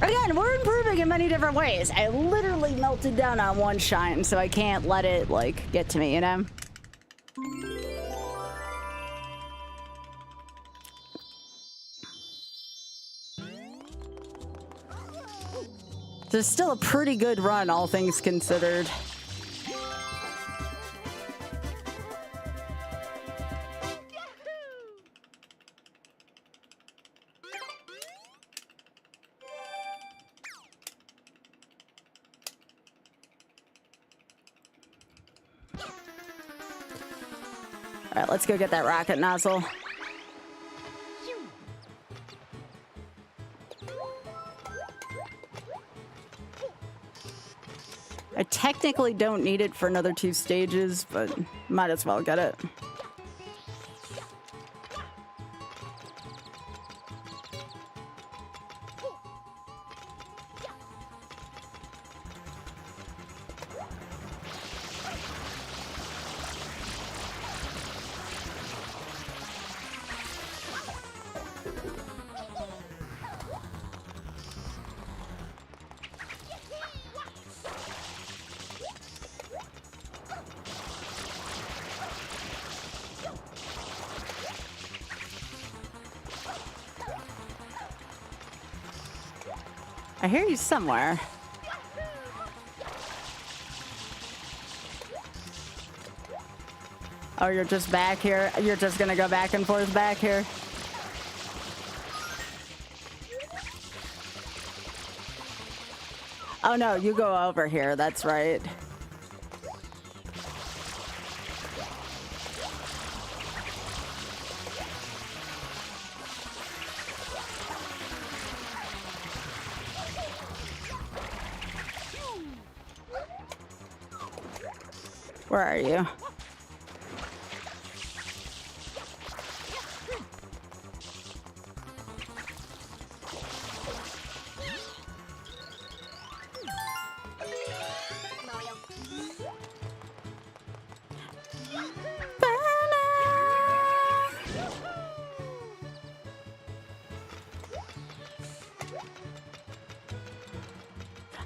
Again, we're improving in many different ways. I literally melted down on one shine, so I can't let it, like, get to me, you know? It's still a pretty good run, all things considered. All right, let's go get that rocket nozzle. I technically don't need it for another 2 stages, but might as well get it. I hear you somewhere. Oh, you're just back here? You're just gonna go back and forth back here? Oh no, you go over here, that's right. Where are you?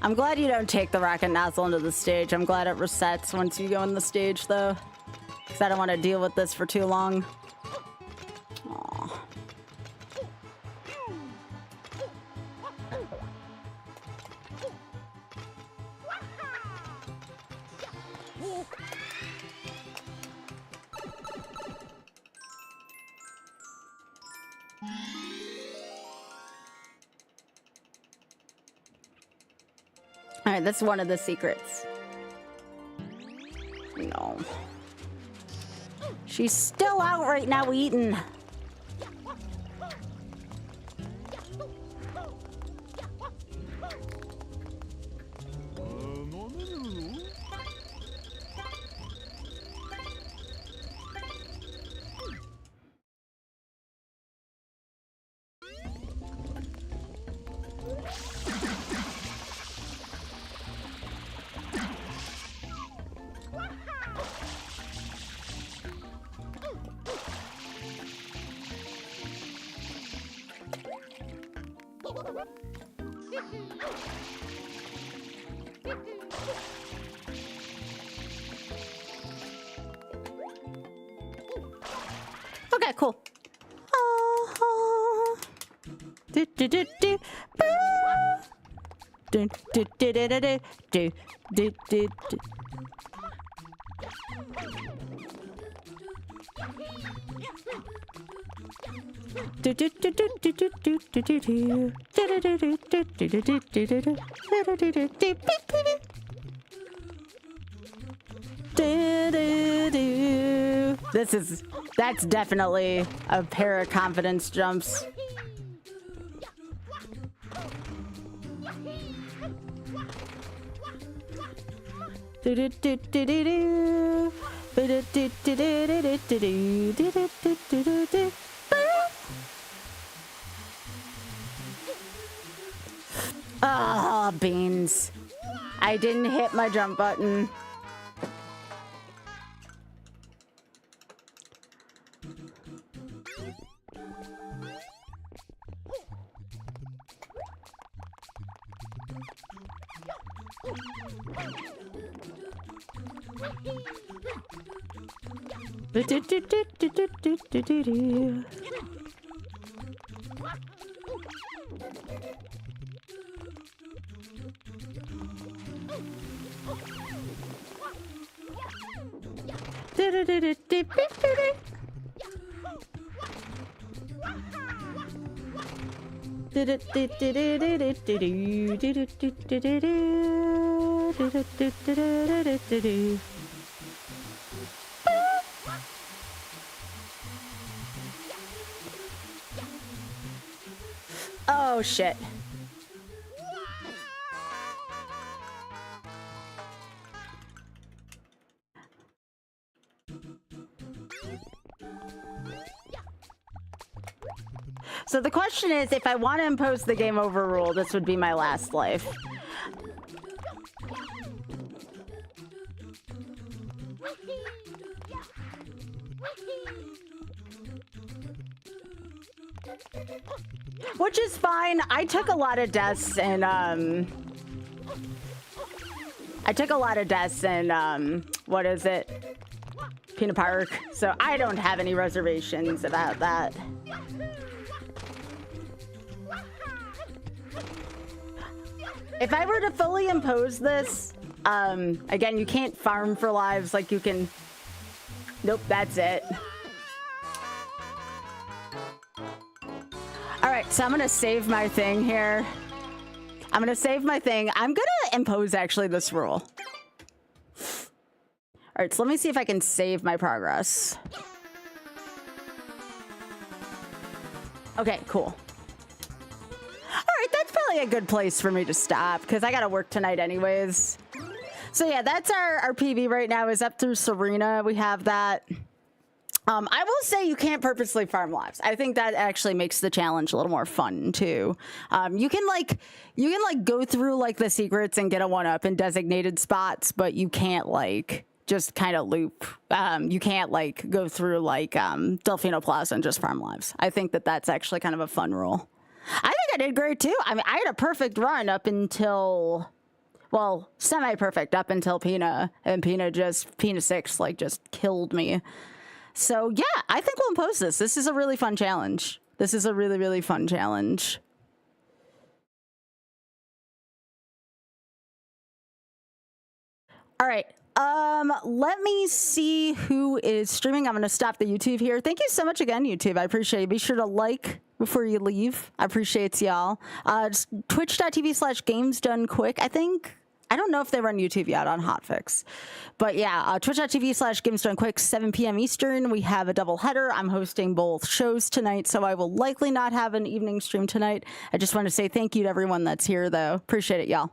I'm glad you don't take the rocket nozzle into the stage. I'm glad it resets once you go in the stage, though. Because I don't want to deal with this for too long. Aw. Alright, that's one of the secrets. No. She's still out right now eating. Okay, cool. Do, do, do, do. Boo. Do, do, do, do, do, do, do, do, do. Do, do, do, do, do, do, do, do, do, do. Do, do, do, do, do, do, do, do, do, do, do. Do, do, do, do, beep, beep, beep. Do, do, do. That's definitely a pair of confidence jumps. Do do do do do do. Do do do do do do do do do do do do do. Ah, beans. I didn't hit my jump button. Do do do do do do do do do. Do do do do do do do. Do do do do do do do do do do do do do do do do. Oh shit. So the question is, if I want to impose the game over rule, this would be my last life. Which is fine. I took a lot of deaths in what is it? Peanut Park. So I don't have any reservations about that. If I were to fully impose this, again, you can't farm for lives like you can. Nope, that's it. All right, so I'm gonna save my thing here. I'm gonna save my thing. I'm gonna impose actually this rule. All right, so let me see if I can save my progress. Okay, cool. All right, that's probably a good place for me to stop because I gotta work tonight anyways. So yeah, that's our PB right now is up through Serena. We have that. I will say you can't purposely farm lives. I think that actually makes the challenge a little more fun too. You can go through like the secrets and get a 1-up in designated spots, but you can't like just kind of loop. You can't like go through like Delfino Plaza and just farm lives. I think that that's actually kind of a fun rule. I think I did great too. I mean, I had a perfect run up until, well, semi-perfect up until Pina, and Pina 6 like just killed me. So yeah, I think we'll impose this. This is a really fun challenge. This is a really, really fun challenge. All right. Let me see who is streaming. I'm going to stop the YouTube here. Thank you so much again, YouTube. I appreciate it. Be sure to like before you leave. I appreciate y'all. Twitch.tv/gamesdonequick. I don't know if they run YouTube yet on Hotfix. But yeah, twitch.tv/gamesdonequick, 7 p.m. Eastern. We have a double header. I'm hosting both shows tonight, so I will likely not have an evening stream tonight. I just want to say thank you to everyone that's here, though. Appreciate it, y'all.